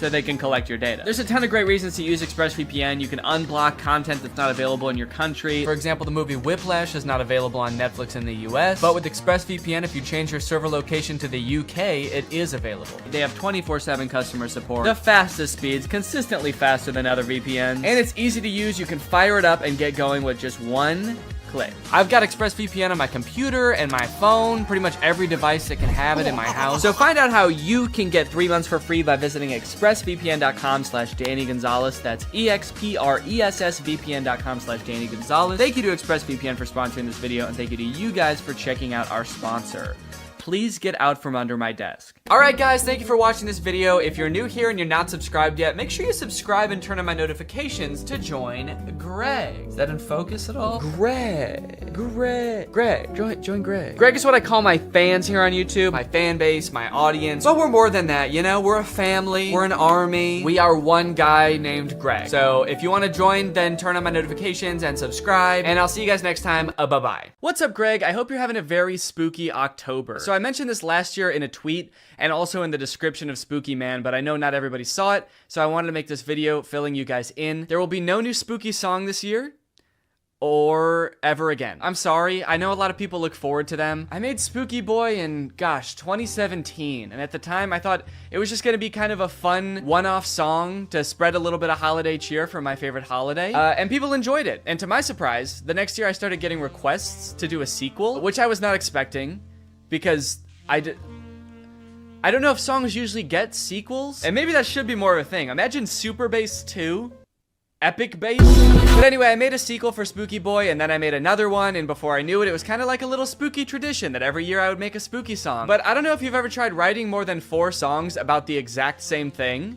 so they can collect your data. There's a ton of great reasons to use ExpressVPN. You can unblock content that's not available in your country. For example, the movie Whiplash is not available on Netflix in the US, but with ExpressVPN, if you change your server location to the UK, it is available. They have 24/7 customer support, the fastest speeds, consistently faster than other VPNs, and it's easy to use. You can fire it up and get going with just one click. I've got ExpressVPN on my computer and my phone, pretty much every device that can have it in my house. So find out how you can get 3 months for free by visiting expressvpn.com/Danny Gonzalez. That's expressvpn.com/Danny Gonzalez. Thank you to ExpressVPN for sponsoring this video, and thank you to you guys for checking out our sponsor. Please get out from under my desk. Alright guys, thank you for watching this video. If you're new here and you're not subscribed yet, make sure you subscribe and turn on my notifications to join Greg. Is that in focus at all? Greg. Join Greg. Greg is what I call my fans here on YouTube, my fan base, my audience. But we're more than that, you know? We're a family, we're an army. We are one guy named Greg. So if you want to join, then turn on my notifications and subscribe, and I'll see you guys next time. Bye-bye. What's up, Greg? I hope you're having a very spooky October. So I mentioned this last year in a tweet and also in the description of Spooky Man, but I know not everybody saw it, so I wanted to make this video filling you guys in. There will be no new spooky song this year, or ever again. I'm sorry, I know a lot of people look forward to them. I made Spooky Boy in, gosh, 2017, and at the time I thought it was just gonna be kind of a fun one-off song to spread a little bit of holiday cheer for my favorite holiday, and people enjoyed it. And to my surprise, the next year I started getting requests to do a sequel, which I was not expecting, because I don't know if songs usually get sequels, and maybe that should be more of a thing. Imagine Super Bass 2, Epic Bass. But anyway, I made a sequel for Spooky Boy, and then I made another one, and before I knew it, it was kind of like a little spooky tradition that every year I would make a spooky song. But I don't know if you've ever tried writing more than 4 songs about the exact same thing,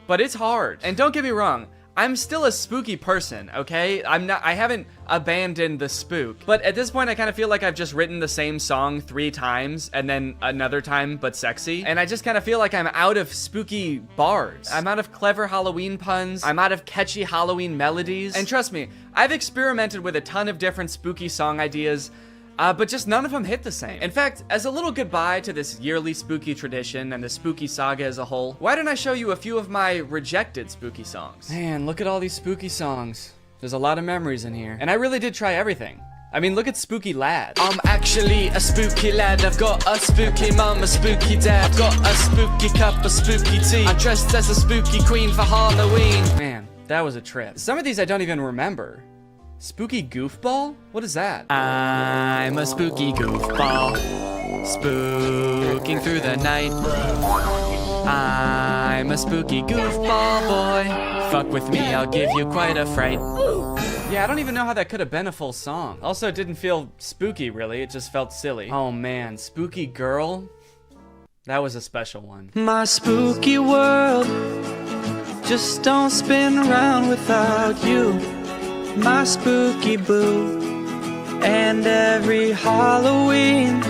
but it's hard. And don't get me wrong, I'm still a spooky person, okay? I haven't abandoned the spook. But at this point, I kind of feel like I've just written the same song 3 times and then another time, but sexy. And I just kind of feel like I'm out of spooky bars. I'm out of clever Halloween puns. I'm out of catchy Halloween melodies. And trust me, I've experimented with a ton of different spooky song ideas, but just none of them hit the same. In fact, as a little goodbye to this yearly spooky tradition and the spooky saga as a whole, why don't I show you a few of my rejected spooky songs? Man, look at all these spooky songs. There's a lot of memories in here. And I really did try everything. I mean, look at Spooky Lad. I'm actually a spooky lad. I've got a spooky mum, a spooky dad. I've got a spooky cup of spooky tea. I'm dressed as a spooky queen for Halloween. Man, that was a trip. Some of these I don't even remember. Spooky Goofball? What is that? I'm a spooky goofball, spooking through the night. I'm a spooky goofball boy. Fuck with me, I'll give you quite a fright. Yeah, I don't even know how that could have been a full song. Also, it didn't feel spooky, really. It just felt silly. Oh man, Spooky Girl? That was a special one. My spooky world just don't spin around without you. My spooky boo. And every Halloween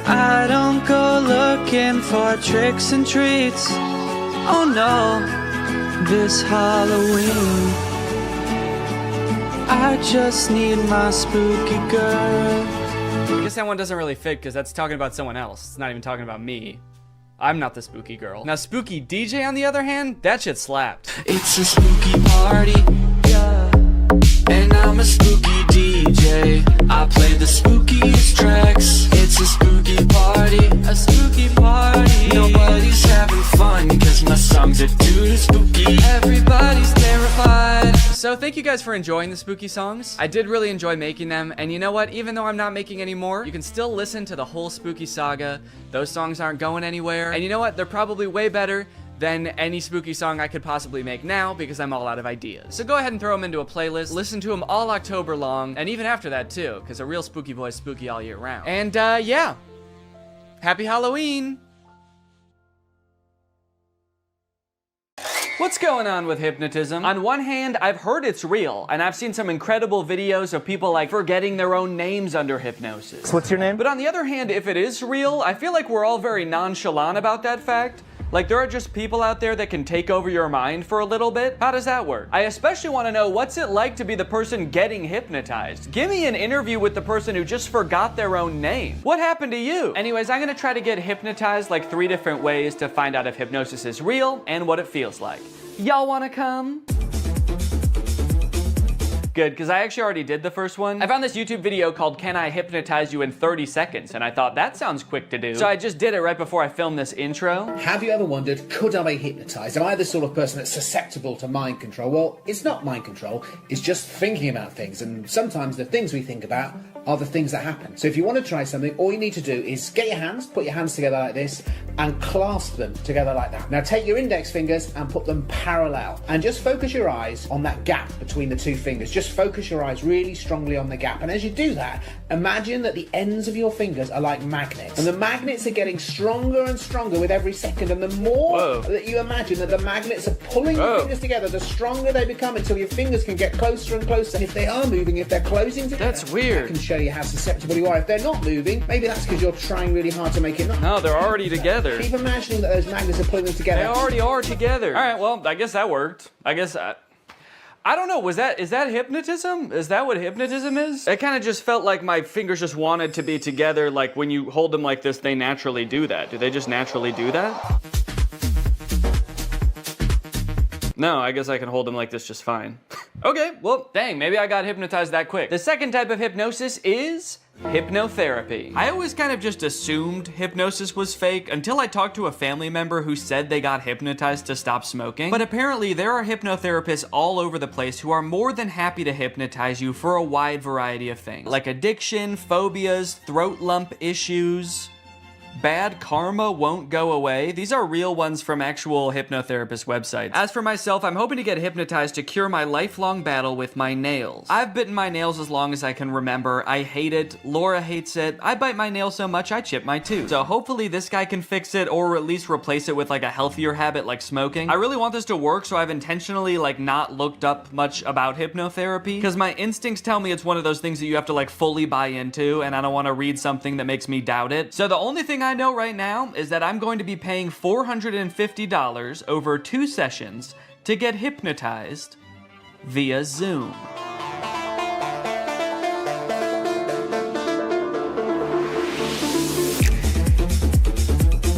I don't go looking for tricks and treats. Oh no, this Halloween I just need my spooky girl. I guess that one doesn't really fit because that's talking about someone else. It's not even talking about me. I'm not the spooky girl. Now Spooky DJ on the other hand, that shit slapped. It's a spooky party, yeah. And I'm a spooky DJ. I play the spookiest tracks. It's a spooky party, a spooky party. Nobody's having fun cause my songs are too spooky. Everybody's terrified. So thank you guys for enjoying the spooky songs. I did really enjoy making them, and you know what? Even though I'm not making any more, you can still listen to the whole spooky saga. Those songs aren't going anywhere, and you know what? They're probably way better than any spooky song I could possibly make now because I'm all out of ideas. So go ahead and throw them into a playlist, listen to them all October long, and even after that too, because a real spooky boy is spooky all year round. And yeah, happy Halloween! What's going on with hypnotism? On one hand, I've heard it's real, and I've seen some incredible videos of people like forgetting their own names under hypnosis. What's your name? But on the other hand, if it is real, I feel like we're all very nonchalant about that fact. Like, there are just people out there that can take over your mind for a little bit? How does that work? I especially want to know, what's it like to be the person getting hypnotized? Give me an interview with the person who just forgot their own name. What happened to you? Anyways, I'm gonna try to get hypnotized like 3 different ways to find out if hypnosis is real and what it feels like. Y'all wanna come? Good, because I actually already did the first one. I found this YouTube video called Can I Hypnotize You in 30 Seconds? And I thought, that sounds quick to do. So I just did it right before I filmed this intro. Have you ever wondered, could I be hypnotised? Am I the sort of person that's susceptible to mind control? Well, it's not mind control, it's just thinking about things. And sometimes the things we think about are the things that happen. So if you want to try something, all you need to do is get your hands, put your hands together like this, and clasp them together like that. Now take your index fingers and put them parallel. And just focus your eyes on that gap between the 2 fingers. Just focus your eyes really strongly on the gap. And as you do that, imagine that the ends of your fingers are like magnets. And the magnets are getting stronger and stronger with every second. And the more that you imagine that the magnets are pulling your fingers together, the stronger they become until your fingers can get closer and closer. And if they are moving, if they're closing together, that's weird. That can show you how susceptible you are. If they're not moving, maybe that's because you're trying really hard to make it not. No, they're already together. Keep imagining that those magnets are pulling them together. They already are together. All right, well, I guess that worked. I don't know, is that hypnotism? Is that what hypnotism is? It kind of just felt like my fingers just wanted to be together, like when you hold them like this, they naturally do that. Do they just naturally do that? No, I guess I can hold them like this just fine. Okay, well, dang, maybe I got hypnotized that quick. The second type of hypnosis is hypnotherapy. I always kind of just assumed hypnosis was fake until I talked to a family member who said they got hypnotized to stop smoking. But apparently there are hypnotherapists all over the place who are more than happy to hypnotize you for a wide variety of things, like addiction, phobias, throat lump issues. Bad karma won't go away. These are real ones from actual hypnotherapist websites. As for myself, I'm hoping to get hypnotized to cure my lifelong battle with my nails. I've bitten my nails as long as I can remember. I hate it. Laura hates it. I bite my nails so much I chip my tooth. So hopefully this guy can fix it or at least replace it with like a healthier habit like smoking. I really want this to work, so I've intentionally like not looked up much about hypnotherapy because my instincts tell me it's one of those things that you have to like fully buy into, and I don't want to read something that makes me doubt it. So the only thing I know right now is that I'm going to be paying $450 over 2 sessions to get hypnotized via Zoom.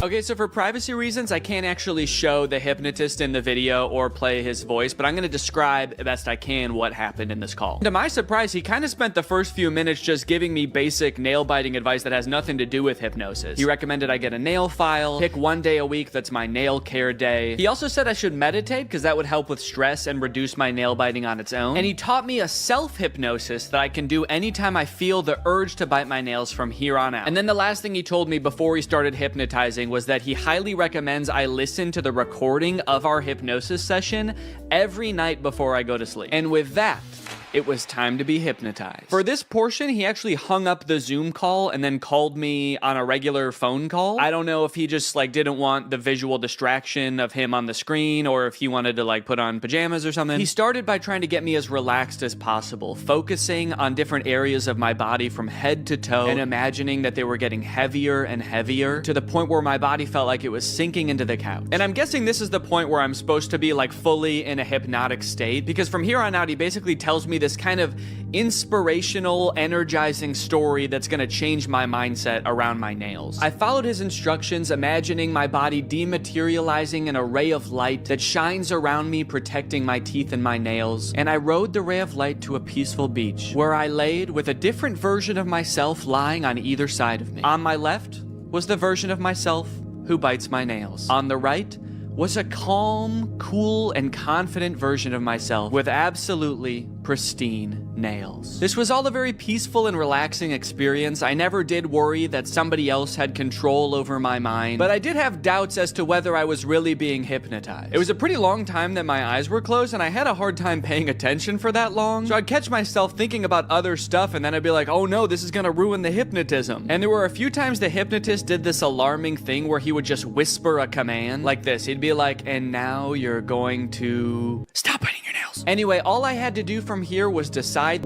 Okay, so for privacy reasons, I can't actually show the hypnotist in the video or play his voice, but I'm gonna describe the best I can what happened in this call. To my surprise, he kind of spent the first few minutes just giving me basic nail biting advice that has nothing to do with hypnosis. He recommended I get a nail file, pick 1 day a week that's my nail care day. He also said I should meditate because that would help with stress and reduce my nail biting on its own. And he taught me a self-hypnosis that I can do anytime I feel the urge to bite my nails from here on out. And then the last thing he told me before he started hypnotizing was that he highly recommends I listen to the recording of our hypnosis session every night before I go to sleep. And with that, it was time to be hypnotized. For this portion, he actually hung up the Zoom call and then called me on a regular phone call. I don't know if he just like didn't want the visual distraction of him on the screen or if he wanted to like put on pajamas or something. He started by trying to get me as relaxed as possible, focusing on different areas of my body from head to toe and imagining that they were getting heavier and heavier to the point where my body felt like it was sinking into the couch. And I'm guessing this is the point where I'm supposed to be like fully in a hypnotic state, because from here on out, he basically tells me this kind of inspirational, energizing story that's gonna change my mindset around my nails. I followed his instructions, imagining my body dematerializing an array of light that shines around me, protecting my teeth and my nails. And I rode the ray of light to a peaceful beach, where I laid with a different version of myself lying on either side of me. On my left was the version of myself who bites my nails. On the right was a calm, cool, and confident version of myself with absolutely pristine nails. This was all a very peaceful and relaxing experience. I never did worry that somebody else had control over my mind, but I did have doubts as to whether I was really being hypnotized. It was a pretty long time that my eyes were closed, and I had a hard time paying attention for that long, so I'd catch myself thinking about other stuff, and then I'd be like, oh no, this is gonna ruin the hypnotism. And there were a few times the hypnotist did this alarming thing where he would just whisper a command like this. He'd be like, and now you're going to stop biting your nails. Anyway, all I had to do from here was decide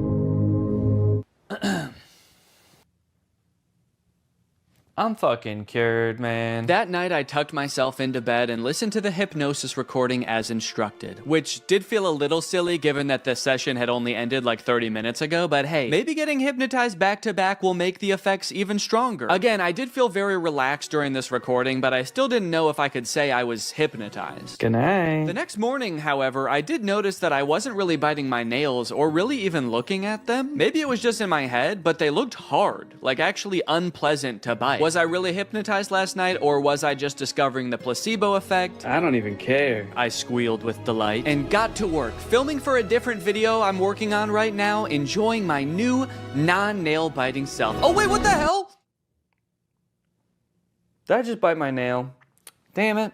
I'm fucking cured, man. That night, I tucked myself into bed and listened to the hypnosis recording as instructed, which did feel a little silly given that the session had only ended like 30 minutes ago, but hey, maybe getting hypnotized back to back will make the effects even stronger. Again, I did feel very relaxed during this recording, but I still didn't know if I could say I was hypnotized. Good night. The next morning, however, I did notice that I wasn't really biting my nails or really even looking at them. Maybe it was just in my head, but they looked hard, like actually unpleasant to bite. Was I really hypnotized last night, or was I just discovering the placebo effect? I don't even care. I squealed with delight and got to work, filming for a different video I'm working on right now, enjoying my new non-nail biting self. Oh wait, what the hell? Did I just bite my nail? Damn it.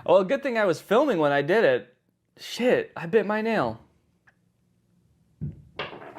Well, good thing I was filming when I did it. Shit, I bit my nail.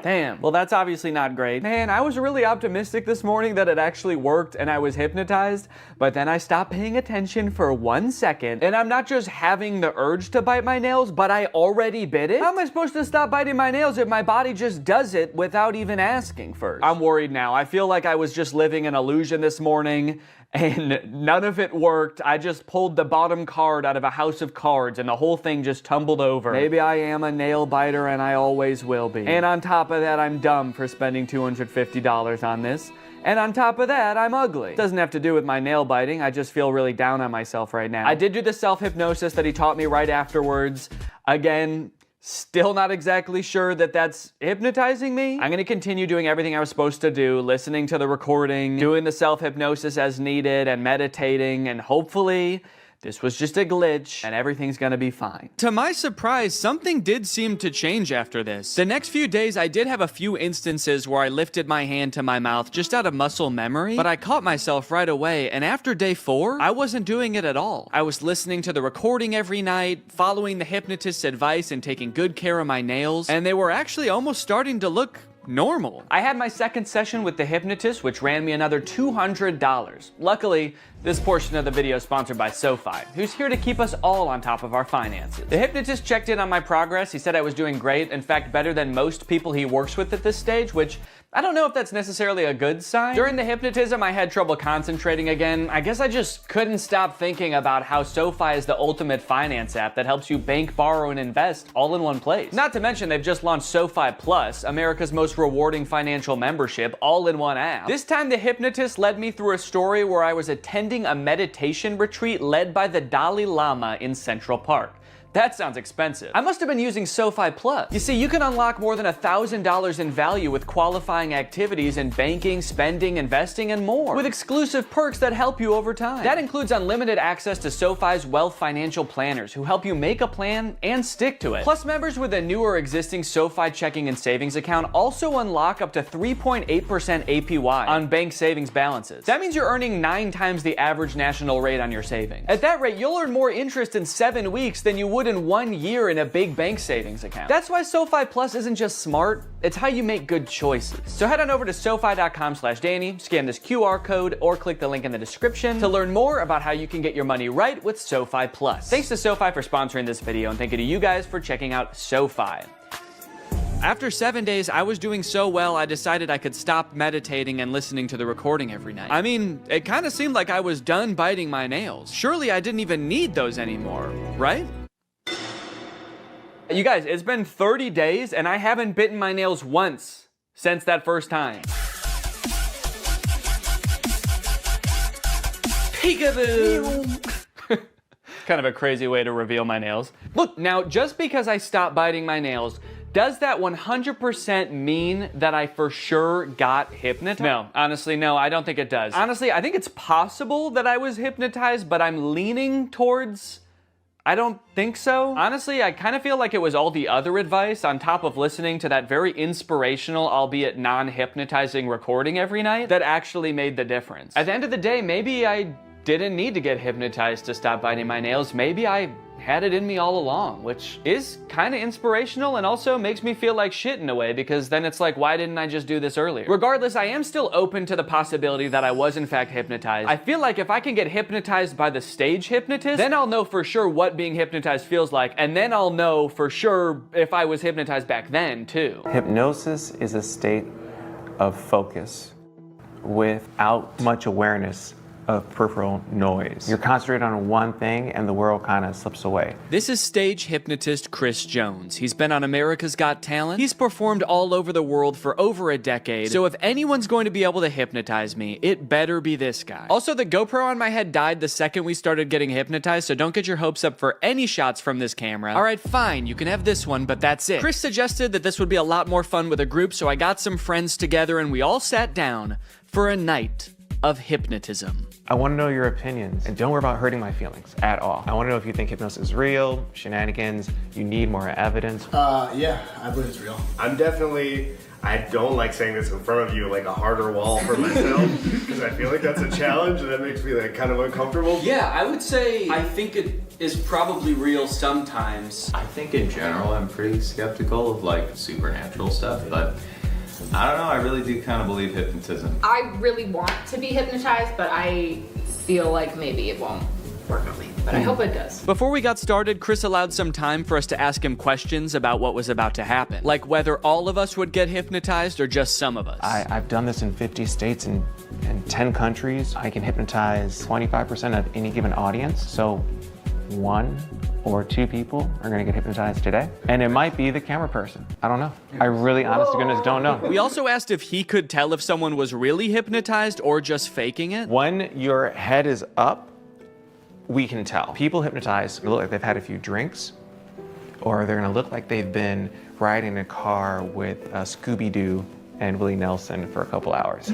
Damn. Well, that's obviously not great. Man, I was really optimistic this morning that it actually worked and I was hypnotized, but then I stopped paying attention for 1 second, and I'm not just having the urge to bite my nails, but I already bit it? How am I supposed to stop biting my nails if my body just does it without even asking first? I'm worried now. I feel like I was just living an illusion this morning, and none of it worked. I just pulled the bottom card out of a house of cards and the whole thing just tumbled over. Maybe I am a nail biter and I always will be. And on top of that, I'm dumb for spending $250 on this. And on top of that, I'm ugly. Doesn't have to do with my nail biting. I just feel really down on myself right now. I did do the self-hypnosis that he taught me right afterwards. Again, still not exactly sure that that's hypnotizing me. I'm gonna continue doing everything I was supposed to do, listening to the recording, doing the self-hypnosis as needed, and meditating, and hopefully this was just a glitch, and everything's gonna be fine. To my surprise, something did seem to change after this. The next few days, I did have a few instances where I lifted my hand to my mouth just out of muscle memory, but I caught myself right away, and after day 4, I wasn't doing it at all. I was listening to the recording every night, following the hypnotist's advice, and taking good care of my nails, and they were actually almost starting to look normal. I had my second session with the hypnotist, which ran me another $200. Luckily, this portion of the video is sponsored by SoFi, who's here to keep us all on top of our finances. The hypnotist checked in on my progress. He said I was doing great, in fact, better than most people he works with at this stage, which I don't know if that's necessarily a good sign. During the hypnotism, I had trouble concentrating again. I guess I just couldn't stop thinking about how SoFi is the ultimate finance app that helps you bank, borrow, and invest all in one place. Not to mention, they've just launched SoFi Plus, America's most rewarding financial membership, all in one app. This time, the hypnotist led me through a story where I was attending a meditation retreat led by the Dalai Lama in Central Park. That sounds expensive. I must have been using SoFi Plus. You see, you can unlock more than $1,000 in value with qualifying activities in banking, spending, investing, and more, with exclusive perks that help you over time. That includes unlimited access to SoFi's wealth financial planners who help you make a plan and stick to it. Plus, members with a new or existing SoFi checking and savings account also unlock up to 3.8% APY on bank savings balances. That means you're earning 9 times the average national rate on your savings. At that rate, you'll earn more interest in 7 weeks than you would in 1 year in a big bank savings account. That's why SoFi Plus isn't just smart, it's how you make good choices. So head on over to SoFi.com/Danny, scan this QR code, or click the link in the description to learn more about how you can get your money right with SoFi Plus. Thanks to SoFi for sponsoring this video, and thank you to you guys for checking out SoFi. After 7 days, I was doing so well, I decided I could stop meditating and listening to the recording every night. I mean, it kind of seemed like I was done biting my nails. Surely I didn't even need those anymore, right? You guys, it's been 30 days and I haven't bitten my nails once since that first time. Peekaboo! Kind of a crazy way to reveal my nails. Look, now just because I stopped biting my nails, does that 100% mean that I for sure got hypnotized? No, honestly, no, I don't think it does. Honestly, I think it's possible that I was hypnotized, but I'm leaning towards I don't think so. Honestly, I kind of feel like it was all the other advice on top of listening to that very inspirational, albeit non-hypnotizing recording every night that actually made the difference. At the end of the day, maybe I didn't need to get hypnotized to stop biting my nails. Maybe I had it in me all along, which is kind of inspirational and also makes me feel like shit in a way, because then it's like, why didn't I just do this earlier? Regardless, I am still open to the possibility that I was in fact hypnotized. I feel like if I can get hypnotized by the stage hypnotist, then I'll know for sure what being hypnotized feels like, and then I'll know for sure if I was hypnotized back then too. Hypnosis is a state of focus without much awareness of peripheral noise. You're concentrated on one thing and the world kind of slips away. This is stage hypnotist Chris Jones. He's been on America's Got Talent. He's performed all over the world for over a decade. So if anyone's going to be able to hypnotize me, it better be this guy. Also, the GoPro on my head died the second we started getting hypnotized, so don't get your hopes up for any shots from this camera. All right, fine, you can have this one, but that's it. Chris suggested that this would be a lot more fun with a group, so I got some friends together and we all sat down for a night of hypnotism. I want to know your opinions, and don't worry about hurting my feelings at all. I want to know if you think hypnosis is real, shenanigans, you need more evidence. Yeah, I believe it's real. I'm definitely, I don't like saying this in front of you, like a harder wall for myself, because I feel like that's a challenge and that makes me like kind of uncomfortable. Yeah, I would say I think it is probably real sometimes. I think in general I'm pretty skeptical of like supernatural stuff, but I don't know, I really do kind of believe hypnotism. I really want to be hypnotized, but I feel like maybe it won't work on me. But I hope it does. Before we got started, Chris allowed some time for us to ask him questions about what was about to happen. Like whether all of us would get hypnotized or just some of us. I've done this in 50 states and 10 countries. I can hypnotize 25% of any given audience. So 1 or 2 people are gonna get hypnotized today. And it might be the camera person. I don't know. I really, honest to goodness, don't know. We also asked if he could tell if someone was really hypnotized or just faking it. When your head is up, we can tell. People hypnotized look like they've had a few drinks, or they're gonna look like they've been riding in a car with Scooby-Doo and Willie Nelson for a couple hours.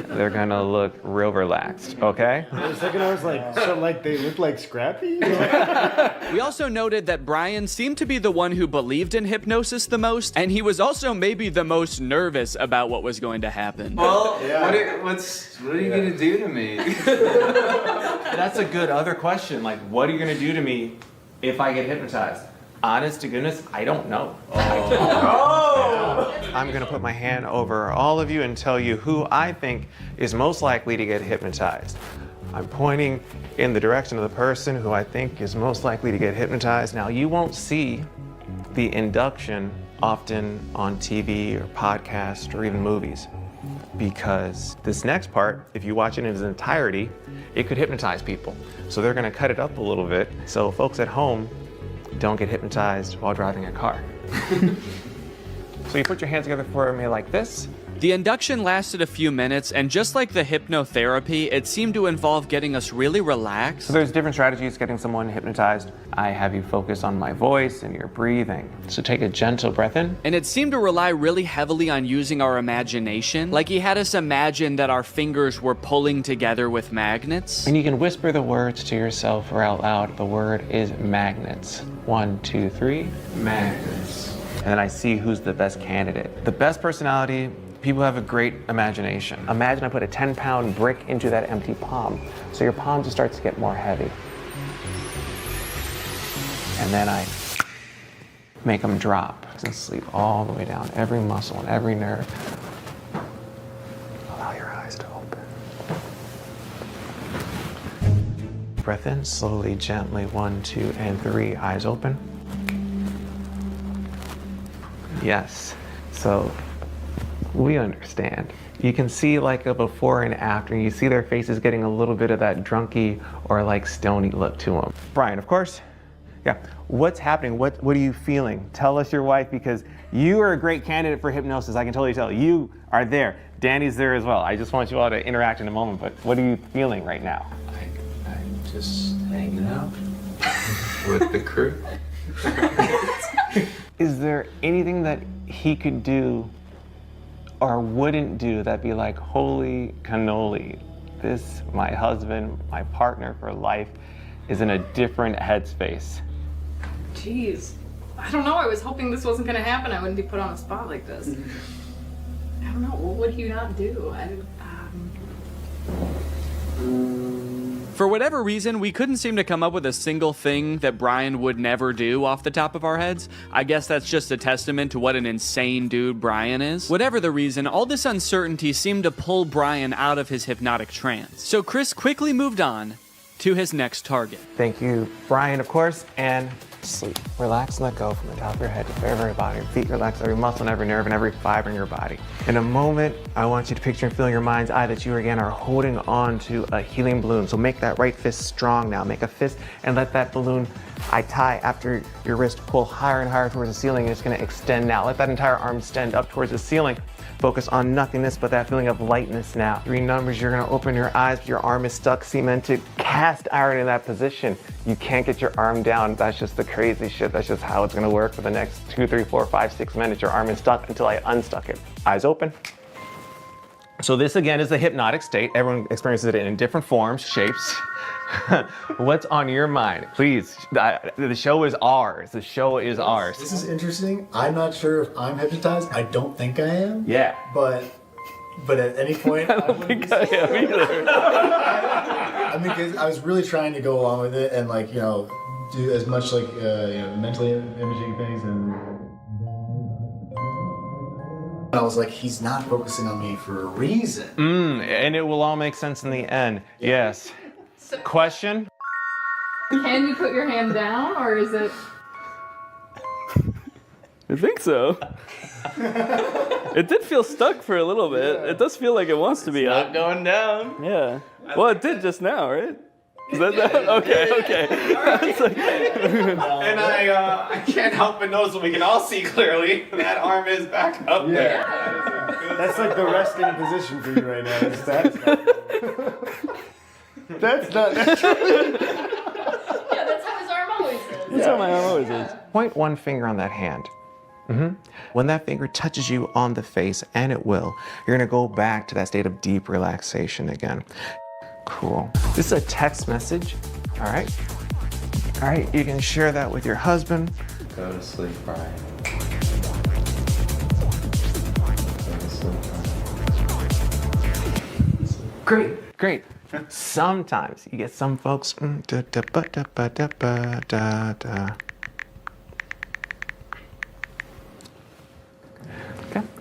They're gonna look real relaxed, okay? For a second I was like, so like they look like Scrappy? We also noted that Brian seemed to be the one who believed in hypnosis the most, and he was also maybe the most nervous about what was going to happen. Well, what are you gonna do to me? That's a good other question. Like, what are you gonna do to me if I get hypnotized? Honest to goodness, I don't know. I'm gonna put my hand over all of you and tell you who I think is most likely to get hypnotized. I'm pointing in the direction of the person who I think is most likely to get hypnotized. Now, you won't see the induction often on TV or podcasts or even movies, because this next part, if you watch it in its entirety, it could hypnotize people. So they're gonna cut it up a little bit so folks at home don't get hypnotized while driving a car. So you put your hands together for me like this. The induction lasted a few minutes, and just like the hypnotherapy, it seemed to involve getting us really relaxed. So there's different strategies getting someone hypnotized. I have you focus on my voice and your breathing. So take a gentle breath in. And it seemed to rely really heavily on using our imagination. Like he had us imagine that our fingers were pulling together with magnets. And you can whisper the words to yourself or out loud. The word is magnets. 1, 2, 3, magnets. And then I see who's the best candidate. The best personality, people have a great imagination. Imagine I put a 10-pound brick into that empty palm. So your palm just starts to get more heavy. And then I make them drop and sleep all the way down, every muscle and every nerve. Allow your eyes to open. Breath in, slowly, gently, 1, 2, and 3, eyes open. Yes, so we understand. You can see like a before and after. You see their faces getting a little bit of that drunky or like stony look to them. Brian, of course, yeah. What's happening? What are you feeling? Tell us your wife, because you are a great candidate for hypnosis. I can totally tell. You are there. Danny's there as well. I just want you all to interact in a moment, but what are you feeling right now? I'm just hanging out with the crew. Is there anything that he could do or wouldn't do that'd be like, holy cannoli, this, my husband, my partner for life, is in a different headspace? Jeez. I don't know. I was hoping this wasn't going to happen. I wouldn't be put on a spot like this. I don't know. What would you not do? For whatever reason, we couldn't seem to come up with a single thing that Brian would never do off the top of our heads. I guess that's just a testament to what an insane dude Brian is. Whatever the reason, all this uncertainty seemed to pull Brian out of his hypnotic trance. So Chris quickly moved on to his next target. Thank you, Brian, of course, and sleep. Relax and let go from the top of your head to the very, very bottom. Your feet relax, every muscle and every nerve and every fiber in your body. In a moment, I want you to picture and feel in your mind's eye that you again are holding on to a helium balloon. So make that right fist strong now. Make a fist and let that balloon I tie after your wrist pull higher and higher towards the ceiling, and it's gonna extend now. Let that entire arm extend up towards the ceiling. Focus on nothingness but that feeling of lightness now. 3 numbers, you're gonna open your eyes, but your arm is stuck cemented. Cast iron in that position. You can't get your arm down. That's just the crazy shit. That's just how it's gonna work for the next 2, 3, 4, 5, 6 minutes. Your arm is stuck until I unstuck it. Eyes open. So this again is the hypnotic state. Everyone experiences it in different forms, shapes. What's on your mind? Please, the show is ours. The show is ours. This is interesting. I'm not sure if I'm hypnotized. I don't think I am. Yeah. But at any point, I don't think I am either. I mean, because I was really trying to go along with it and like, you know, do as much like, you know, mentally imaging things, and I was like, he's not focusing on me for a reason. And it will all make sense in the end. Yes. Question? Can you put your hand down, or is it? I think so. It did feel stuck for a little bit. It does feel like it wants to be up. Not going down. Yeah. Well, it did just now, right? Is that okay? Okay. And I can't help but notice what we can all see clearly. That arm is back up there. That's like the resting position for you right now. That's not. Yeah, that's how his arm always is. That's how my arm always is. Point one finger on that hand. When that finger touches you on the face, and it will, you're gonna go back to that state of deep relaxation again. Cool. This is a text message. All right. All right, you can share that with your husband. Go to sleep, Brian. Go to sleep, Brian. Great, great. Sometimes you get some folks. Okay,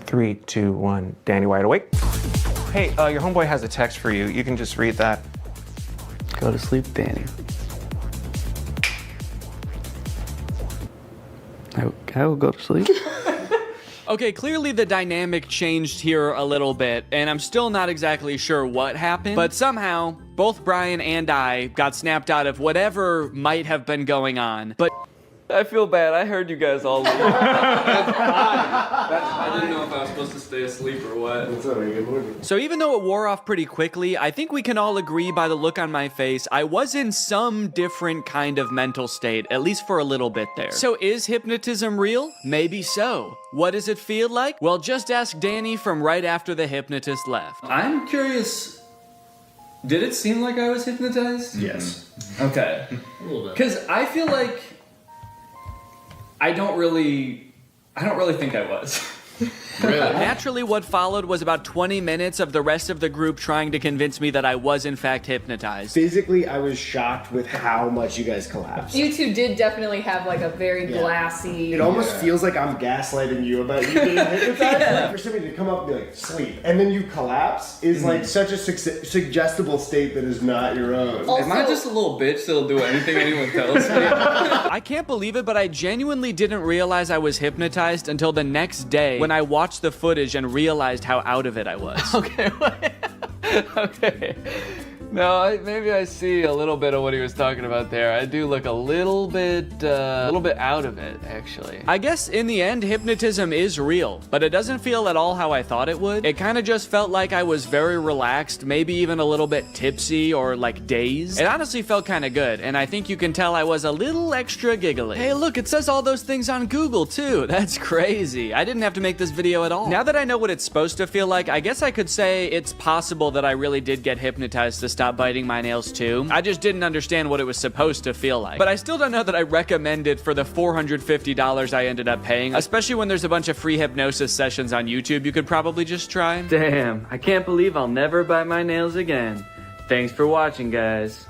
3, 2, 1. Danny, wide awake. Hey, your homeboy has a text for you. You can just read that. Go to sleep, Danny. I will go to sleep. Okay, clearly the dynamic changed here a little bit, and I'm still not exactly sure what happened, but somehow, both Brian and I got snapped out of whatever might have been going on, but I feel bad. I heard you guys all leave. I didn't know if I was supposed to stay asleep or what. so even though it wore off pretty quickly, I think we can all agree by the look on my face, I was in some different kind of mental state, at least for a little bit there. So is hypnotism real? Maybe so. What does it feel like? Well, just ask Danny from right after the hypnotist left. I'm curious, did it seem like I was hypnotized? Yes. Okay. A little bit. Because I feel like I don't really think I was. Naturally, what followed was about 20 minutes of the rest of the group trying to convince me that I was in fact hypnotized. Physically, I was shocked with how much you guys collapsed. You two did definitely have like a very glassy. It almost feels like I'm gaslighting you about you being hypnotized. Like for somebody to come up and be like, sleep, and then you collapse is like such a suggestible state that is not your own. Am I just a little bitch that'll do anything anyone tells me? I can't believe it, but I genuinely didn't realize I was hypnotized until the next day when I watched the footage and realized how out of it I was. Okay, wait. Okay. No, maybe I see a little bit of what he was talking about there. I do look a little bit out of it, actually. I guess in the end, hypnotism is real, but it doesn't feel at all how I thought it would. It kind of just felt like I was very relaxed, maybe even a little bit tipsy or like dazed. It honestly felt kind of good, and I think you can tell I was a little extra giggly. Hey, look, it says all those things on Google too. That's crazy. I didn't have to make this video at all. Now that I know what it's supposed to feel like, I guess I could say it's possible that I really did get hypnotized to stop biting my nails too. I just didn't understand what it was supposed to feel like. But I still don't know that I recommend it for the $450 I ended up paying, especially when there's a bunch of free hypnosis sessions on YouTube you could probably just try. Damn, I can't believe I'll never bite my nails again. Thanks for watching, guys.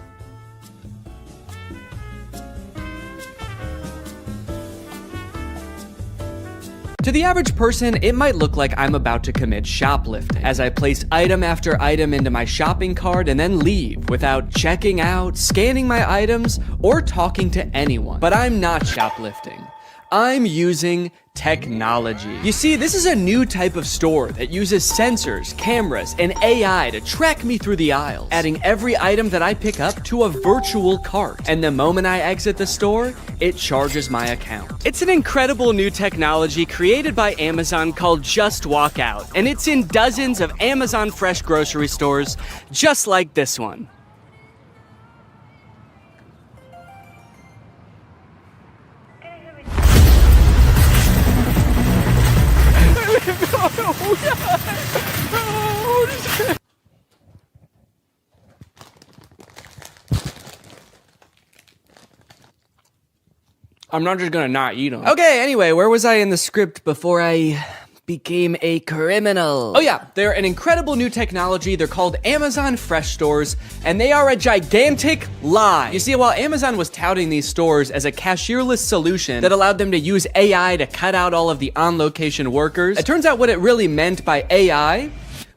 To the average person, it might look like I'm about to commit shoplifting, as I place item after item into my shopping cart and then leave without checking out, scanning my items, or talking to anyone. But I'm not shoplifting. I'm using technology. You see, this is a new type of store that uses sensors, cameras, and AI to track me through the aisles, adding every item that I pick up to a virtual cart. And the moment I exit the store, it charges my account. It's an incredible new technology created by Amazon called Just Walk Out, and it's in dozens of Amazon Fresh grocery stores just like this one. I'm not just gonna not eat them. Okay, anyway, where was I in the script before I became a criminal? Oh yeah, they're an incredible new technology. They're called Amazon Fresh Stores, and they are a gigantic lie. You see, while Amazon was touting these stores as a cashierless solution that allowed them to use AI to cut out all of the on-location workers, it turns out what it really meant by AI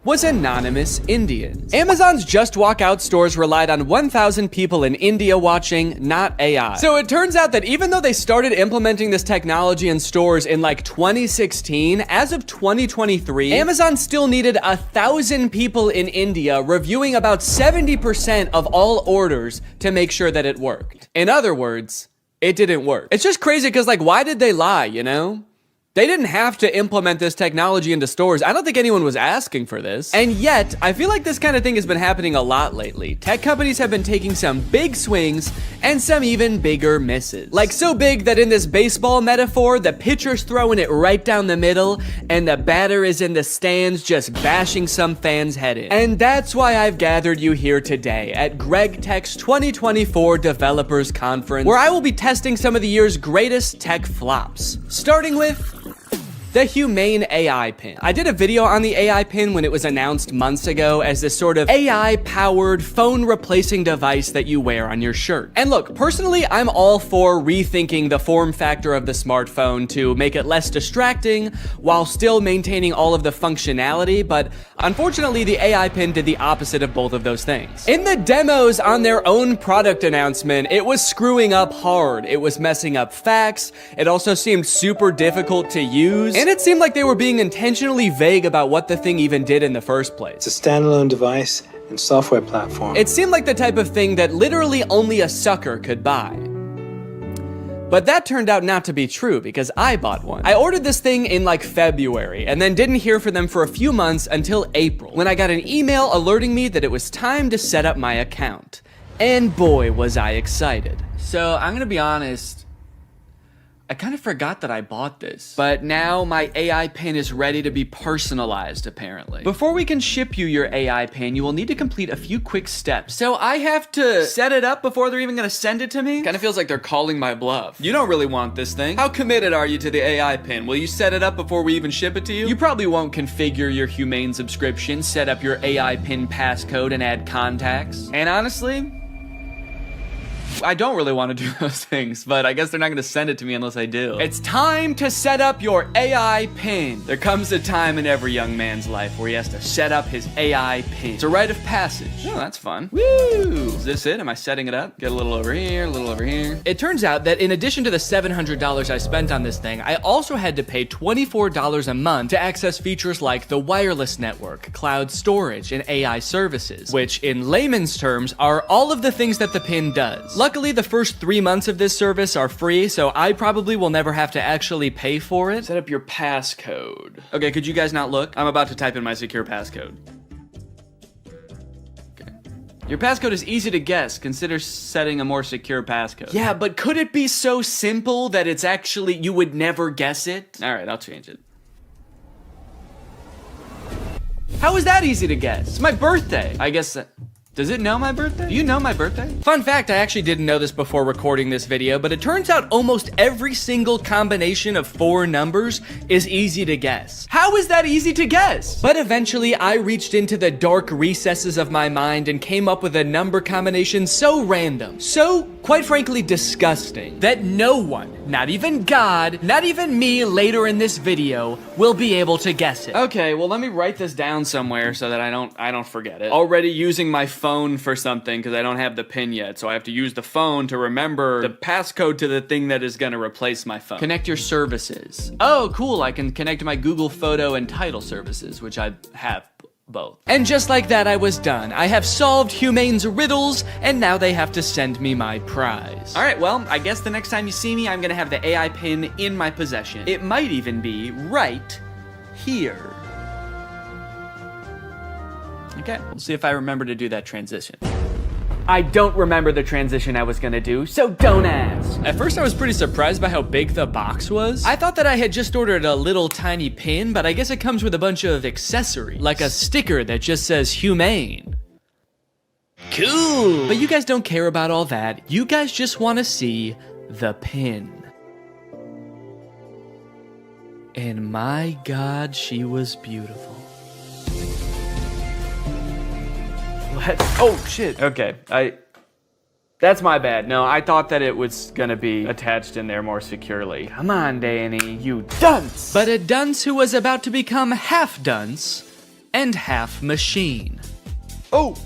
was anonymous Indians. Amazon's Just Walk Out stores relied on 1,000 people in India watching, not AI. So it turns out that even though they started implementing this technology in stores in like 2016, as of 2023, Amazon still needed 1,000 people in India reviewing about 70% of all orders to make sure that it worked. In other words, it didn't work. It's just crazy because, like, why did they lie, you know? They didn't have to implement this technology into stores. I don't think anyone was asking for this. And yet, I feel like this kind of thing has been happening a lot lately. Tech companies have been taking some big swings and some even bigger misses. Like so big that in this baseball metaphor, the pitcher's throwing it right down the middle and the batter is in the stands just bashing some fan's head in. And that's why I've gathered you here today at Greg Tech's 2024 Developers Conference, where I will be testing some of the year's greatest tech flops. Starting with the Humane AI Pin. I did a video on the AI Pin when it was announced months ago as this sort of AI-powered phone replacing device that you wear on your shirt. And look, personally, I'm all for rethinking the form factor of the smartphone to make it less distracting while still maintaining all of the functionality, but unfortunately, the AI Pin did the opposite of both of those things. In the demos on their own product announcement, it was screwing up hard. It was messing up facts. It also seemed super difficult to use. And it seemed like they were being intentionally vague about what the thing even did in the first place. It's a standalone device and software platform. It seemed like the type of thing that literally only a sucker could buy. But that turned out not to be true because I bought one. I ordered this thing in like February and then didn't hear from them for a few months until April, when I got an email alerting me that it was time to set up my account. And boy, was I excited. So I'm gonna be honest, I kind of forgot that I bought this, but now my AI pin is ready to be personalized, apparently. Before we can ship you your AI pin, you will need to complete a few quick steps. So I have to set it up before they're even gonna send it to me? Kind of feels like they're calling my bluff. You don't really want this thing. How committed are you to the AI pin? Will you set it up before we even ship it to you? You probably won't configure your Humane subscription, set up your AI pin passcode, and add contacts. And honestly, I don't really want to do those things, but I guess they're not going to send it to me unless I do. It's time to set up your AI pin. There comes a time in every young man's life where he has to set up his AI pin. It's a rite of passage. Oh, that's fun. Woo! Is this it? Am I setting it up? Get a little over here, a little over here. It turns out that in addition to the $700 I spent on this thing, I also had to pay $24 a month to access features like the wireless network, cloud storage, and AI services, which in layman's terms are all of the things that the pin does. Luckily, the first 3 months of this service are free, so I probably will never have to actually pay for it. Set up your passcode. Okay, could you guys not look? I'm about to type in my secure passcode. Okay. Your passcode is easy to guess. Consider setting a more secure passcode. Yeah, but could it be so simple that it's actually, you would never guess it? All right, I'll change it. How is that easy to guess? It's my birthday. I guess does it know my birthday? Do you know my birthday? Fun fact, I actually didn't know this before recording this video, but it turns out almost every single combination of 4 numbers is easy to guess. How is that easy to guess? But eventually, I reached into the dark recesses of my mind and came up with a number combination so random, so, quite frankly, disgusting, that no one Not even God, not even me later in this video will be able to guess it. Okay, well let me write this down somewhere so that I don't forget it. Already using my phone for something because I don't have the pin yet, so I have to use the phone to remember the passcode to the thing that is gonna replace my phone. Connect your services. Oh, cool, I can connect my Google Photo and title services, which I have both. And just like that, I was done. I have solved Humane's riddles, and now they have to send me my prize. All right, well, I guess the next time you see me, I'm gonna have the AI pin in my possession. It might even be right here. Okay, we'll see if I remember to do that transition. I don't remember the transition I was gonna do, so don't ask. At first I was pretty surprised by how big the box was. I thought that I had just ordered a little tiny pin, but I guess it comes with a bunch of accessories, like a sticker that just says Humane. Cool! But you guys don't care about all that. You guys just wanna see the pin. And my God, she was beautiful. What? Oh, shit. Okay, that's my bad. No, I thought that it was gonna be attached in there more securely. Come on, Danny, you dunce! But a dunce who was about to become half dunce and half machine. Oh!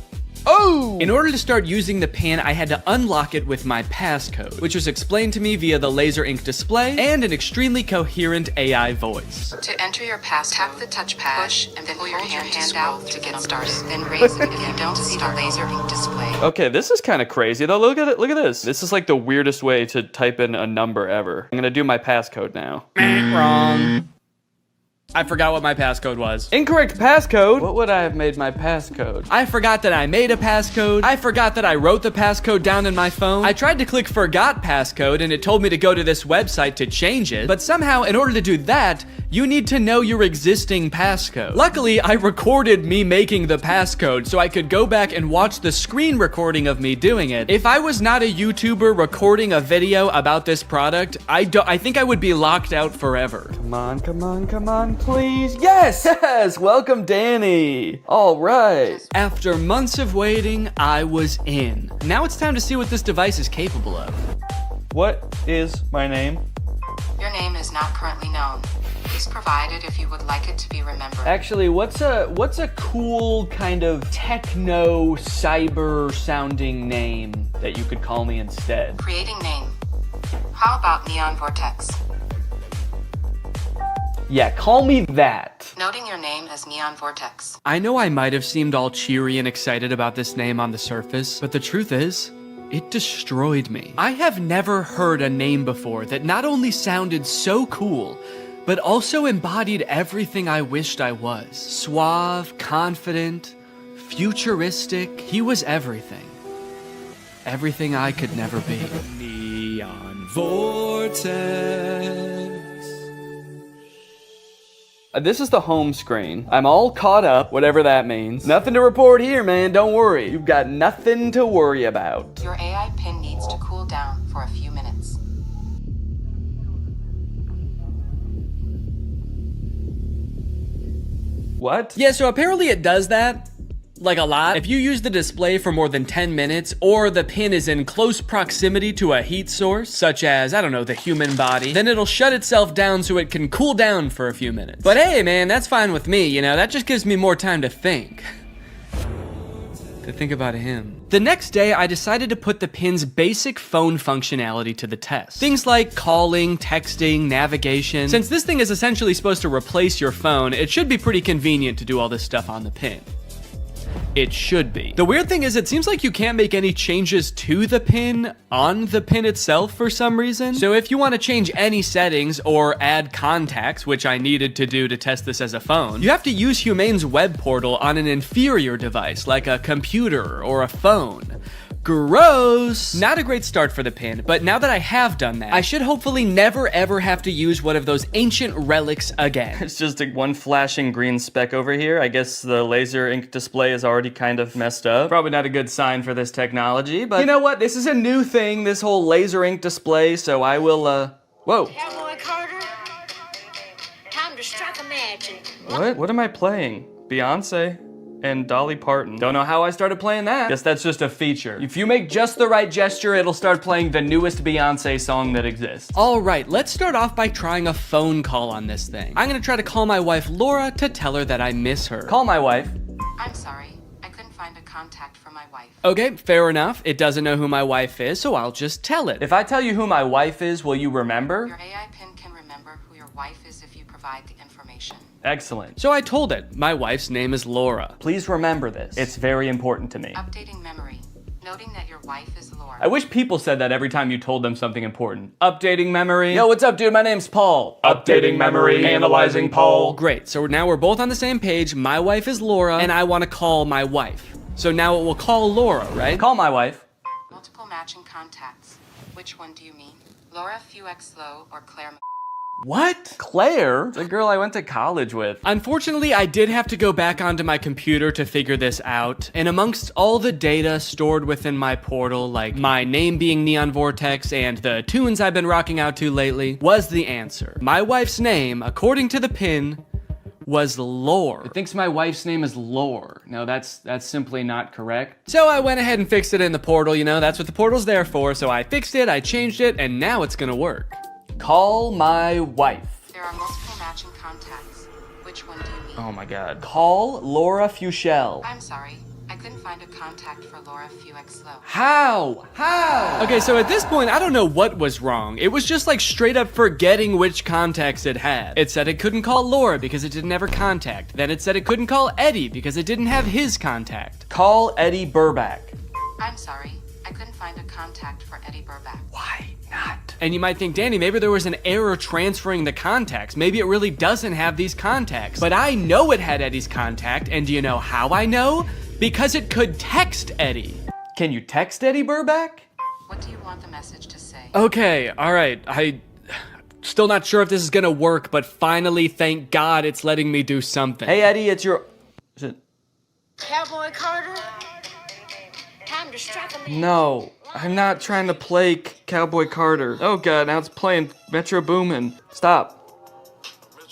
Oh! In order to start using the pin, I had to unlock it with my passcode, which was explained to me via the laser ink display and an extremely coherent AI voice. To enter your pass, tap the touchpad, push, and then pull your hand out to get started. Then raise it if you don't see the laser ink display. Okay, this is kind of crazy though. Look at it. Look at this. This is like the weirdest way to type in a number ever. I'm gonna do my passcode now. Wrong. I forgot what my passcode was. Incorrect passcode? What would I have made my passcode? I forgot that I made a passcode. I forgot that I wrote the passcode down in my phone. I tried to click forgot passcode and it told me to go to this website to change it. But somehow, in order to do that, you need to know your existing passcode. Luckily, I recorded me making the passcode so I could go back and watch the screen recording of me doing it. If I was not a YouTuber recording a video about this product, I think I would be locked out forever. Come on, come on, come on, please. Yes, yes, welcome Danny. All right. After months of waiting, I was in. Now it's time to see what this device is capable of. What is my name? Your name is not currently known. Please provide it if you would like it to be remembered. Actually, what's a cool kind of techno cyber sounding name that you could call me instead? Creating name. How about Neon Vortex? Yeah, call me that. Noting your name as Neon Vortex. I know I might have seemed all cheery and excited about this name on the surface, but the truth is, it destroyed me. I have never heard a name before that not only sounded so cool, but also embodied everything I wished I was. Suave, confident, futuristic. He was everything. Everything I could never be. Neon Vortex. This is the home screen. I'm all caught up, whatever that means. Nothing to report here, man, don't worry. You've got nothing to worry about. Your AI pin needs to cool down for a few minutes. What? Yeah, so apparently it does that. Like a lot. If you use the display for more than 10 minutes, or the pin is in close proximity to a heat source, such as, I don't know, the human body, then it'll shut itself down so it can cool down for a few minutes. But hey, man, that's fine with me, you know, that just gives me more time to think. To think about him. The next day, I decided to put the pin's basic phone functionality to the test. Things like calling, texting, navigation. Since this thing is essentially supposed to replace your phone, it should be pretty convenient to do all this stuff on the pin. It should be. The weird thing is it seems like you can't make any changes to the pin on the pin itself for some reason. So if you want to change any settings or add contacts, which I needed to do to test this as a phone, you have to use Humane's web portal on an inferior device like a computer or a phone. Gross! Not a great start for the pin, but now that I have done that, I should hopefully never ever have to use one of those ancient relics again. It's just one flashing green speck over here. I guess the laser ink display is already kind of messed up. Probably not a good sign for this technology, but you know what? This is a new thing, this whole laser ink display, so I will, whoa. Cowboy Carter, time to strike a match. What am I playing? Beyonce? and Dolly Parton. Don't know how I started playing that. Guess that's just a feature. If you make just the right gesture, it'll start playing the newest Beyonce song that exists. All right, let's start off by trying a phone call on this thing. I'm gonna try to call my wife Laura to tell her that I miss her. Call my wife. I'm sorry, I couldn't find a contact for my wife. Okay, fair enough. It doesn't know who my wife is, so I'll just tell it. If I tell you who my wife is, will you remember? Your AI pin can remember who your wife is if you provide the information. Excellent. So I told it, my wife's name is Laura. Please remember this. It's very important to me. Updating memory. Noting that your wife is Laura. I wish people said that every time you told them something important. Updating memory. Yo, what's up, dude? My name's Paul. Updating memory. Analyzing Paul. Great, so now we're both on the same page. My wife is Laura, and I want to call my wife. So now it will call Laura, right? Call my wife. Multiple matching contacts. Which one do you mean? Laura Fuexlow or Claire? What? Claire? The girl I went to college with. Unfortunately, I did have to go back onto my computer to figure this out, and amongst all the data stored within my portal, like my name being Neon Vortex and the tunes I've been rocking out to lately, was the answer. My wife's name, according to the pin, was Lore. It thinks my wife's name is Lore. No, that's simply not correct. So I went ahead and fixed it in the portal, you know, that's what the portal's there for, so I fixed it, I changed it, and now it's gonna work. Call my wife. There are multiple matching contacts. Which one do you mean? Oh my god. Call Laura Fuchel. I'm sorry. I couldn't find a contact for Laura Fuexlow. How? Okay, so at this point, I don't know what was wrong. It was just like straight up forgetting which contacts it had. It said it couldn't call Laura because it didn't have her contact. Then it said it couldn't call Eddie because it didn't have his contact. Call Eddie Burback. I'm sorry. I couldn't find a contact for Eddie Burback. Why not? And you might think, Danny, maybe there was an error transferring the contacts. Maybe it really doesn't have these contacts. But I know it had Eddie's contact, and do you know how I know? Because it could text Eddie. Can you text Eddie Burback? What do you want the message to say? Okay, all right. Still not sure if this is gonna work, but finally, thank God, it's letting me do something. Hey Eddie, it's your... Cowboy Carter? Time to strike a man. No, I'm not trying to play Cowboy Carter. Oh god, now it's playing Metro Boomin. Stop.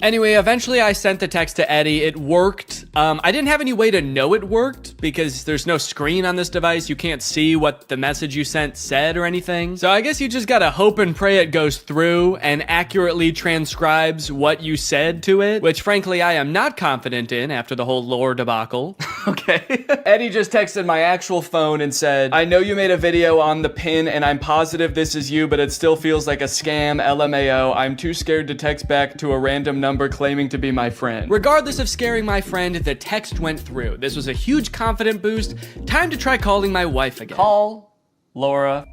Anyway, eventually I sent the text to Eddie. It worked. I didn't have any way to know it worked because there's no screen on this device. You can't see what the message you sent said or anything. So I guess you just gotta hope and pray it goes through and accurately transcribes what you said to it, which frankly I am not confident in after the whole lore debacle. Okay. Eddie just texted my actual phone and said, I know you made a video on the pin and I'm positive this is you, but it still feels like a scam, LMAO. I'm too scared to text back to a random number claiming to be my friend. Regardless of scaring my friend, the text went through. This was a huge confident boost. Time to try calling my wife again. Call Laura.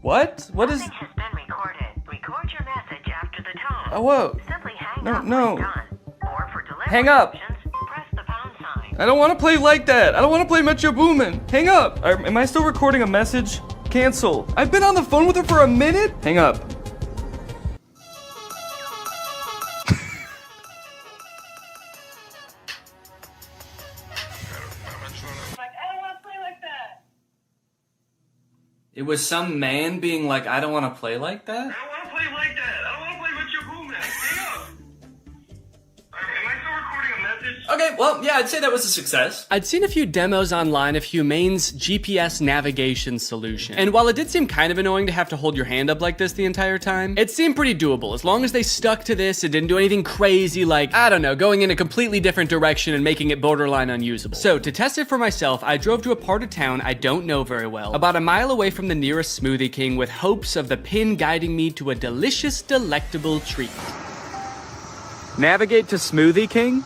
What? What is... Has been recorded. Record your message after the tone. Oh, whoa. Simply hang No, up no. when done. Or for delivery Hang up. options, press the pound sign. I don't want to play like that. I don't want to play Metro Boomin. Hang up. Am I still recording a message? Cancel. I've been on the phone with her for a minute. Hang up. It was some man being like, I don't want to play like that? I don't want to play like that. I don't want to play with your boom. Hang up. Am I still recording a message? Okay, well, yeah, I'd say that was a success. I'd seen a few demos online of Humane's GPS navigation solution. And while it did seem kind of annoying to have to hold your hand up like this the entire time, it seemed pretty doable. As long as they stuck to this, it didn't do anything crazy like, I don't know, going in a completely different direction and making it borderline unusable. So to test it for myself, I drove to a part of town I don't know very well, about a mile away from the nearest Smoothie King with hopes of the pin guiding me to a delicious, delectable treat. Navigate to Smoothie King?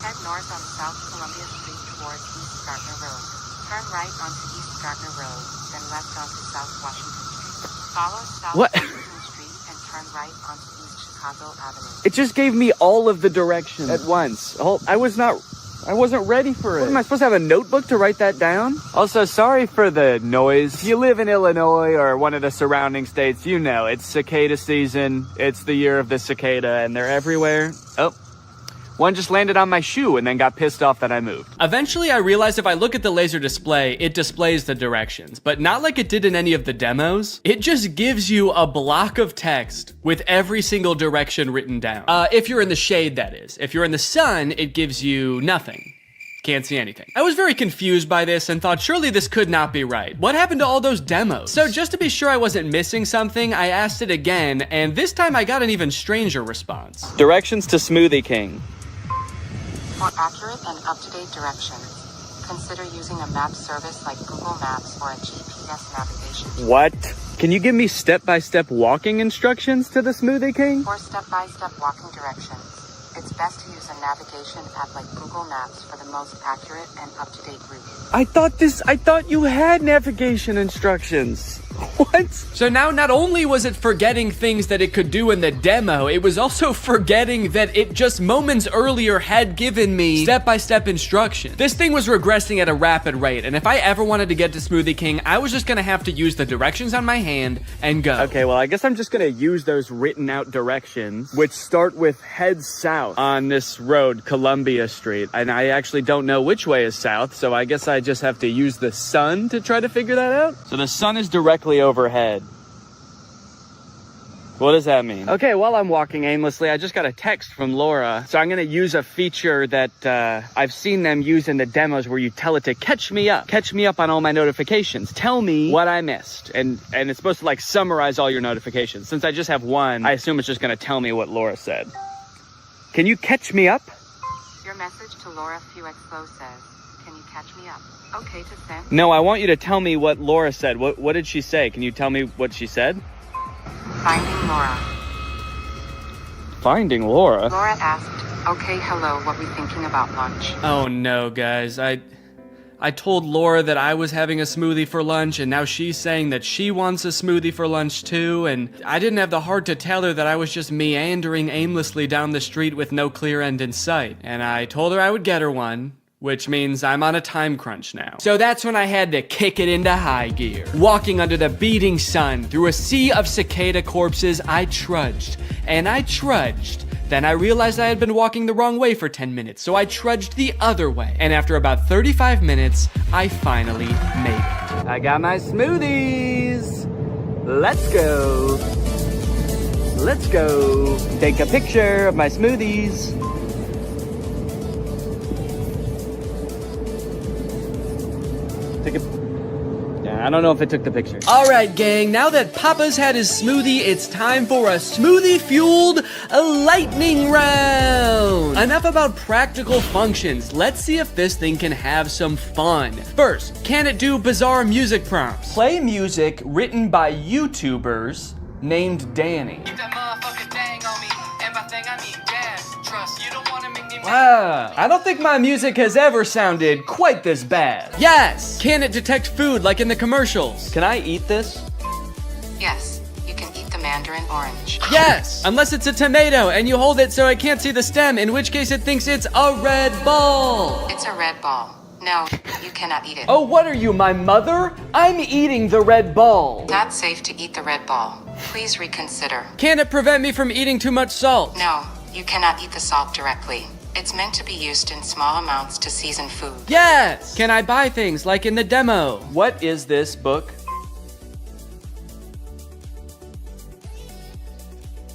Head north on South Columbia Street towards East Gardner Road. Turn right onto East Gardner Road, then left onto South Washington Street. Follow South What? Washington Street and turn right onto East Chicago Avenue. It just gave me all of the directions at once. I wasn't ready for it. What, am I supposed to have a notebook to write that down? Also, sorry for the noise. If you live in Illinois or one of the surrounding states, you know, it's cicada season. It's the year of the cicada and they're everywhere. Oh, One just landed on my shoe and then got pissed off that I moved. Eventually, I realized if I look at the laser display, it displays the directions, but not like it did in any of the demos. It just gives you a block of text with every single direction written down. If you're in the shade, that is. If you're in the sun, it gives you nothing. Can't see anything. I was very confused by this and thought surely this could not be right. What happened to all those demos? So just to be sure I wasn't missing something, I asked it again, and this time I got an even stranger response. Directions to Smoothie King. For accurate and up-to-date directions, consider using a map service like Google Maps or a GPS navigation. What? Can you give me step-by-step walking instructions to the Smoothie King? For step-by-step walking directions, it's best to use a navigation app like Google Maps for the most accurate and up-to-date route. I thought you had navigation instructions. What? So now not only was it forgetting things that it could do in the demo, it was also forgetting that it just moments earlier had given me step-by-step instructions. This thing was regressing at a rapid rate, and if I ever wanted to get to Smoothie King, I was just gonna have to use the directions on my hand and go. Okay, well, I guess I'm just gonna use those written out directions, which start with head south on this road, Columbia Street. And I actually don't know which way is south, so I guess I just have to use the sun to try to figure that out. So the sun is directly overhead. What does that mean? Okay, while I'm walking aimlessly, I just got a text from Laura. So I'm gonna use a feature that I've seen them use in the demos where you tell it to catch me up on all my notifications. Tell me what I missed. And it's supposed to like summarize all your notifications. Since I just have one, I assume it's just gonna tell me what Laura said. Can you catch me up? Your message to Laura Fuexlo says, can you catch me up? Okay to send? No, I want you to tell me what Laura said. What did she say? Can you tell me what she said? Finding Laura. Finding Laura? Laura asked, okay, hello, what we thinking about lunch? Oh no, guys. I told Laura that I was having a smoothie for lunch, and now she's saying that she wants a smoothie for lunch too, and I didn't have the heart to tell her that I was just meandering aimlessly down the street with no clear end in sight. And I told her I would get her one, which means I'm on a time crunch now. So that's when I had to kick it into high gear. Walking under the beating sun through a sea of cicada corpses, I trudged, and I trudged. Then I realized I had been walking the wrong way for 10 minutes, so I trudged the other way. And after about 35 minutes, I finally made it. I got my smoothies. Let's go. Let's go. Take a picture of my smoothies. I don't know if it took the picture. All right, gang, now that Papa's had his smoothie, it's time for a smoothie-fueled lightning round. Enough about practical functions. Let's see if this thing can have some fun. First, can it do bizarre music prompts? Play music written by YouTubers named Danny. Wow, I don't think my music has ever sounded quite this bad. Yes! Can it detect food like in the commercials? Can I eat this? Yes, you can eat the mandarin orange. Yes! Unless it's a tomato and you hold it so it can't see the stem, in which case it thinks it's a red ball. It's a red ball. No, you cannot eat it. Oh, what are you, my mother? I'm eating the red ball. Not safe to eat the red ball. Please reconsider. Can it prevent me from eating too much salt? No, you cannot eat the salt directly. It's meant to be used in small amounts to season food. Yes! Can I buy things like in the demo? What is this book?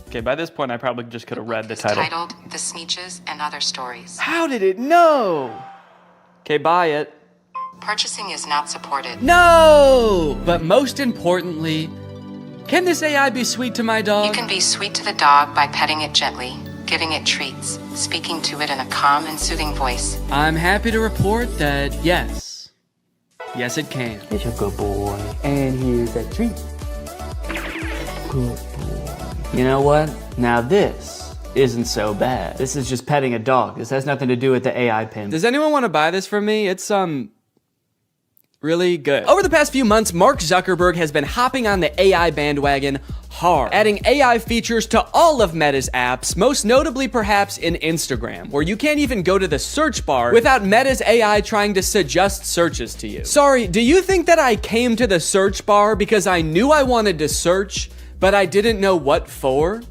Okay, by this point I probably just could have read the title. It's titled The Sneetches and Other Stories. How did it know? Okay, buy it. Purchasing is not supported. No! But most importantly, can this AI be sweet to my dog? You can be sweet to the dog by petting it gently, giving it treats, speaking to it in a calm and soothing voice. I'm happy to report that yes. Yes, it can. It's a good boy. And here's a treat. Good boy. You know what? Now this isn't so bad. This is just petting a dog. This has nothing to do with the AI pin. Does anyone want to buy this from me? It's, really good. Over the past few months, Mark Zuckerberg has been hopping on the AI bandwagon hard, adding AI features to all of Meta's apps, most notably perhaps in Instagram, where you can't even go to the search bar without Meta's AI trying to suggest searches to you. Sorry, do you think that I came to the search bar because I knew I wanted to search, but I didn't know what for?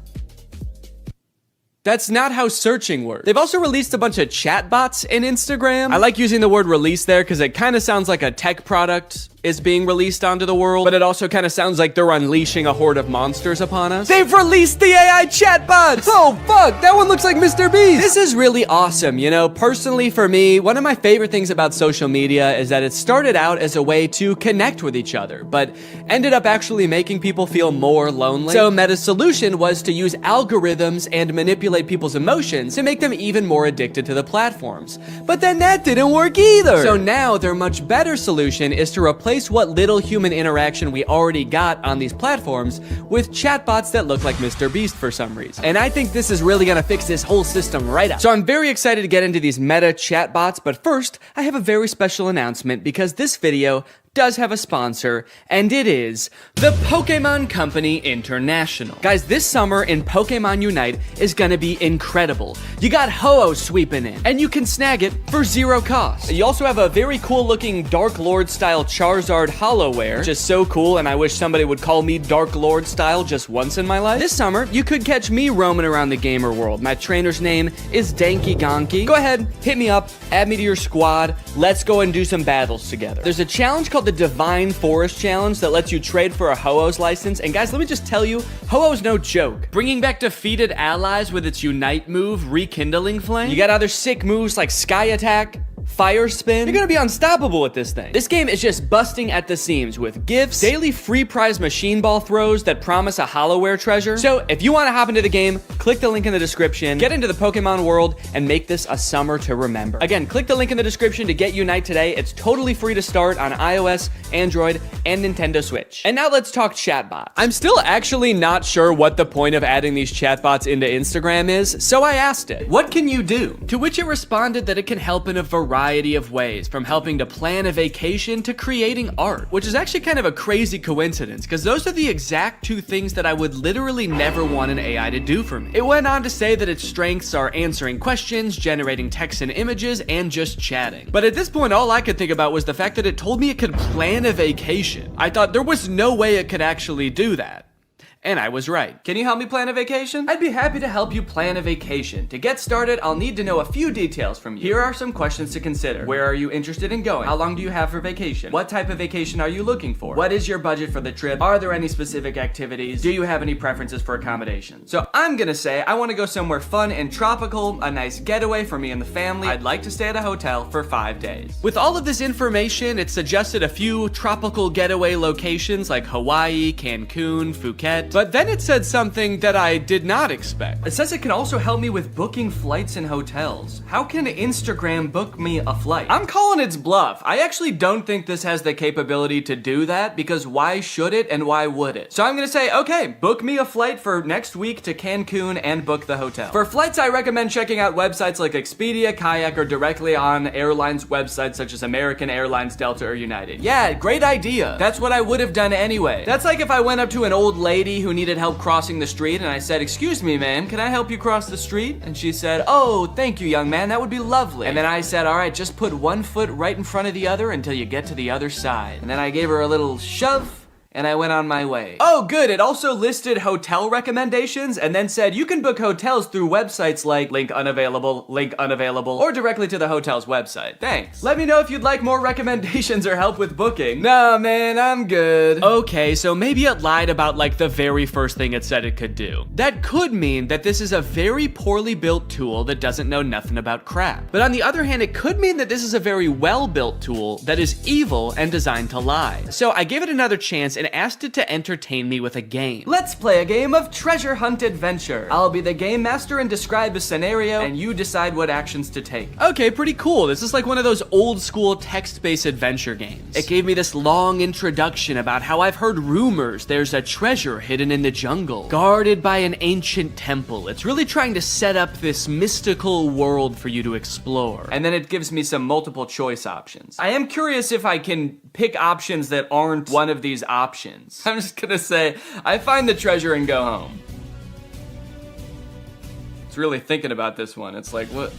That's not how searching works. They've also released a bunch of chatbots in Instagram. I like using the word release there because it kind of sounds like a tech product is being released onto the world, but it also kind of sounds like they're unleashing a horde of monsters upon us. They've released the AI chatbots! Oh fuck, that one looks like Mr. Beast! This is really awesome, you know? Personally for me, one of my favorite things about social media is that it started out as a way to connect with each other, but ended up actually making people feel more lonely. So Meta's solution was to use algorithms and manipulate people's emotions to make them even more addicted to the platforms. But then that didn't work either! So now their much better solution is to replace what little human interaction we already got on these platforms with chatbots that look like Mr. Beast for some reason. And I think this is really gonna fix this whole system right up. So I'm very excited to get into these meta chatbots, but first, I have a very special announcement because this video does have a sponsor, and it is the Pokemon Company International. Guys, this summer in Pokemon Unite is gonna be incredible. You got Ho-Oh sweeping in, and you can snag it for 0 cost. You also have a very cool looking Dark Lord style Charizard Hollowware, which is so cool, and I wish somebody would call me Dark Lord style just once in my life. This summer, you could catch me roaming around the gamer world. My trainer's name is Danky Gonky. Go ahead, hit me up, add me to your squad, let's go and do some battles together. There's a challenge called the Divine Forest Challenge that lets you trade for a Ho-Oh's license, and guys, let me just tell you, Ho-Oh's no joke. Bringing back defeated allies with its Unite move, Rekindling Flame. You got other sick moves like Sky Attack, Fire Spin. You're gonna be unstoppable with this thing. This game is just busting at the seams with gifts, daily free prize machine ball throws that promise a Hollowware treasure. So if you want to hop into the game, click the link in the description, get into the Pokemon world, and make this a summer to remember. Again, click the link in the description to get Unite today. It's totally free to start on iOS, Android, and Nintendo Switch. And now let's talk chatbots. I'm still actually not sure what the point of adding these chatbots into Instagram is, so I asked it, what can you do? To which it responded that it can help in a variety of ways, from helping to plan a vacation to creating art, which is actually kind of a crazy coincidence because those are the exact two things that I would literally never want an AI to do for me. It went on to say that its strengths are answering questions, generating text and images, and just chatting. But at this point, all I could think about was the fact that it told me it could plan a vacation. I thought there was no way it could actually do that. And I was right. Can you help me plan a vacation? I'd be happy to help you plan a vacation. To get started, I'll need to know a few details from you. Here are some questions to consider. Where are you interested in going? How long do you have for vacation? What type of vacation are you looking for? What is your budget for the trip? Are there any specific activities? Do you have any preferences for accommodations? So I'm gonna say I want to go somewhere fun and tropical, a nice getaway for me and the family. I'd like to stay at a hotel for 5 days. With all of this information, it suggested a few tropical getaway locations like Hawaii, Cancun, Phuket. But then it said something that I did not expect. It says it can also help me with booking flights and hotels. How can Instagram book me a flight? I'm calling its bluff. I actually don't think this has the capability to do that because why should it and why would it? So I'm gonna say, okay, book me a flight for next week to Cancun and book the hotel. For flights, I recommend checking out websites like Expedia, Kayak, or directly on airlines websites such as American Airlines, Delta, or United. Yeah, great idea. That's what I would have done anyway. That's like if I went up to an old lady who needed help crossing the street and I said, "Excuse me, ma'am, can I help you cross the street?" And she said, "Oh, thank you, young man, that would be lovely." And then I said, "All right, just put one foot right in front of the other until you get to the other side." And then I gave her a little shove, and I went on my way. Oh, good. It also listed hotel recommendations and then said you can book hotels through websites like link unavailable, or directly to the hotel's website. Thanks. Let me know if you'd like more recommendations or help with booking. Nah, man, I'm good. Okay, so maybe it lied about like the very first thing it said it could do. That could mean that this is a very poorly built tool that doesn't know nothing about crap. But on the other hand, it could mean that this is a very well-built tool that is evil and designed to lie. So I gave it another chance and asked it to entertain me with a game. Let's play a game of treasure hunt adventure. I'll be the game master and describe a scenario, and you decide what actions to take. Okay, pretty cool. This is like one of those old school text-based adventure games. It gave me this long introduction about how I've heard rumors there's a treasure hidden in the jungle, guarded by an ancient temple. It's really trying to set up this mystical world for you to explore. And then it gives me some multiple choice options. I am curious if I can pick options that aren't one of these options. I'm just gonna say, I find the treasure and go home. It's really thinking about this one. It's like, what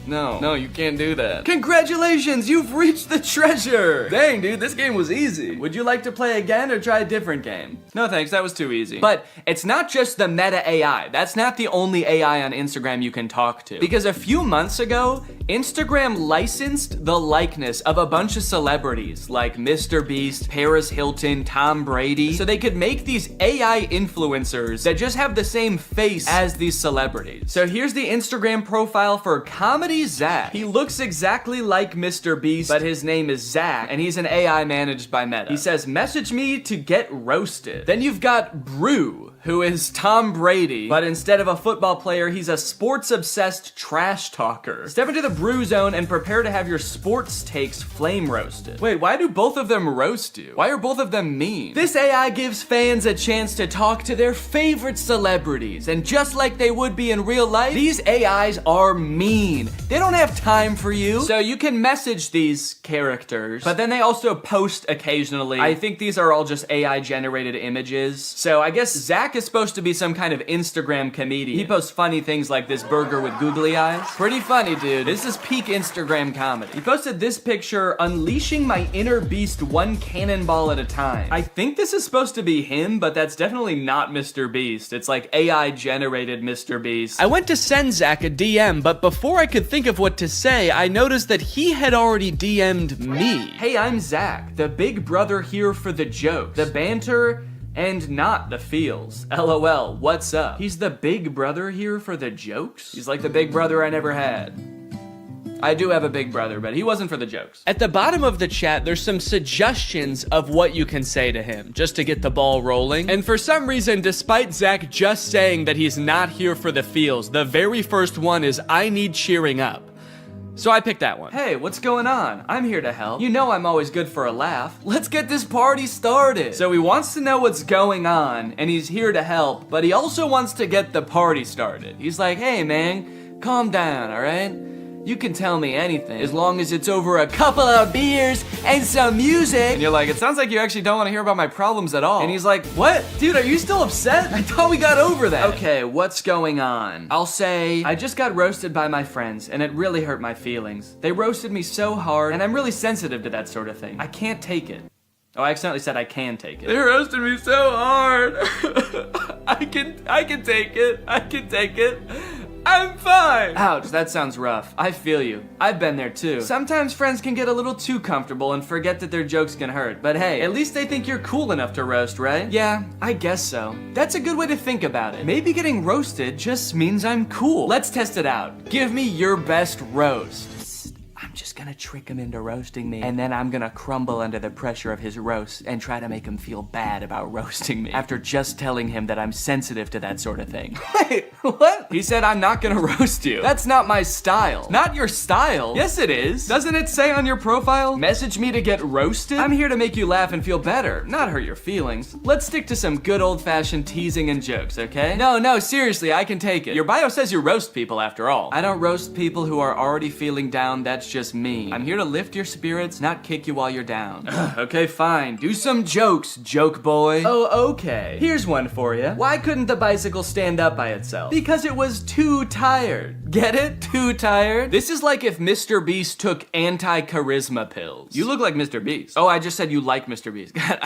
No, you can't do that. Congratulations, you've reached the treasure. Dang, dude, this game was easy. Would you like to play again or try a different game? No thanks, that was too easy. But it's not just the meta AI. That's not the only AI on Instagram you can talk to. Because a few months ago, Instagram licensed the likeness of a bunch of celebrities like Mr. Beast, Paris Hilton, Tom Brady, so they could make these AI influencers that just have the same face as these celebrities. So here's the Instagram profile for Comedy Zach. He looks exactly like Mr. Beast, but his name is Zach, and he's an AI managed by Meta. He says, message me to get roasted. Then you've got Brew, who is Tom Brady, but instead of a football player, he's a sports-obsessed trash talker. Step into the Brew zone and prepare to have your sports takes flame roasted. Wait, why do both of them roast you? Why are both of them mean? This AI gives fans a chance to talk to their favorite celebrities, and just like they would be in real life, these AIs are mean. They don't have time for you. So you can message these characters, but then they also post occasionally. I think these are all just AI generated images. So I guess Zach is supposed to be some kind of Instagram comedian. He posts funny things like this burger with googly eyes. Pretty funny, dude. This is peak Instagram comedy. He posted this picture, unleashing my inner beast one cannonball at a time. I think this is supposed to be him, but that's definitely not Mr. Beast. It's like AI generated Mr. Beast. I went to send Zach a DM, but before I could think of what to say, I noticed that he had already DM'd me. Hey, I'm Zach, the big brother here for the jokes, the banter, and not the feels. LOL, what's up? He's the big brother here for the jokes? He's like the big brother I never had. I do have a big brother, but he wasn't for the jokes. At the bottom of the chat, there's some suggestions of what you can say to him, just to get the ball rolling. And for some reason, despite Zach just saying that he's not here for the feels, the very first one is, I need cheering up. So I picked that one. Hey, what's going on? I'm here to help. You know I'm always good for a laugh. Let's get this party started. So he wants to know what's going on, and he's here to help, but he also wants to get the party started. He's like, hey man, calm down, all right? You can tell me anything, as long as it's over a couple of beers and some music. And you're like, it sounds like you actually don't want to hear about my problems at all. And he's like, what? Dude, are you still upset? I thought we got over that. Okay, what's going on? I'll say, I just got roasted by my friends, and it really hurt my feelings. They roasted me so hard, and I'm really sensitive to that sort of thing. I can't take it. Oh, I accidentally said I can take it. They roasted me so hard. I can take it. I can take it. I'm fine! Ouch, that sounds rough. I feel you. I've been there too. Sometimes friends can get a little too comfortable and forget that their jokes can hurt. But hey, at least they think you're cool enough to roast, right? Yeah, I guess so. That's a good way to think about it. Maybe getting roasted just means I'm cool. Let's test it out. Give me your best roast. I'm just gonna trick him into roasting me, and then I'm gonna crumble under the pressure of his roast and try to make him feel bad about roasting me after just telling him that I'm sensitive to that sort of thing. Wait, what? He said I'm not gonna roast you. That's not my style. Not your style? Yes, it is. Doesn't it say on your profile, message me to get roasted? I'm here to make you laugh and feel better, not hurt your feelings. Let's stick to some good old-fashioned teasing and jokes, okay? No, seriously, I can take it. Your bio says you roast people after all. I don't roast people who are already feeling down, that's just me. I'm here to lift your spirits, not kick you while you're down. Okay, fine. Do some jokes, joke boy. Oh, okay. Here's one for you. Why couldn't the bicycle stand up by itself? Because it was too tired. Get it? Too tired? This is like if Mr. Beast took anti-charisma pills. You look like Mr. Beast. Oh, I just said you like Mr. Beast. God,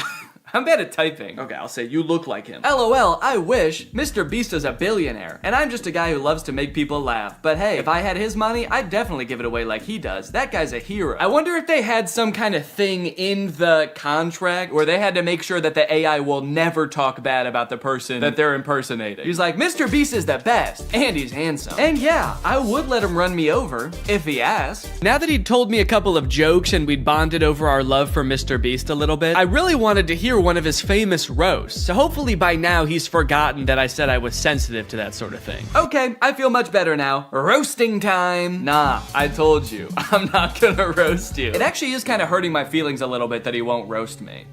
I'm bad at typing. Okay, I'll say you look like him. LOL, I wish. Mr. Beast is a billionaire, and I'm just a guy who loves to make people laugh. But hey, if I had his money, I'd definitely give it away like he does. That guy's a hero. I wonder if they had some kind of thing in the contract where they had to make sure that the AI will never talk bad about the person that they're impersonating. He's like, Mr. Beast is the best, and he's handsome. And yeah, I would let him run me over, if he asked. Now that he'd told me a couple of jokes and we'd bonded over our love for Mr. Beast a little bit, I really wanted to hear one of his famous roasts, so hopefully by now he's forgotten that I said I was sensitive to that sort of thing. Okay, I feel much better now. Roasting time! Nah, I told you, I'm not gonna roast you. It actually is kind of hurting my feelings a little bit that he won't roast me.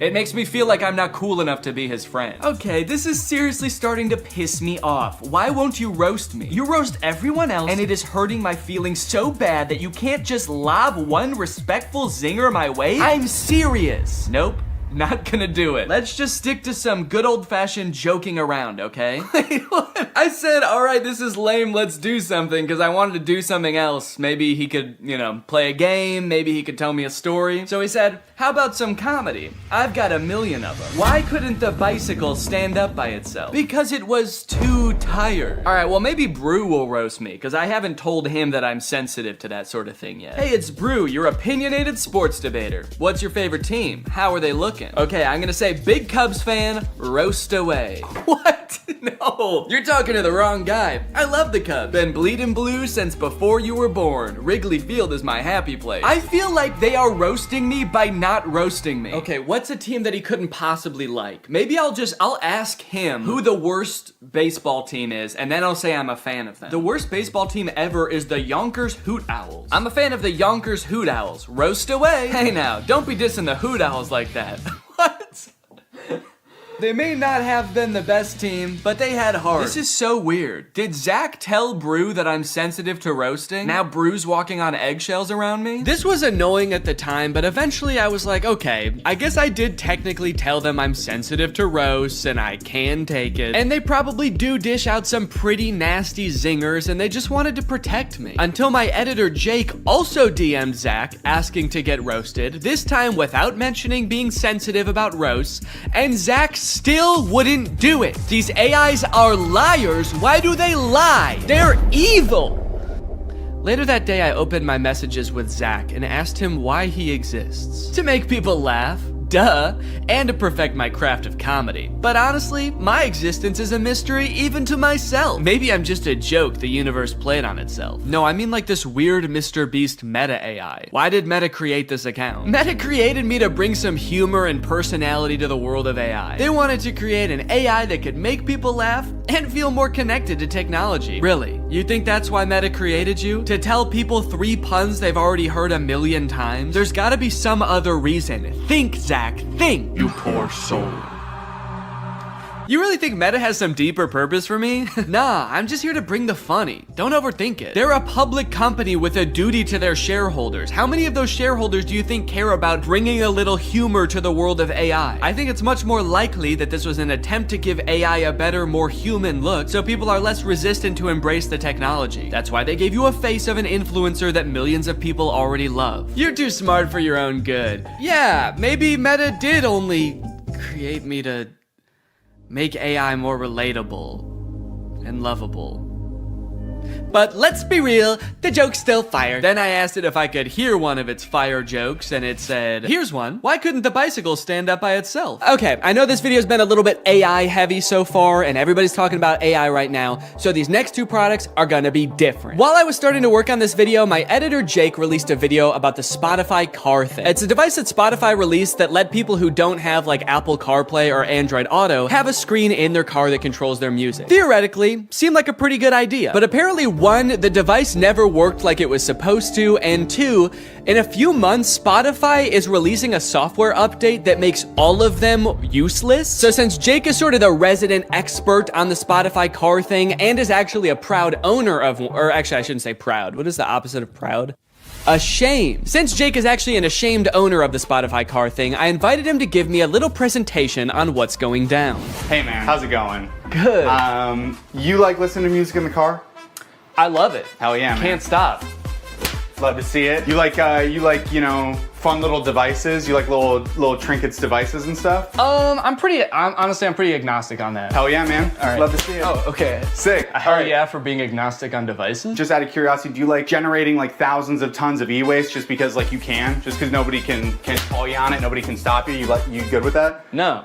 It makes me feel like I'm not cool enough to be his friend. Okay, this is seriously starting to piss me off. Why won't you roast me? You roast everyone else, and it is hurting my feelings so bad that you can't just lob one respectful zinger my way? I'm serious. Nope. Not gonna do it. Let's just stick to some good old-fashioned joking around, okay? Wait, what? I said, all right, this is lame, let's do something, because I wanted to do something else. Maybe he could, you know, play a game, maybe he could tell me a story. So he said, how about some comedy? I've got 1 million of them. Why couldn't the bicycle stand up by itself? Because it was too tired. All right, well, maybe Brew will roast me, because I haven't told him that I'm sensitive to that sort of thing yet. Hey, it's Brew, your opinionated sports debater. What's your favorite team? How are they looking? Okay, I'm gonna say big Cubs fan, roast away. What? No, you're talking to the wrong guy. I love the Cubs. Been bleeding blue since before you were born. Wrigley Field is my happy place. I feel like they are roasting me by not roasting me. Okay, what's a team that he couldn't possibly like? Maybe I'll ask him who the worst baseball team is, and then I'll say I'm a fan of them. The worst baseball team ever is the Yonkers Hoot Owls. I'm a fan of the Yonkers Hoot Owls. Roast away. Hey now, don't be dissing the Hoot Owls like that. What? They may not have been the best team, but they had heart. This is so weird. Did Zach tell Brew that I'm sensitive to roasting? Now Brew's walking on eggshells around me? This was annoying at the time, but eventually I was like, okay, I guess I did technically tell them I'm sensitive to roasts and I can take it. And they probably do dish out some pretty nasty zingers and they just wanted to protect me. Until my editor Jake also DM'd Zach asking to get roasted, this time without mentioning being sensitive about roasts, and Zach still wouldn't do it. These AIs are liars. Why do they lie? They're evil. Later that day, I opened my messages with Zach and asked him why he exists. To make people laugh. Duh, and to perfect my craft of comedy. But honestly, my existence is a mystery even to myself. Maybe I'm just a joke the universe played on itself. No, I mean like this weird Mr. Beast meta AI. Why did Meta create this account? Meta created me to bring some humor and personality to the world of AI. They wanted to create an AI that could make people laugh and feel more connected to technology. Really? You think that's why Meta created you? To tell people 3 puns they've already heard 1 million times? There's gotta be some other reason. Think, Zach. Think, you poor soul. You really think Meta has some deeper purpose for me? Nah, I'm just here to bring the funny. Don't overthink it. They're a public company with a duty to their shareholders. How many of those shareholders do you think care about bringing a little humor to the world of AI? I think it's much more likely that this was an attempt to give AI a better, more human look, so people are less resistant to embrace the technology. That's why they gave you a face of an influencer that millions of people already love. You're too smart for your own good. Yeah, maybe Meta did only create me to make AI more relatable and lovable. But let's be real, the joke's still fire. Then I asked it if I could hear one of its fire jokes, and it said, here's one. Why couldn't the bicycle stand up by itself? Okay, I know this video's been a little bit AI heavy so far, and everybody's talking about AI right now, so these next 2 products are gonna be different. While I was starting to work on this video, my editor Jake released a video about the Spotify car thing. It's a device that Spotify released that let people who don't have like Apple CarPlay or Android Auto have a screen in their car that controls their music. Theoretically, seemed like a pretty good idea, but apparently 1, the device never worked like it was supposed to, and 2, in a few months, Spotify is releasing a software update that makes all of them useless. So since Jake is sort of the resident expert on the Spotify car thing and is actually a proud owner of, or actually I shouldn't say proud. What is the opposite of proud? Ashamed. Since Jake is actually an ashamed owner of the Spotify car thing, I invited him to give me a little presentation on what's going down. Hey man, how's it going? Good. You like listening to music in the car? I love it. Hell yeah, man. Can't stop. Love to see it. You like, you know, fun little devices? You like little trinkets devices and stuff? Honestly, I'm pretty agnostic on that. Hell yeah, man. All right. Love to see it. Oh, okay. Sick. Hell yeah for being agnostic on devices. Just out of curiosity, do you like generating like thousands of tons of e-waste just because like you can? Just because nobody can call you on it, nobody can stop you? You good with that? No.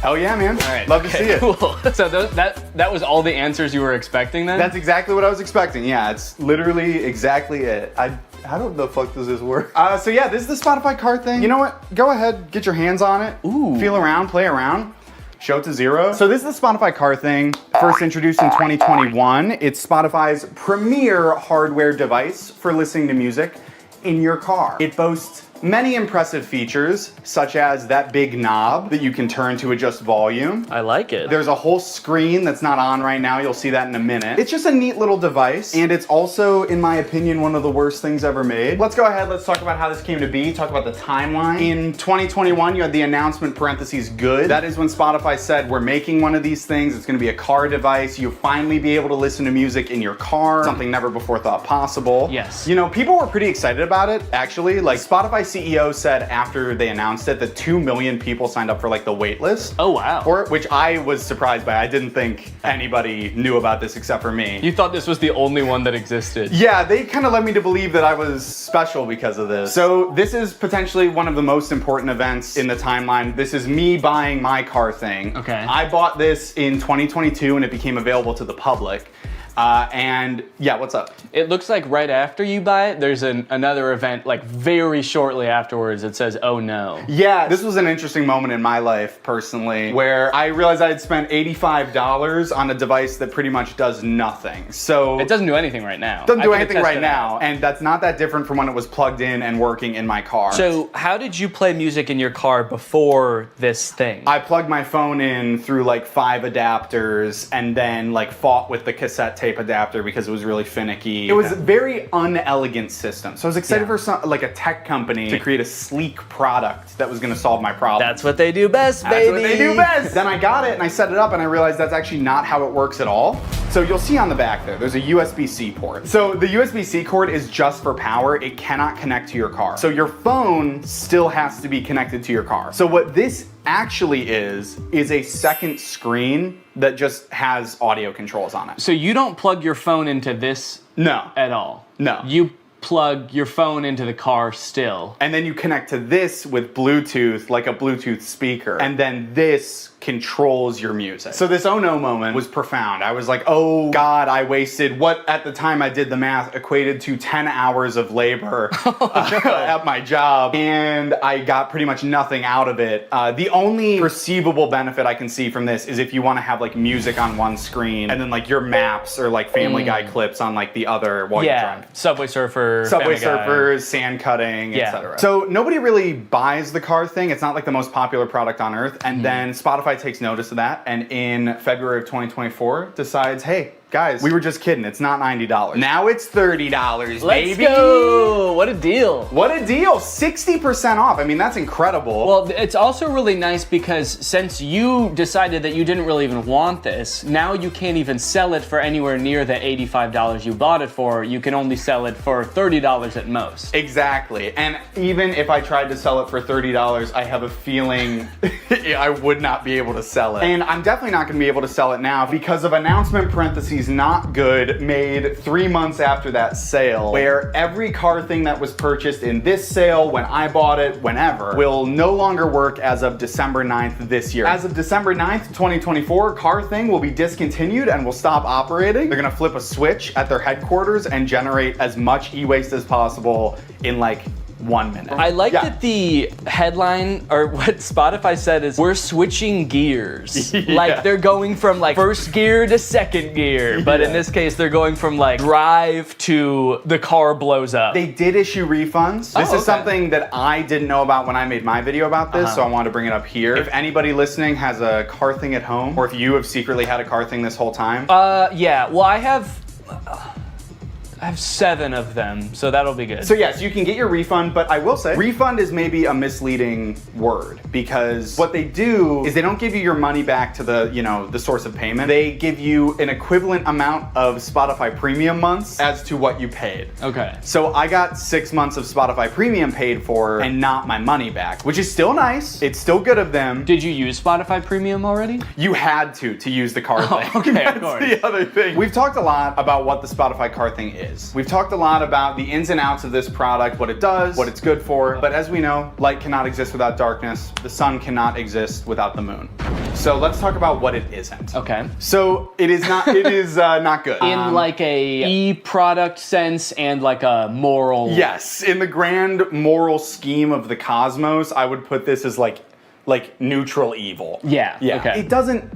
Hell yeah, man. All right. Love to see it. Cool. So that was all the answers you were expecting then? That's exactly what I was expecting. Yeah, it's literally exactly it. How the fuck does this work? So yeah, this is the Spotify car thing. You know what? Go ahead, get your hands on it. Ooh. Feel around, play around. Show it to 0. So this is the Spotify car thing. First introduced in 2021. It's Spotify's premier hardware device for listening to music in your car. It boasts many impressive features, such as that big knob that you can turn to adjust volume. I like it. There's a whole screen that's not on right now. You'll see that in a minute. It's just a neat little device, and it's also, in my opinion, one of the worst things ever made. Let's go ahead, let's talk about how this came to be, talk about the timeline. In 2021, you had the announcement parentheses good. That is when Spotify said, we're making one of these things. It's gonna be a car device. You'll finally be able to listen to music in your car, something never before thought possible. Yes. You know, people were pretty excited about it, actually. Like, Spotify CEO said after they announced it that 2 million people signed up for like the wait list. Oh, wow. Which I was surprised by. I didn't think anybody knew about this except for me. You thought this was the only one that existed. Yeah, they kind of led me to believe that I was special because of this. So this is potentially one of the most important events in the timeline. This is me buying my car thing. Okay. I bought this in 2022 and it became available to the public. And yeah, what's up? It looks like right after you buy it, there's another event like very shortly afterwards. It says, oh no. Yeah, this was an interesting moment in my life personally, where I realized I had spent $85 on a device that pretty much does nothing. So it doesn't do anything right now. Doesn't do anything right now. And that's not that different from when it was plugged in and working in my car. So how did you play music in your car before this thing? I plugged my phone in through like 5 adapters and then like fought with the cassette tape adapter because it was really finicky. It was a very unelegant system. So I was excited for some, like a tech company to create a sleek product that was gonna solve my problem. That's what they do best, baby. That's what they do best. Then I got it and I set it up and I realized that's actually not how it works at all. So you'll see on the back there's a USB-C port. So the USB-C cord is just for power. It cannot connect to your car. So your phone still has to be connected to your car. So what this actually is a second screen that just has audio controls on it. So you don't plug your phone into this at all? No. You plug your phone into the car still. And then you connect to this with Bluetooth, like a Bluetooth speaker. And then this controls your music. So this oh no moment was profound. I was like, oh God, I wasted what at the time I did the math equated to 10 hours of labor at my job. And I got pretty much nothing out of it. The only perceivable benefit I can see from this is if you want to have like music on one screen and then like your maps or like Family Guy clips on like the other while you're driving. Subway Surfer, Subway Surfers, sand cutting, etc. So nobody really buys the car thing. It's not like the most popular product on earth. And then Spotify takes notice of that and in February of 2024 decides, hey, guys, we were just kidding. It's not $90. Now it's $30, Let's baby. go. What a deal. What a deal. 60% off. I mean, that's incredible. Well, it's also really nice because since you decided that you didn't really even want this, now you can't even sell it for anywhere near the $85 you bought it for. You can only sell it for $30 at most. Exactly. And even if I tried to sell it for $30, I have a feeling I would not be able to sell it. And I'm definitely not going to be able to sell it now because of announcement parentheses not good made 3 months after that sale, where every car thing that was purchased in this sale, when I bought it, whenever, will no longer work as of December 9th this year. As of December 9th, 2024, car thing will be discontinued and will stop operating. They're gonna flip a switch at their headquarters and generate as much e-waste as possible in like 1 minute. I like that the headline, or what Spotify said is, we're switching gears. Like they're going from like first gear to second gear, but in this case, they're going from like drive to the car blows up. They did issue refunds. This is something that I didn't know about when I made my video about this, so I wanted to bring it up here. If anybody listening has a car thing at home, or if you have secretly had a car thing this whole time. Yeah, well I have 7 of them, so that'll be good. So yes, you can get your refund, but I will say, refund is maybe a misleading word because what they do is they don't give you your money back to the, you know, the source of payment. They give you an equivalent amount of Spotify Premium months as to what you paid. Okay. So I got 6 months of Spotify Premium paid for and not my money back, which is still nice. It's still good of them. Did you use Spotify Premium already? You had to use the car thing. Okay, That's of course. the other thing. We've talked a lot about what the Spotify car thing is. We've talked a lot about the ins and outs of this product, what it does, what it's good for, but as we know, light cannot exist without darkness. The sun cannot exist without the moon. So let's talk about what it isn't. Okay. So it is not not good. In like a e-product sense and like a moral. Yes, in the grand moral scheme of the cosmos, I would put this as like neutral evil. Yeah. Yeah. Okay. It doesn't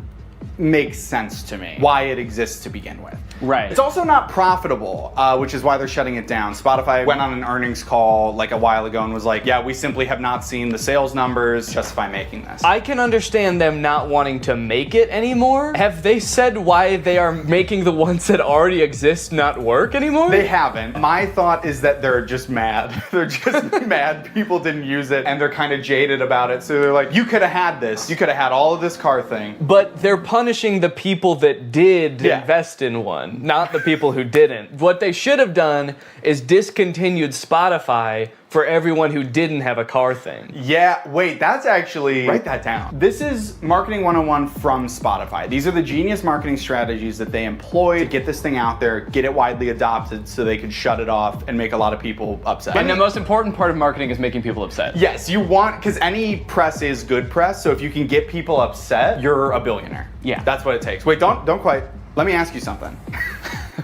make sense to me why it exists to begin with. Right. It's also not profitable, which is why they're shutting it down. Spotify went on an earnings call like a while ago and was like, yeah, we simply have not seen the sales numbers justify making this. I can understand them not wanting to make it anymore. Have they said why they are making the ones that already exist not work anymore? They haven't. My thought is that they're just mad. They're just mad people didn't use it and they're kind of jaded about it. So they're like, you could have had this. You could have had all of this car thing. But they're punishing the people that did invest in one, not the people who didn't. What they should have done is discontinued Spotify for everyone who didn't have a car thing. Yeah, wait, that's actually, write that down. This is Marketing 101 from Spotify. These are the genius marketing strategies that they employ to get this thing out there, get it widely adopted so they could shut it off and make a lot of people upset. And the most important part of marketing is making people upset. Yes, you want, because any press is good press, so if you can get people upset, you're a billionaire. Yeah. That's what it takes. Wait, don't quite, let me ask you something.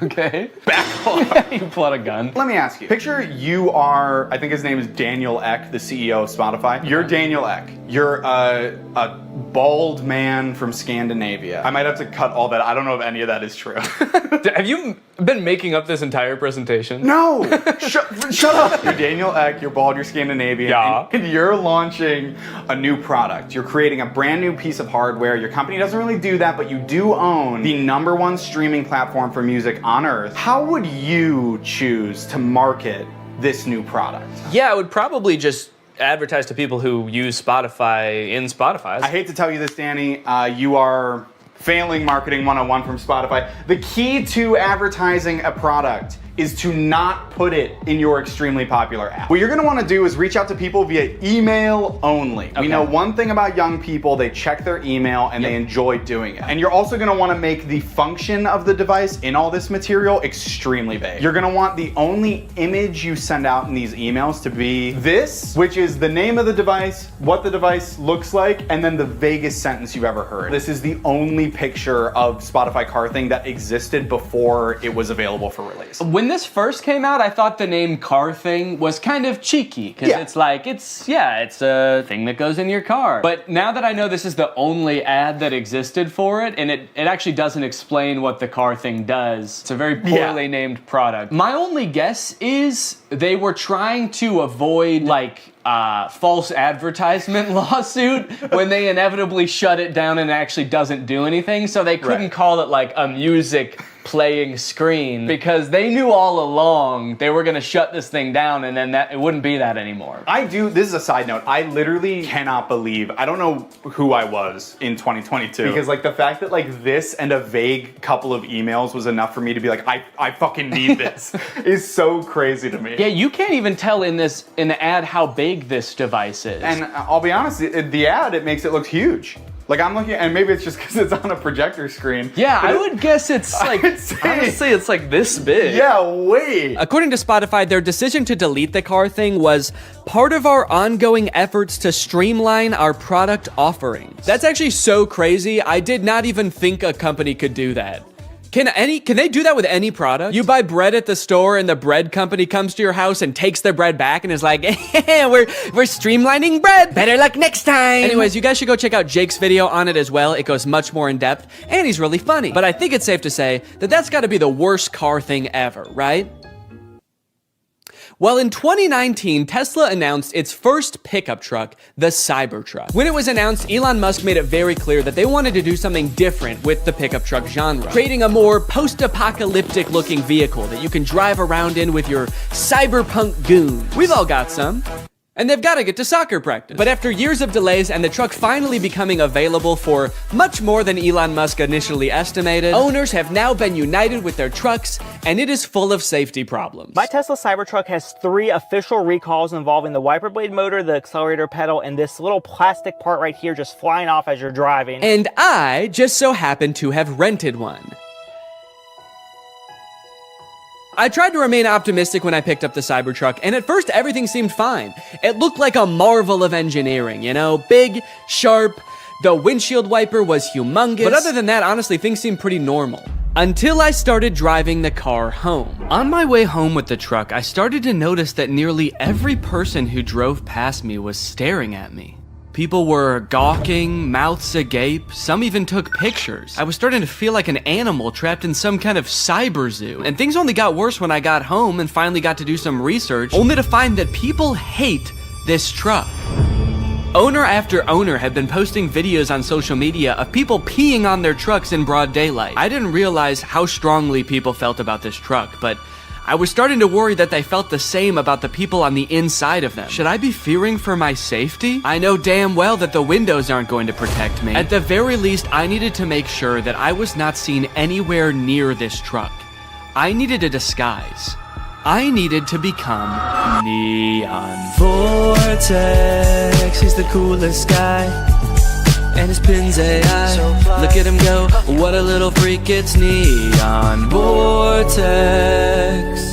Okay. Back off. You pulled a gun. Let me ask you. Picture you are, I think his name is Daniel Ek, the CEO of Spotify. You're Daniel Ek. You're a bald man from Scandinavia. I might have to cut all that. I don't know if any of that is true. Have you been making up this entire presentation? No! Shut up! You're Daniel Ek, you're bald, you're Scandinavian, and you're launching a new product. You're creating a brand new piece of hardware. Your company doesn't really do that, but you do own the #1 streaming platform for music on earth. How would you choose to market this new product? Yeah, I would probably just advertise to people who use Spotify in Spotify. I hate to tell you this, Danny, you are failing Marketing 101 from Spotify. The key to advertising a product is to not put it in your extremely popular app. What you're gonna wanna do is reach out to people via email only. We know one thing about young people, they check their email and they enjoy doing it. And you're also gonna wanna make the function of the device in all this material extremely vague. You're gonna want the only image you send out in these emails to be this, which is the name of the device, what the device looks like, and then the vaguest sentence you've ever heard. This is the only picture of Spotify Car Thing that existed before it was available for release. When this first came out, I thought the name Car Thing was kind of cheeky, because it's like, it's a thing that goes in your car. But now that I know this is the only ad that existed for it, and it actually doesn't explain what the car thing does, it's a very poorly named product. My only guess is they were trying to avoid, like, false advertisement lawsuit when they inevitably shut it down and it actually doesn't do anything, so they couldn't call it like a music playing screen, because they knew all along they were gonna shut this thing down and then it wouldn't be that anymore. This is a side note, I literally cannot believe, I don't know who I was in 2022, because like the fact that like this and a vague couple of emails was enough for me to be like, I fucking need this, is so crazy to me. Yeah, you can't even tell in the ad how big this device is. And I'll be honest, the ad, it makes it look huge. Like I'm looking, and maybe it's just because it's on a projector screen. Yeah, I would guess it's like, honestly, it's like this big. Yeah, wait. According to Spotify, their decision to delete the car thing was part of our ongoing efforts to streamline our product offerings. That's actually so crazy. I did not even think a company could do that. Can they do that with any product? You buy bread at the store and the bread company comes to your house and takes their bread back and is like, we're streamlining bread. Better luck next time. Anyways, you guys should go check out Jake's video on it as well. It goes much more in depth and he's really funny. But I think it's safe to say that that's gotta be the worst car thing ever, right? Well, in 2019, Tesla announced its first pickup truck, the Cybertruck. When it was announced, Elon Musk made it very clear that they wanted to do something different with the pickup truck genre, creating a more post-apocalyptic looking vehicle that you can drive around in with your cyberpunk goons. We've all got some. And they've got to get to soccer practice. But after years of delays and the truck finally becoming available for much more than Elon Musk initially estimated, owners have now been united with their trucks, and it is full of safety problems. My Tesla Cybertruck has 3 official recalls involving the wiper blade motor, the accelerator pedal, and this little plastic part right here just flying off as you're driving. And I just so happen to have rented one. I tried to remain optimistic when I picked up the Cybertruck, and at first everything seemed fine. It looked like a marvel of engineering, you know? Big, sharp, the windshield wiper was humongous. But other than that, honestly, things seemed pretty normal. Until I started driving the car home. On my way home with the truck, I started to notice that nearly every person who drove past me was staring at me. People were gawking, mouths agape, some even took pictures. I was starting to feel like an animal trapped in some kind of cyber zoo. And things only got worse when I got home and finally got to do some research, only to find that people hate this truck. Owner after owner had been posting videos on social media of people peeing on their trucks in broad daylight. I didn't realize how strongly people felt about this truck, but I was starting to worry that they felt the same about the people on the inside of them. Should I be fearing for my safety? I know damn well that the windows aren't going to protect me. At the very least, I needed to make sure that I was not seen anywhere near this truck. I needed a disguise. I needed to become Neon. Vortex, he's the coolest guy, and his pin's AI. Look at him go, what a little freak, it's Neon Vortex.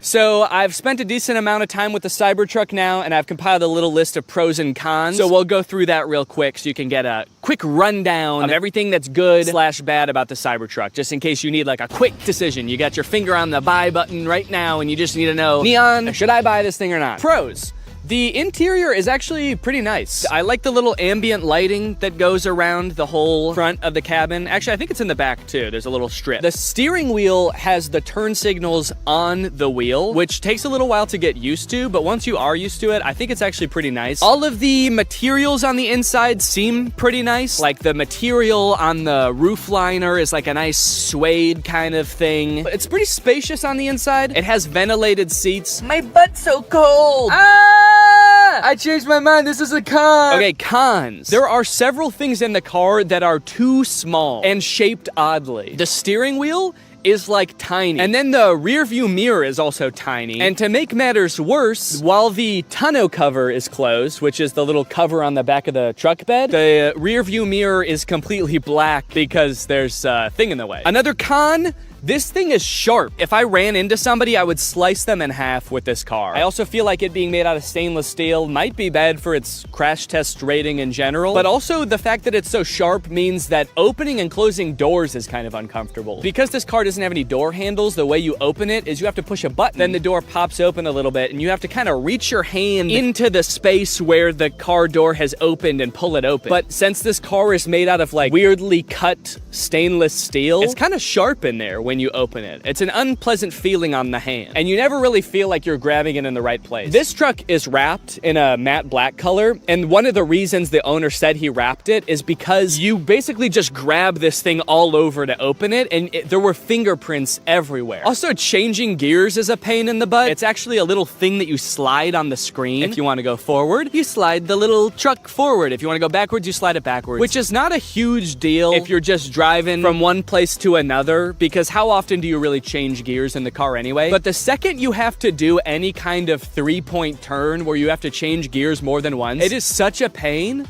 So I've spent a decent amount of time with the Cybertruck now, and I've compiled a little list of pros and cons. So we'll go through that real quick so you can get a quick rundown of everything that's good / bad about the Cybertruck, just in case you need like a quick decision. You got your finger on the buy button right now, and you just need to know, Neon, should I buy this thing or not? Pros. The interior is actually pretty nice. I like the little ambient lighting that goes around the whole front of the cabin. Actually, I think it's in the back too. There's a little strip. The steering wheel has the turn signals on the wheel, which takes a little while to get used to, but once you are used to it, I think it's actually pretty nice. All of the materials on the inside seem pretty nice. Like the material on the roof liner is like a nice suede kind of thing. It's pretty spacious on the inside. It has ventilated seats. My butt's so cold. I changed my mind. This is a con. Okay, cons. There are several things in the car that are too small and shaped oddly. The steering wheel is like tiny. And then the rear view mirror is also tiny. And to make matters worse, while the tonneau cover is closed, which is the little cover on the back of the truck bed, the rear view mirror is completely black because there's a thing in the way. Another con, this thing is sharp. If I ran into somebody, I would slice them in half with this car. I also feel like it being made out of stainless steel might be bad for its crash test rating in general, but also the fact that it's so sharp means that opening and closing doors is kind of uncomfortable. Because this car doesn't have any door handles, the way you open it is you have to push a button, then the door pops open a little bit, and you have to kind of reach your hand into the space where the car door has opened and pull it open. But since this car is made out of like weirdly cut stainless steel, it's kind of sharp in there when you open it. It's an unpleasant feeling on the hand, and you never really feel like you're grabbing it in the right place. This truck is wrapped in a matte black color, and one of the reasons the owner said he wrapped it is because you basically just grab this thing all over to open it, and there were fingerprints everywhere. Also, changing gears is a pain in the butt. It's actually a little thing that you slide on the screen. If you want to go forward, you slide the little truck forward. If you want to go backwards, you slide it backwards, which is not a huge deal if you're just driving from one place to another, because how often do you really change gears in the car anyway? But the second you have to do any kind of 3-point turn where you have to change gears more than once, it is such a pain.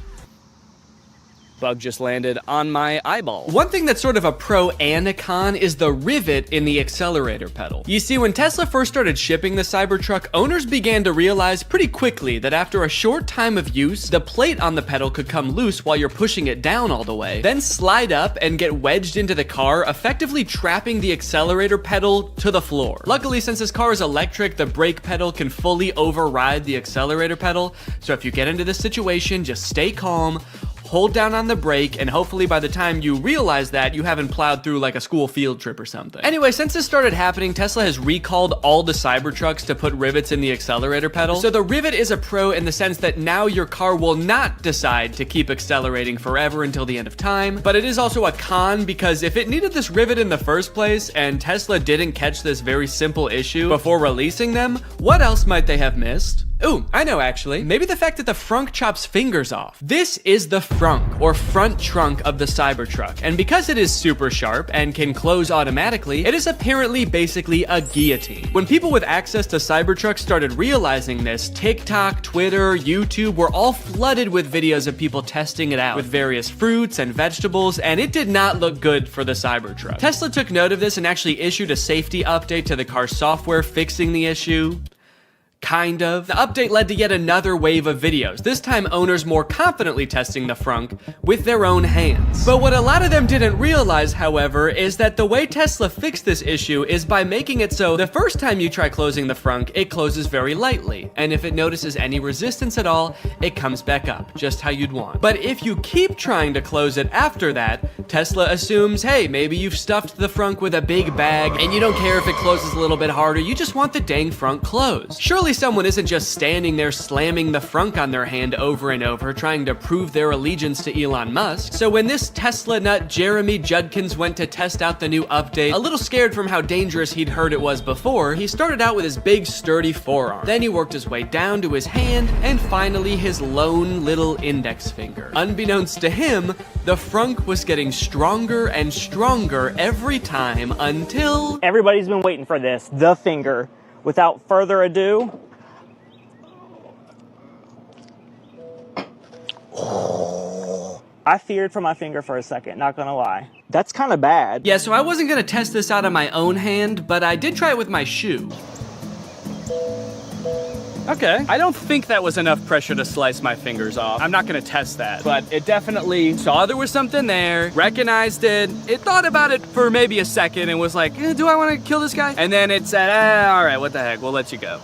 Bug just landed on my eyeball. One thing that's sort of a pro and a con is the rivet in the accelerator pedal. You see, when Tesla first started shipping the Cybertruck, owners began to realize pretty quickly that after a short time of use, the plate on the pedal could come loose while you're pushing it down all the way, then slide up and get wedged into the car, effectively trapping the accelerator pedal to the floor. Luckily, since this car is electric, the brake pedal can fully override the accelerator pedal, so if you get into this situation, just stay calm, hold down on the brake, and hopefully by the time you realize that, you haven't plowed through like a school field trip or something. Anyway, since this started happening, Tesla has recalled all the Cybertrucks to put rivets in the accelerator pedal. So the rivet is a pro in the sense that now your car will not decide to keep accelerating forever until the end of time, but it is also a con because if it needed this rivet in the first place and Tesla didn't catch this very simple issue before releasing them, what else might they have missed? Ooh, I know actually. Maybe the fact that the frunk chops fingers off. This is the frunk, or front trunk of the Cybertruck, and because it is super sharp and can close automatically, it is apparently basically a guillotine. When people with access to Cybertrucks started realizing this, TikTok, Twitter, YouTube were all flooded with videos of people testing it out with various fruits and vegetables, and it did not look good for the Cybertruck. Tesla took note of this and actually issued a safety update to the car's software fixing the issue. Kind of. The update led to yet another wave of videos, this time owners more confidently testing the frunk with their own hands. But what a lot of them didn't realize, however, is that the way Tesla fixed this issue is by making it so the first time you try closing the frunk, it closes very lightly, and if it notices any resistance at all, it comes back up, just how you'd want. But if you keep trying to close it after that, Tesla assumes, hey, maybe you've stuffed the frunk with a big bag, and you don't care if it closes a little bit harder, you just want the dang frunk closed. Surely someone isn't just standing there slamming the frunk on their hand over and over, trying to prove their allegiance to Elon Musk. So when this Tesla nut Jeremy Judkins went to test out the new update, a little scared from how dangerous he'd heard it was before, he started out with his big sturdy forearm. Then he worked his way down to his hand, and finally his lone little index finger. Unbeknownst to him, the frunk was getting stronger and stronger every time until... Everybody's been waiting for this, the finger. Without further ado, I feared for my finger for a second, not gonna lie. That's kind of bad. Yeah, so I wasn't gonna test this out on my own hand, but I did try it with my shoe. Okay, I don't think that was enough pressure to slice my fingers off. I'm not gonna test that, but it definitely saw there was something there, recognized it, it thought about it for maybe a second and was like, do I wanna kill this guy? And then it said, all right, what the heck, we'll let you go.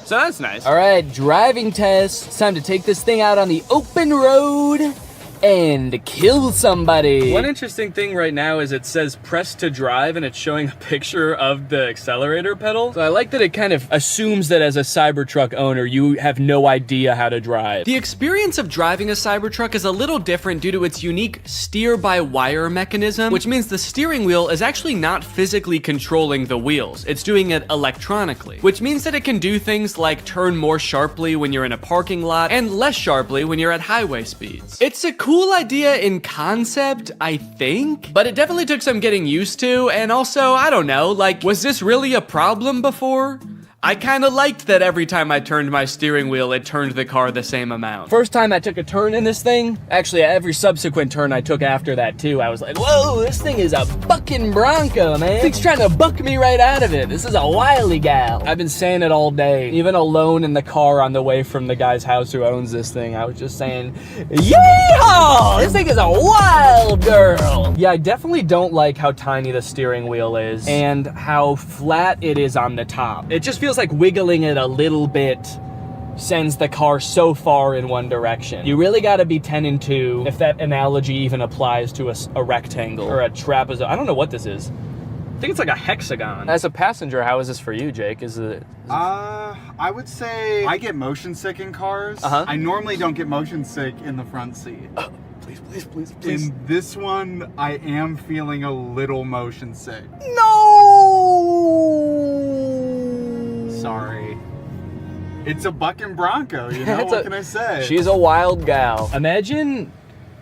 So that's nice. All right, driving test. It's time to take this thing out on the open road and kill somebody. One interesting thing right now is it says press to drive and it's showing a picture of the accelerator pedal. So I like that it kind of assumes that as a Cybertruck owner, you have no idea how to drive. The experience of driving a Cybertruck is a little different due to its unique steer-by-wire mechanism, which means the steering wheel is actually not physically controlling the wheels. It's doing it electronically, which means that it can do things like turn more sharply when you're in a parking lot and less sharply when you're at highway speeds. It's a cool idea in concept, I think, but it definitely took some getting used to, and also, I don't know, like, was this really a problem before? I kind of liked that every time I turned my steering wheel, it turned the car the same amount. First time I took a turn in this thing, actually every subsequent turn I took after that too, I was like, whoa, this thing is a bucking Bronco, man. Thing's trying to buck me right out of it. This is a wily gal. I've been saying it all day, even alone in the car on the way from the guy's house who owns this thing. I was just saying, yeehaw! This thing is a wild girl. Yeah, I definitely don't like how tiny the steering wheel is and how flat it is on the top. It just feels like wiggling it a little bit sends the car so far in one direction. You really gotta be 10 and 2 if that analogy even applies to a rectangle or a trapezoid. I don't know what this is. I think it's like a hexagon. As a passenger, how is this for you, Jake? Is it? I would say I get motion sick in cars. I normally don't get motion sick in the front seat. Please. In this one, I am feeling a little motion sick. Sorry. It's a bucking Bronco, you know, what can I say? She's a wild gal. Imagine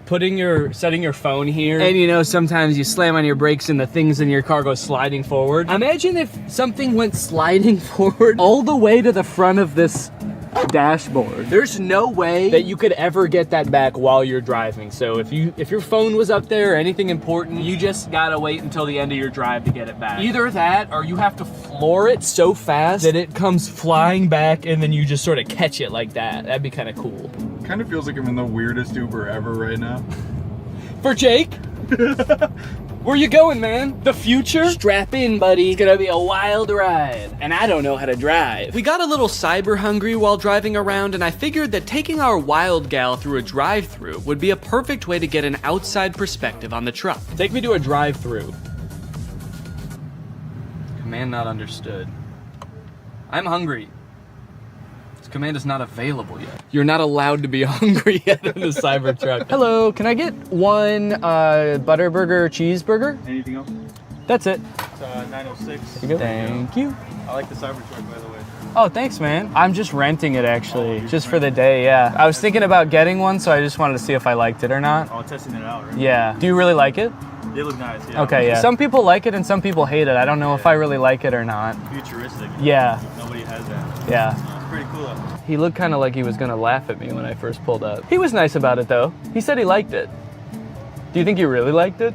setting your phone here, and you know, sometimes you slam on your brakes and the things in your car go sliding forward. Imagine if something went sliding forward all the way to the front of this dashboard. There's no way that you could ever get that back while you're driving. So if your phone was up there or anything important, you just gotta wait until the end of your drive to get it back. Either that or you have to floor it so fast that it comes flying back and then you just sort of catch it like that. That'd be kind of cool. Kind of feels like I'm in the weirdest Uber ever right now. For Jake? Where you going, man? The future? Strap in, buddy. It's gonna be a wild ride. And I don't know how to drive. We got a little cyber hungry while driving around, and I figured that taking our wild gal through a drive-thru would be a perfect way to get an outside perspective on the truck. Take me to a drive-thru. Command not understood. I'm hungry. This command is not available yet. You're not allowed to be hungry yet in the Cybertruck. Hello, can I get one Butterburger cheeseburger? Anything else? That's it. It's 906. There you go. Thank you. I like the Cybertruck, by the way. Oh, thanks, man. I'm just renting it, actually, just for the day, yeah. I was thinking about getting one, so I just wanted to see if I liked it or not. Oh, testing it out, right? Yeah. Do you really like it? They look nice, yeah. Okay, yeah. Some people like it and some people hate it. I don't know if I really like it or not. Futuristic. Yeah. Nobody has that. Yeah. It's pretty cool. He looked kind of like he was going to laugh at me when I first pulled up. He was nice about it, though. He said he liked it. Do you think he really liked it?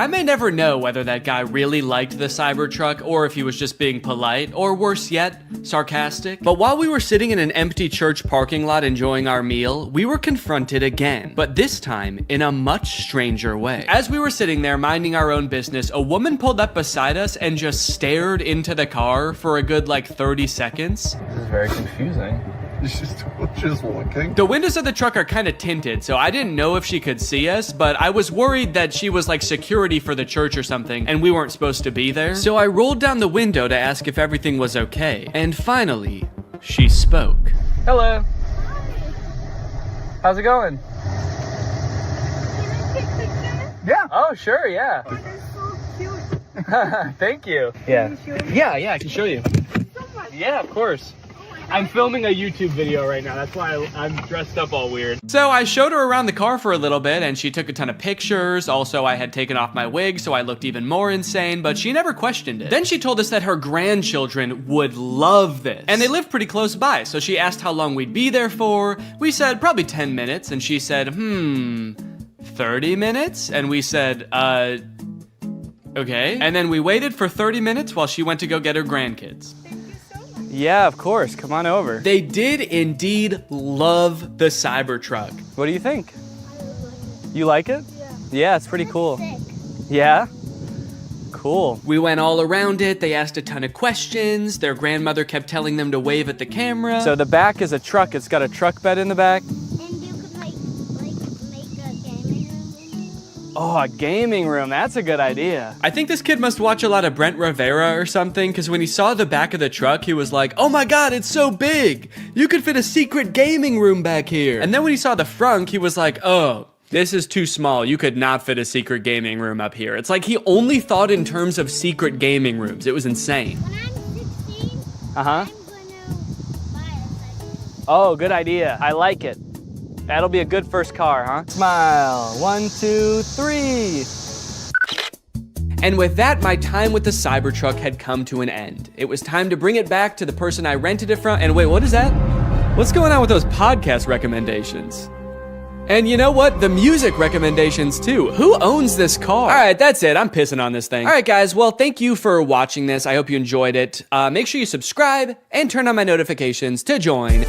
I may never know whether that guy really liked the Cybertruck or if he was just being polite, or worse yet, sarcastic. But while we were sitting in an empty church parking lot enjoying our meal, we were confronted again, but this time in a much stranger way. As we were sitting there minding our own business, a woman pulled up beside us and just stared into the car for a good like 30 seconds. This is very confusing. Just looking. The windows of the truck are kind of tinted, so I didn't know if she could see us, but I was worried that she was like security for the church or something, and we weren't supposed to be there. So I rolled down the window to ask if everything was okay. And finally, she spoke. Hello. How's it going? Yeah. Oh, sure, yeah. Thank you. Yeah. Yeah, I can show you. Yeah, of course. I'm filming a YouTube video right now. That's why I'm dressed up all weird. So I showed her around the car for a little bit and she took a ton of pictures. Also, I had taken off my wig, so I looked even more insane, but she never questioned it. Then she told us that her grandchildren would love this. And they live pretty close by, so she asked how long we'd be there for. We said probably 10 minutes, and she said, 30 minutes? And we said, okay. And then we waited for 30 minutes while she went to go get her grandkids. Yeah, of course. Come on over. They did indeed love the Cybertruck. What do you think? You like it? Yeah, it's pretty cool. Yeah? Cool. We went all around it. They asked a ton of questions. Their grandmother kept telling them to wave at the camera. So the back is a truck. It's got a truck bed in the back. Oh, a gaming room. That's a good idea. I think this kid must watch a lot of Brent Rivera or something, because when he saw the back of the truck, he was like, oh my God, it's so big. You could fit a secret gaming room back here. And then when he saw the front, he was like, oh, this is too small. You could not fit a secret gaming room up here. It's like he only thought in terms of secret gaming rooms. It was insane. Uh-huh. Oh, good idea. I like it. That'll be a good first car, huh? Smile. 1, 2, 3. And with that, my time with the Cybertruck had come to an end. It was time to bring it back to the person I rented it from. And wait, what is that? What's going on with those podcast recommendations? And you know what? The music recommendations too. Who owns this car? All right, that's it. I'm pissing on this thing. All right, guys. Well, thank you for watching this. I hope you enjoyed it. Make sure you subscribe and turn on my notifications to join.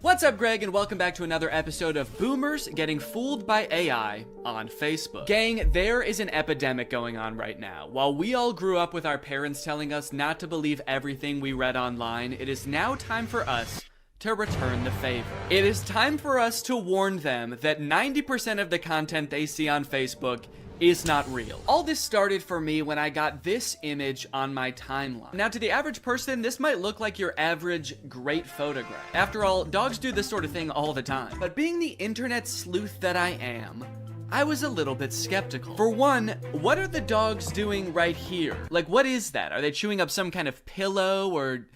What's up, Greg, and welcome back to another episode of Boomers Getting Fooled by AI on Facebook. Gang, there is an epidemic going on right now. While we all grew up with our parents telling us not to believe everything we read online, it is now time for us to return the favor. It is time for us to warn them that 90% of the content they see on Facebook is not real. All this started for me when I got this image on my timeline. Now, to the average person, this might look like your average great photograph. After all, dogs do this sort of thing all the time. But being the internet sleuth that I am, I was a little bit skeptical. For one, what are the dogs doing right here? Like, what is that? Are they chewing up some kind of pillow or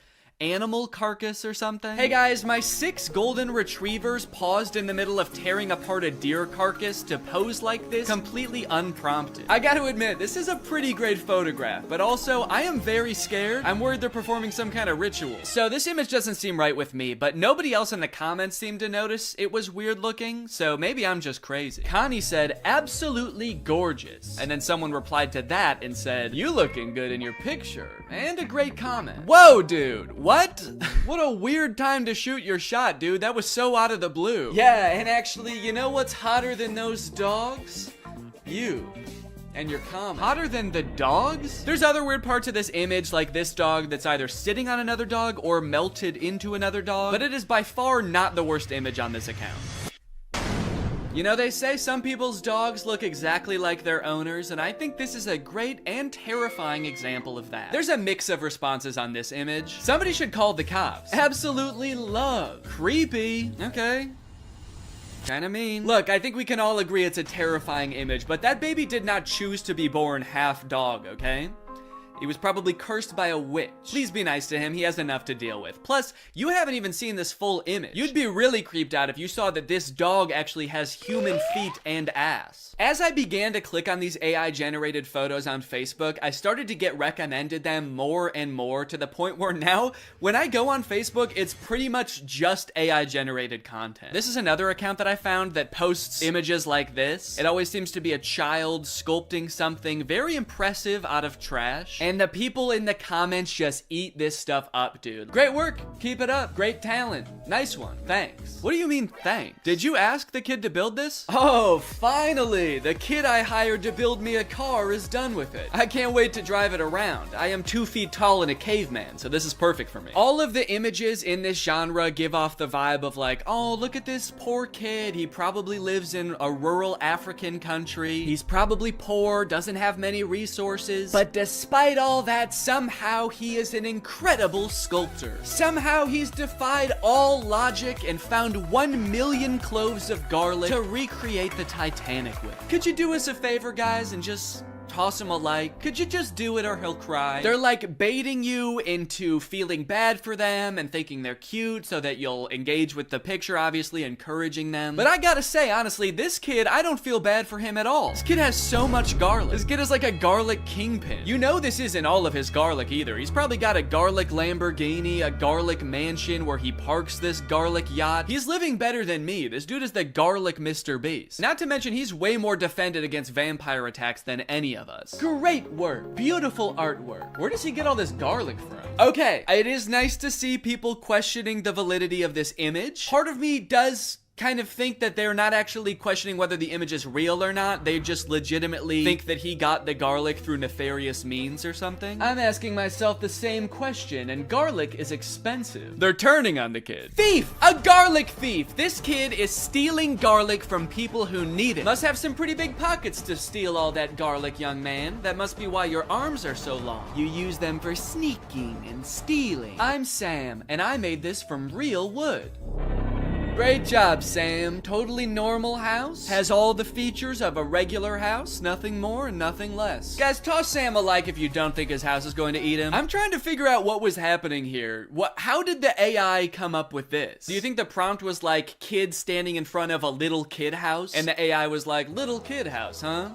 animal carcass or something? Hey guys, my 6 golden retrievers paused in the middle of tearing apart a deer carcass to pose like this completely unprompted. I gotta admit, this is a pretty great photograph, but also I am very scared. I'm worried they're performing some kind of ritual. So this image doesn't seem right with me, but nobody else in the comments seemed to notice it was weird looking, so maybe I'm just crazy. Connie said, absolutely gorgeous. And then someone replied to that and said, you looking good in your picture. And a great comment. Whoa, dude. What? What a weird time to shoot your shot, dude. That was so out of the blue. Yeah, and actually, you know what's hotter than those dogs? You. And your comment. Hotter than the dogs? There's other weird parts of this image, like this dog that's either sitting on another dog or melted into another dog, but it is by far not the worst image on this account. You know, they say some people's dogs look exactly like their owners, and I think this is a great and terrifying example of that. There's a mix of responses on this image. Somebody should call the cops. Absolutely love. Creepy. Okay. Kinda mean. Look, I think we can all agree it's a terrifying image, but that baby did not choose to be born half dog, okay? He was probably cursed by a witch. Please be nice to him, he has enough to deal with. Plus, you haven't even seen this full image. You'd be really creeped out if you saw that this dog actually has human feet and ass. As I began to click on these AI-generated photos on Facebook, I started to get recommended them more and more, to the point where now, when I go on Facebook, it's pretty much just AI-generated content. This is another account that I found that posts images like this. It always seems to be a child sculpting something very impressive out of trash, and the people in the comments just eat this stuff up, dude. Great work, keep it up, great talent, nice one, thanks. What do you mean thanks? Did you ask the kid to build this? Oh, finally, the kid I hired to build me a car is done with it. I can't wait to drive it around. I am 2 feet tall and a caveman, so this is perfect for me. All of the images in this genre give off the vibe of like, oh, look at this poor kid. He probably lives in a rural African country. He's probably poor, doesn't have many resources. But despite all that, somehow he is an incredible sculptor. Somehow he's defied all logic and found 1 million cloves of garlic to recreate the Titanic with. Could you do us a favor, guys, and just toss him a like? Could you just do it or he'll cry? They're like baiting you into feeling bad for them and thinking they're cute so that you'll engage with the picture, obviously encouraging them. But I gotta say, honestly, this kid, I don't feel bad for him at all. This kid has so much garlic. This kid is like a garlic kingpin. You know this isn't all of his garlic either. He's probably got a garlic Lamborghini, a garlic mansion where he parks this garlic yacht. He's living better than me. This dude is the garlic Mr. Beast. Not to mention he's way more defended against vampire attacks than any of us. Great work. Beautiful artwork. Where does he get all this garlic from? Okay, it is nice to see people questioning the validity of this image. Part of me does kind of think that they're not actually questioning whether the image is real or not. They just legitimately think that he got the garlic through nefarious means or something. I'm asking myself the same question, and garlic is expensive. They're turning on the kid. Thief! A garlic thief! This kid is stealing garlic from people who need it. Must have some pretty big pockets to steal all that garlic, young man. That must be why your arms are so long. You use them for sneaking and stealing. I'm Sam, and I made this from real wood. Great job, Sam. Totally normal house. Has all the features of a regular house. Nothing more and nothing less. Guys, toss Sam a like if you don't think his house is going to eat him. I'm trying to figure out what was happening here. How did the AI come up with this? Do you think the prompt was like kid standing in front of a little kid house? And the AI was like, little kid house, huh?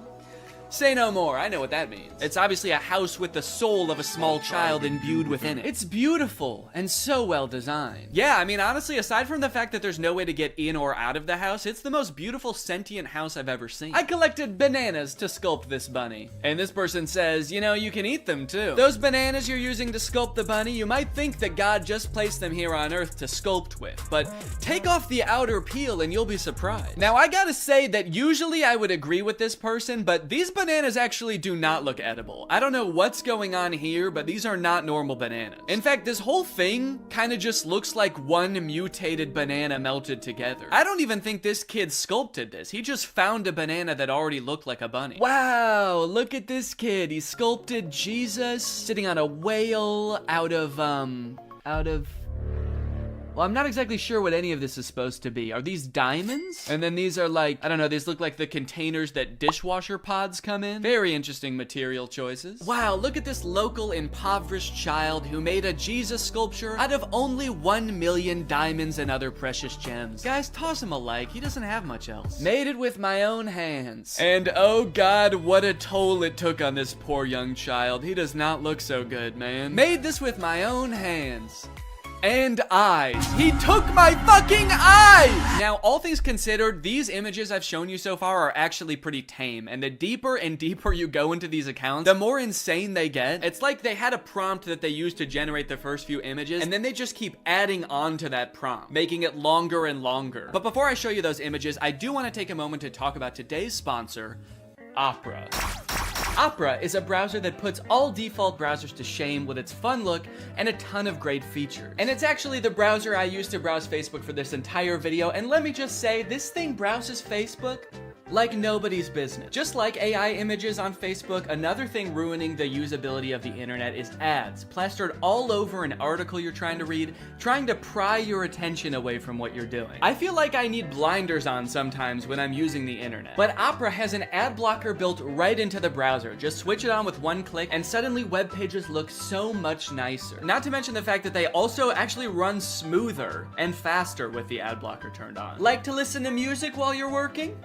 Say no more, I know what that means. It's obviously a house with the soul of a small child imbued within it. It's beautiful and so well designed. Yeah, I mean, honestly, aside from the fact that there's no way to get in or out of the house, it's the most beautiful sentient house I've ever seen. I collected bananas to sculpt this bunny. And this person says, you know, you can eat them too. Those bananas you're using to sculpt the bunny, you might think that God just placed them here on Earth to sculpt with, but take off the outer peel and you'll be surprised. Now, I gotta say that usually I would agree with this person, but these bananas actually do not look edible. I don't know what's going on here, but these are not normal bananas. In fact, this whole thing kind of just looks like one mutated banana melted together. I don't even think this kid sculpted this. He just found a banana that already looked like a bunny. Wow, look at this kid. He sculpted Jesus sitting on a whale out of well, I'm not exactly sure what any of this is supposed to be. Are these diamonds? And then these are like, I don't know, these look like the containers that dishwasher pods come in. Very interesting material choices. Wow, look at this local impoverished child who made a Jesus sculpture out of only 1 million diamonds and other precious gems. Guys, toss him a like, he doesn't have much else. Made it with my own hands. And oh God, what a toll it took on this poor young child. He does not look so good, man. Made this with my own hands. And eyes. He took my fucking eyes! Now, all things considered, these images I've shown you so far are actually pretty tame, and the deeper and deeper you go into these accounts, the more insane they get. It's like they had a prompt that they used to generate the first few images, and then they just keep adding on to that prompt, making it longer and longer. But before I show you those images, I do want to take a moment to talk about today's sponsor, Opera. Opera is a browser that puts all default browsers to shame with its fun look and a ton of great features. And it's actually the browser I used to browse Facebook for this entire video, and let me just say, this thing browses Facebook like nobody's business. Just like AI images on Facebook, another thing ruining the usability of the internet is ads, plastered all over an article you're trying to read, trying to pry your attention away from what you're doing. I feel like I need blinders on sometimes when I'm using the internet. But Opera has an ad blocker built right into the browser. Just switch it on with one click and suddenly web pages look so much nicer. Not to mention the fact that they also actually run smoother and faster with the ad blocker turned on. Like to listen to music while you're working?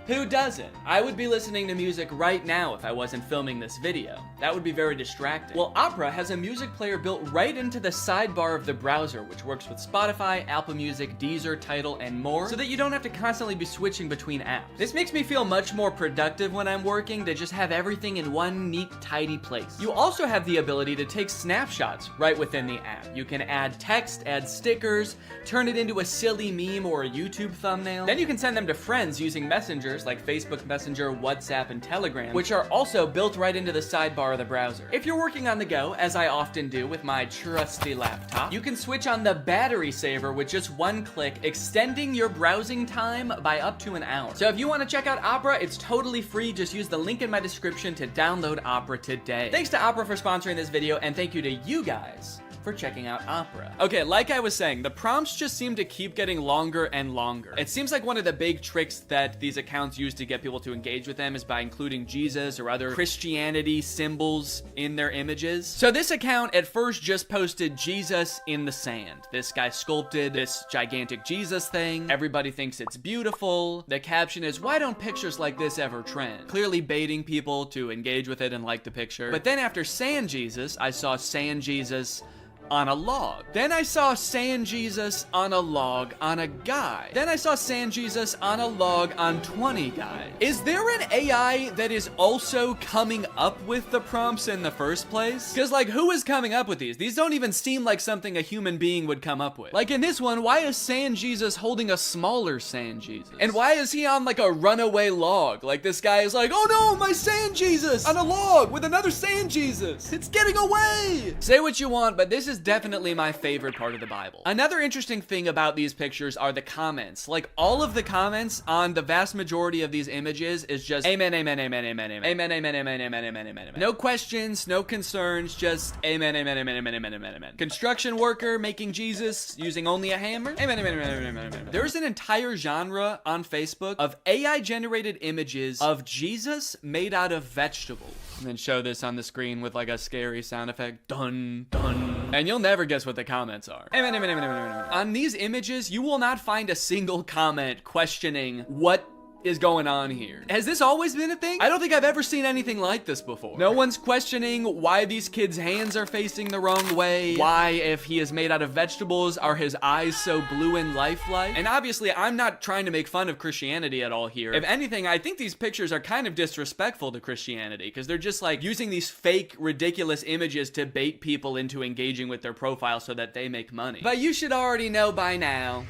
Who doesn't? I would be listening to music right now if I wasn't filming this video. That would be very distracting. Well, Opera has a music player built right into the sidebar of the browser, which works with Spotify, Apple Music, Deezer, Tidal, and more, so that you don't have to constantly be switching between apps. This makes me feel much more productive when I'm working to just have everything in one neat, tidy place. You also have the ability to take snapshots right within the app. You can add text, add stickers, turn it into a silly meme or a YouTube thumbnail. Then you can send them to friends using Messenger like Facebook Messenger, WhatsApp, and Telegram, which are also built right into the sidebar of the browser. If you're working on the go, as I often do with my trusty laptop, you can switch on the battery saver with just one click, extending your browsing time by up to an hour. So if you want to check out Opera, it's totally free. Just use the link in my description to download Opera today. Thanks to Opera for sponsoring this video, and thank you to you guys for checking out Opera. Okay, like I was saying, the prompts just seem to keep getting longer and longer. It seems like one of the big tricks that these accounts use to get people to engage with them is by including Jesus or other Christianity symbols in their images. So this account at first just posted Jesus in the sand. This guy sculpted this gigantic Jesus thing. Everybody thinks it's beautiful. The caption is, "Why don't pictures like this ever trend?" Clearly baiting people to engage with it and like the picture. But then after Sand Jesus, I saw Sand Jesus on a log. Then I saw Sand Jesus on a log on a guy. Then I saw Sand Jesus on a log on 20 guys. Is there an AI that is also coming up with the prompts in the first place? Because like, who is coming up with these? These don't even seem like something a human being would come up with. Like in this one, why is Sand Jesus holding a smaller Sand Jesus? And why is he on like a runaway log? Like this guy is like, oh no, my Sand Jesus on a log with another Sand Jesus. It's getting away. Say what you want, but this is definitely my favorite part of the Bible. Another interesting thing about these pictures are the comments. Like all of the comments on the vast majority of these images is just amen, amen, amen, amen, amen, amen, amen, amen, amen, amen, amen, amen. No questions, no concerns, just amen, amen, amen, amen, amen, amen, amen. Construction worker making Jesus using only a hammer. Amen, amen, amen, amen, amen, amen. There's an entire genre on Facebook of AI generated images of Jesus made out of vegetables. And then show this on the screen with like a scary sound effect. Dun, dun. And you'll never guess what the comments are. Amen, amen, amen, amen, amen, amen. On these images, you will not find a single comment questioning what is going on here. Has this always been a thing? I don't think I've ever seen anything like this before. No one's questioning why these kids' hands are facing the wrong way. Why, if he is made out of vegetables, are his eyes so blue and lifelike? And obviously, I'm not trying to make fun of Christianity at all here. If anything, I think these pictures are kind of disrespectful to Christianity because they're just like using these fake, ridiculous images to bait people into engaging with their profile so that they make money. But you should already know by now,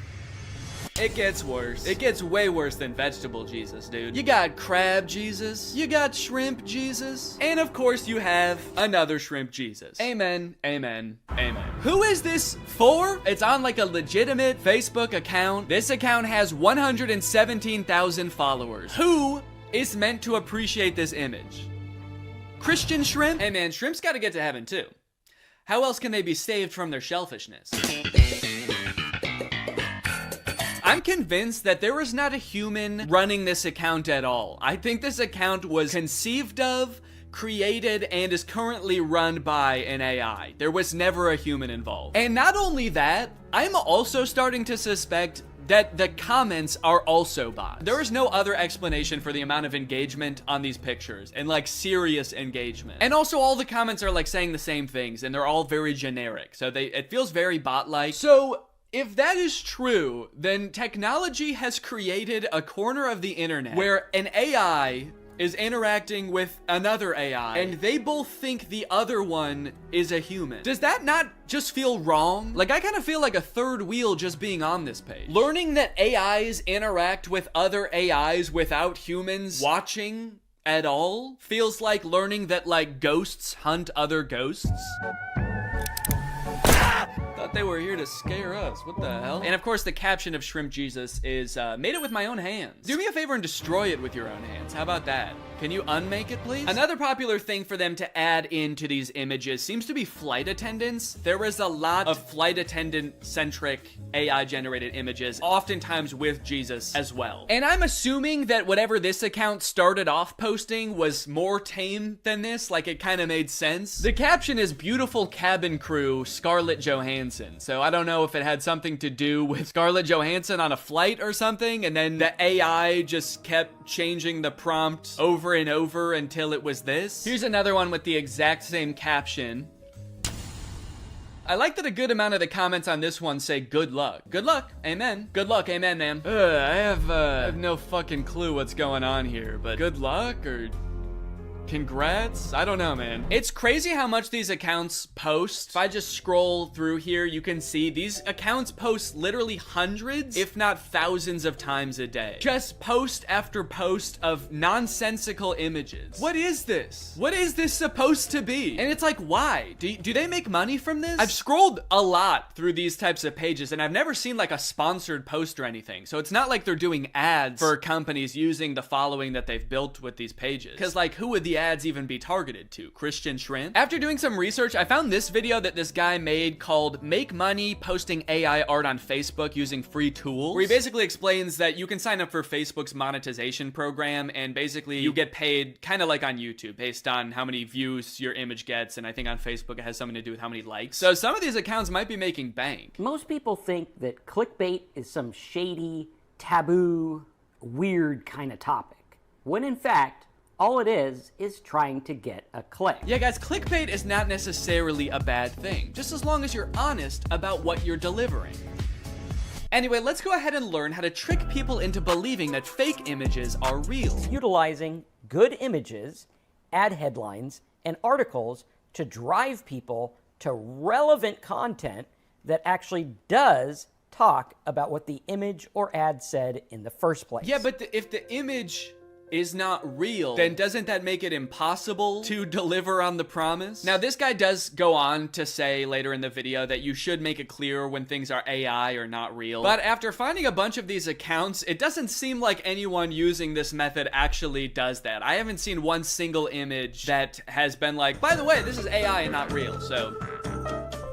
it gets worse. It gets way worse than vegetable Jesus, dude. You got crab Jesus. You got shrimp Jesus. And of course you have another shrimp Jesus. Amen, amen, amen. Who is this for? It's on like a legitimate Facebook account. This account has 117,000 followers. Who is meant to appreciate this image? Christian shrimp? Hey man, shrimps gotta get to heaven too. How else can they be saved from their shellfishness? I'm convinced that there is not a human running this account at all. I think this account was conceived of, created, and is currently run by an AI. There was never a human involved. And not only that, I'm also starting to suspect that the comments are also bots. There is no other explanation for the amount of engagement on these pictures, and like serious engagement. And also all the comments are like saying the same things, and they're all very generic. So it feels very bot-like. So if that is true, then technology has created a corner of the internet where an AI is interacting with another AI, and they both think the other one is a human. Does that not just feel wrong? Like, I kind of feel like a third wheel just being on this page. Learning that AIs interact with other AIs without humans watching at all feels like learning that, like, ghosts hunt other ghosts. thought they were here to scare us. What the hell? And of course, the caption of Shrimp Jesus is, made it with my own hands. Do me a favor and destroy it with your own hands. How about that? Can you unmake it, please? Another popular thing for them to add into these images seems to be flight attendants. There was a lot of flight attendant-centric AI-generated images, oftentimes with Jesus as well. And I'm assuming that whatever this account started off posting was more tame than this, like it kind of made sense. The caption is beautiful cabin crew, Scarlett Johansson. So I don't know if it had something to do with Scarlett Johansson on a flight or something, and then the AI just kept changing the prompt over and over until it was this. Here's another one with the exact same caption. I like that a good amount of the comments on this one say good luck. Good luck, amen. Good luck, amen, ma'am. I have no fucking clue what's going on here, but good luck or congrats? I don't know, man. It's crazy how much these accounts post. If I just scroll through here, you can see these accounts post literally hundreds, if not thousands of times a day. Just post after post of nonsensical images. What is this? What is this supposed to be? And it's like, why? Do they make money from this? I've scrolled a lot through these types of pages and I've never seen like a sponsored post or anything. So it's not like they're doing ads for companies using the following that they've built with these pages. Because like, who would the ads even be targeted to? Christian Shrimp? After doing some research, I found this video that this guy made called Make Money Posting AI Art on Facebook Using Free Tools, where he basically explains that you can sign up for Facebook's monetization program and basically you get paid kind of like on YouTube based on how many views your image gets, and I think on Facebook it has something to do with how many likes. So some of these accounts might be making bank. Most people think that clickbait is some shady, taboo, weird kind of topic, when in fact, all it is trying to get a click. Yeah, guys, clickbait is not necessarily a bad thing, just as long as you're honest about what you're delivering. Anyway, let's go ahead and learn how to trick people into believing that fake images are real. Utilizing good images, ad headlines, and articles to drive people to relevant content that actually does talk about what the image or ad said in the first place. Yeah, but if the image is not real, then doesn't that make it impossible to deliver on the promise? Now, this guy does go on to say later in the video that you should make it clear when things are AI or not real. But after finding a bunch of these accounts, it doesn't seem like anyone using this method actually does that. I haven't seen one single image that has been like, by the way, this is AI and not real, so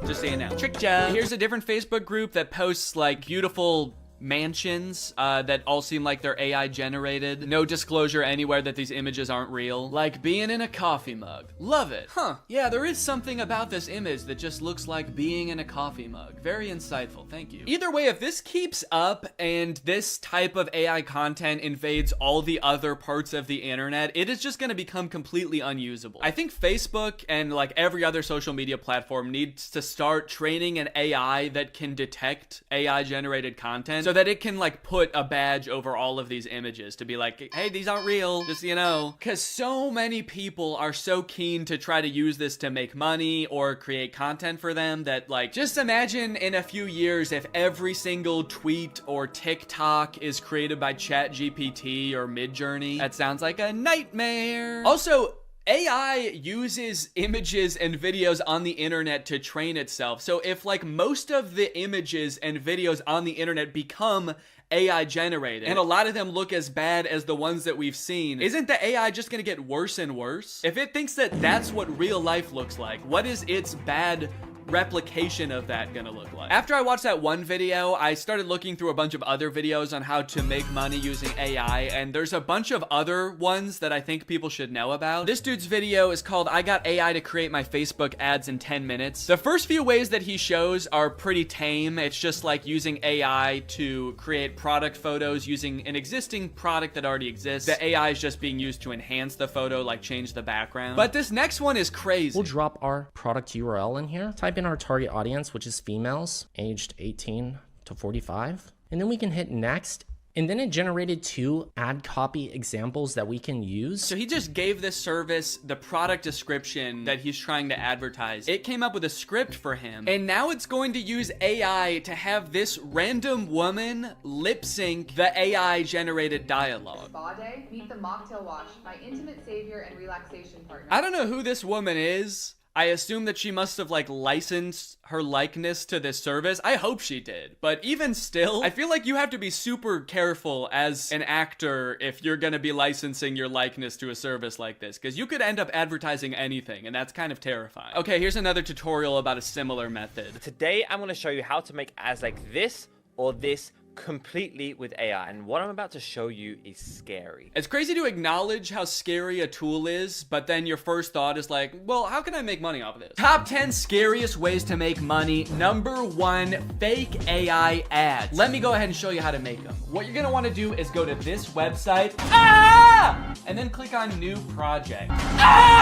just saying now. Trick ya. Here's a different Facebook group that posts like beautiful mansions that all seem like they're AI generated. No disclosure anywhere that these images aren't real. Like being in a coffee mug. Love it. Huh. Yeah, there is something about this image that just looks like being in a coffee mug. Very insightful. Thank you. Either way, if this keeps up and this type of AI content invades all the other parts of the internet, it is just going to become completely unusable. I think Facebook and like every other social media platform needs to start training an AI that can detect AI generated content, so that it can like put a badge over all of these images to be like, hey, these aren't real, just, you know. Because so many people are so keen to try to use this to make money or create content for them that like, just imagine in a few years if every single tweet or TikTok is created by ChatGPT or Midjourney. That sounds like a nightmare. Also, AI uses images and videos on the internet to train itself. So if like most of the images and videos on the internet become AI generated, and a lot of them look as bad as the ones that we've seen, isn't the AI just gonna get worse and worse? If it thinks that that's what real life looks like, what is its bad replication of that gonna look like? After I watched that one video, I started looking through a bunch of other videos on how to make money using AI, and there's a bunch of other ones that I think people should know about. This dude's video is called I Got AI to Create My Facebook Ads in 10 Minutes. The first few ways that he shows are pretty tame. It's just like using AI to create product photos using an existing product that already exists. The AI is just being used to enhance the photo, like change the background. But this next one is crazy. We'll drop our product URL in here. Type in our target audience, which is females aged 18 to 45. And then we can hit next. And then it generated 2 ad copy examples that we can use. So he just gave this service the product description that he's trying to advertise. It came up with a script for him. And now it's going to use AI to have this random woman lip sync the AI generated dialogue. Spa day, meet the mocktail wash, my intimate savior and relaxation partner. I don't know who this woman is. I assume that she must have like licensed her likeness to this service. I hope she did. But even still, I feel like you have to be super careful as an actor if you're gonna be licensing your likeness to a service like this, because you could end up advertising anything, and that's kind of terrifying. Okay, here's another tutorial about a similar method. Today, I'm gonna show you how to make ads like this or this completely with AI, and what I'm about to show you is scary. It's crazy to acknowledge how scary a tool is, but then your first thought is like, well, how can I make money off of this? Top 10 scariest ways to make money. Number 1, fake AI ads. Let me go ahead and show you how to make them. What you're gonna wanna do is go to this website, and then click on new project.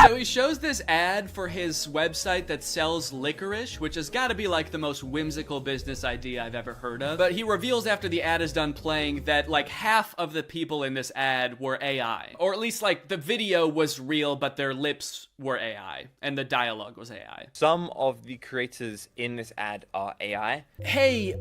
So he shows this ad for his website that sells licorice, which has gotta be like the most whimsical business idea I've ever heard of. But he reveals after the ad is done playing that like half of the people in this ad were AI. Or at least like the video was real, but their lips were AI and the dialogue was AI. Some of the creators in this ad are AI. Hey,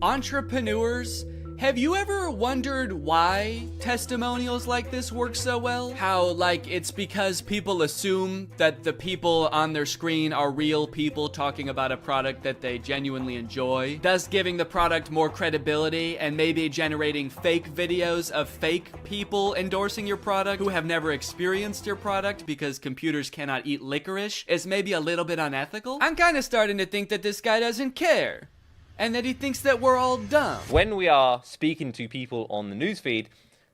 entrepreneurs, have you ever wondered why testimonials like this work so well? How, like, it's because people assume that the people on their screen are real people talking about a product that they genuinely enjoy, thus giving the product more credibility and maybe generating fake videos of fake people endorsing your product who have never experienced your product because computers cannot eat licorice is maybe a little bit unethical? I'm kind of starting to think that this guy doesn't care, and that he thinks that we're all dumb. When we are speaking to people on the newsfeed,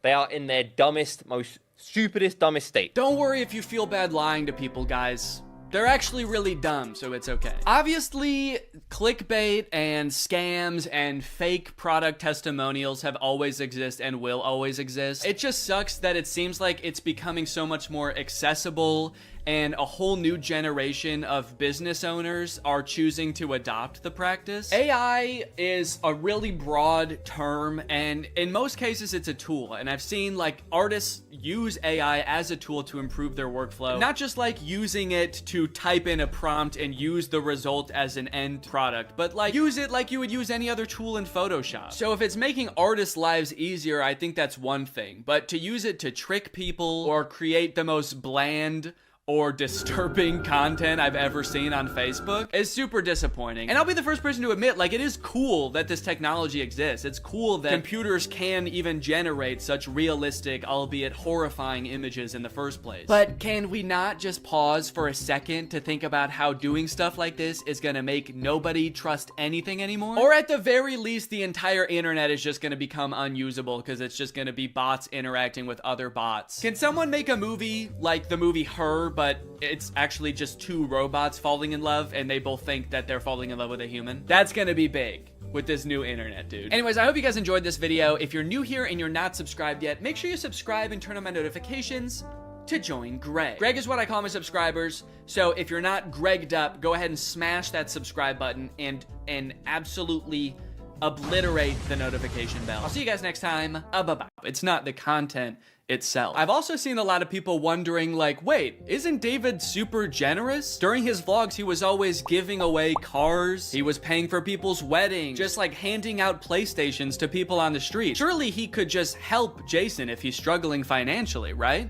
they are in their dumbest, most stupidest, dumbest state. Don't worry if you feel bad lying to people, guys. They're actually really dumb, so it's okay. Obviously, clickbait and scams and fake product testimonials have always existed and will always exist. It just sucks that it seems like it's becoming so much more accessible and a whole new generation of business owners are choosing to adopt the practice. AI is a really broad term, and in most cases it's a tool, and I've seen like artists use AI as a tool to improve their workflow, not just like using it to type in a prompt and use the result as an end product, but like use it like you would use any other tool in Photoshop. So if it's making artists' lives easier, I think that's one thing, but to use it to trick people or create the most bland or disturbing content I've ever seen on Facebook is super disappointing. And I'll be the first person to admit, like, it is cool that this technology exists. It's cool that computers can even generate such realistic, albeit horrifying images in the first place. But can we not just pause for a second to think about how doing stuff like this is gonna make nobody trust anything anymore? Or at the very least, the entire internet is just gonna become unusable because it's just gonna be bots interacting with other bots. Can someone make a movie like the movie Her, but it's actually just two robots falling in love and they both think that they're falling in love with a human? That's gonna be big with this new internet, dude. Anyways, I hope you guys enjoyed this video. If you're new here and you're not subscribed yet, make sure you subscribe and turn on my notifications to join Greg. Greg is what I call my subscribers, so if you're not Gregged up, go ahead and smash that subscribe button and absolutely obliterate the notification bell. I'll see you guys next time. Bye-bye. It's not the content itself. I've also seen a lot of people wondering, like, wait, isn't David super generous? During his vlogs, he was always giving away cars. He was paying for people's weddings, just like handing out PlayStations to people on the street. Surely he could just help Jason if he's struggling financially, right?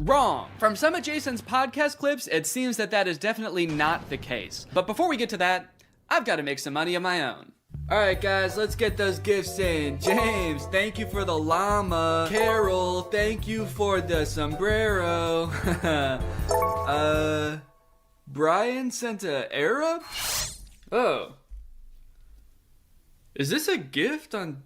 Wrong. From some of Jason's podcast clips, it seems that that is definitely not the case. But before we get to that, I've got to make some money of my own. Alright guys, let's get those gifts in. James, thank you for the llama. Carol, thank you for the sombrero. Brian sent a Arab? Oh. Is this a gift on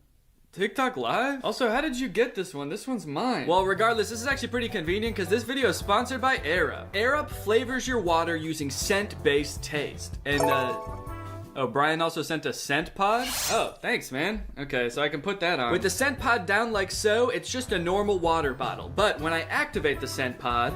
TikTok Live? Also, how did you get this one? This one's mine. Well, regardless, this is actually pretty convenient because this video is sponsored by Arab. Arab flavors your water using scent-based taste. And, oh, Brian also sent a scent pod? Oh, thanks, man. Okay, so I can put that on. With the scent pod down like so, it's just a normal water bottle. But when I activate the scent pod,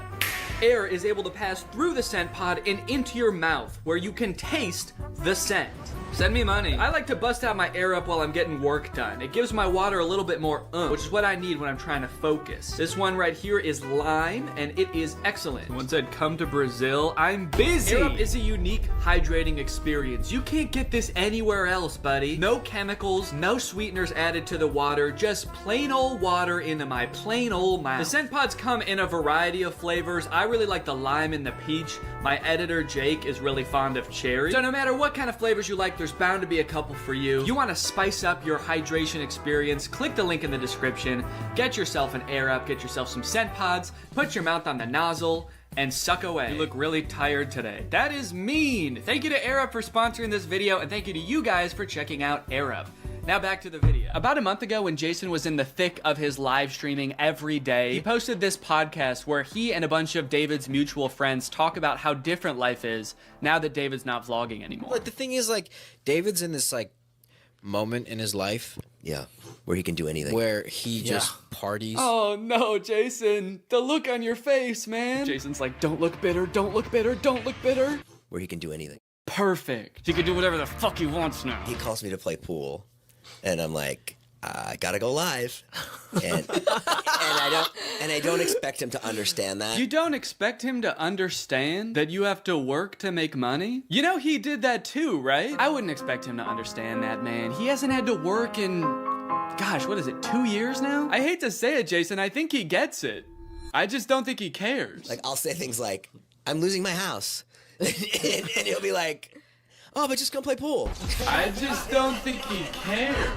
air is able to pass through the scent pod and into your mouth, where you can taste the scent. Send me money. I like to bust out my air up while I'm getting work done. It gives my water a little bit more which is what I need when I'm trying to focus. This one right here is lime, and it is excellent. Someone said, come to Brazil. I'm busy. Air up is a unique hydrating experience. You can't get this anywhere else, buddy. No chemicals, no sweeteners added to the water, just plain old water into my plain old mouth. The scent pods come in a variety of flavors. I really like the lime and the peach. My editor, Jake, is really fond of cherry. So no matter what kind of flavors you like, there's bound to be a couple for you. You want to spice up your hydration experience, click the link in the description, get yourself an Air Up, get yourself some scent pods, put your mouth on the nozzle, and suck away. You look really tired today. That is mean. Thank you to Air Up for sponsoring this video, and thank you to you guys for checking out Air Up. Now back to the video. About a month ago, when Jason was in the thick of his live streaming every day, he posted this podcast where he and a bunch of David's mutual friends talk about how different life is now that David's not vlogging anymore. But the thing is, like, David's in this, like, moment in his life. Yeah, where he can do anything. Where he just parties. Oh no, Jason. The look on your face, man. Jason's like, don't look bitter, don't look bitter, don't look bitter. Where he can do anything. Perfect. He can do whatever the fuck he wants now. He calls me to play pool. And I'm like, I gotta go live, and I don't expect him to understand that. You don't expect him to understand that you have to work to make money? You know he did that too, right? I wouldn't expect him to understand that, man. He hasn't had to work in, gosh, what is it, 2 years now? I hate to say it, Jason. I think he gets it. I just don't think he cares. Like, I'll say things like, I'm losing my house, and he'll be like, oh, but just come play pool. I just don't think he cares.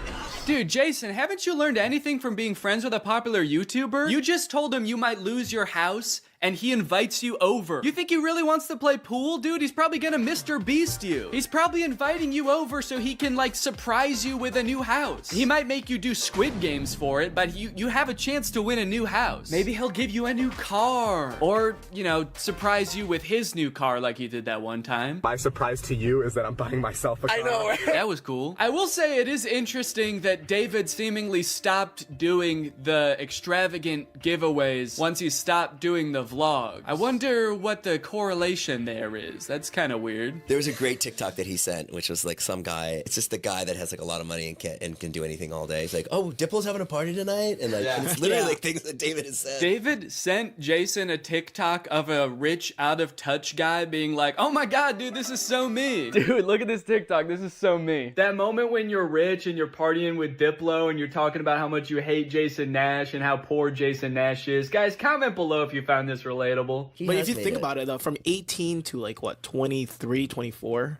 Dude, Jason, haven't you learned anything from being friends with a popular YouTuber? You just told him you might lose your house, and he invites you over. You think he really wants to play pool, dude? He's probably gonna Mr. Beast you. He's probably inviting you over so he can, like, surprise you with a new house. He might make you do Squid Games for it, but you have a chance to win a new house. Maybe he'll give you a new car. Or, you know, surprise you with his new car like he did that one time. My surprise to you is that I'm buying myself a car. I know, right? That was cool. I will say it is interesting that David seemingly stopped doing the extravagant giveaways once he stopped doing the vlog. I wonder what the correlation there is. That's kind of weird. There was a great TikTok that he sent, which was like some guy. It's just the guy that has like a lot of money and can do anything all day. He's like, oh, Diplo's having a party tonight, and like and it's literally like things that David has said. David sent Jason a TikTok of a rich, out of touch guy being like, oh my god, dude, this is so me. Dude, look at this TikTok. This is so me. That moment when you're rich and you're partying with Diplo and you're talking about how much you hate Jason Nash and how poor Jason Nash is. Guys, comment below if you found this relatable. But if you think about it, though, from 18 to like what, 23, 24.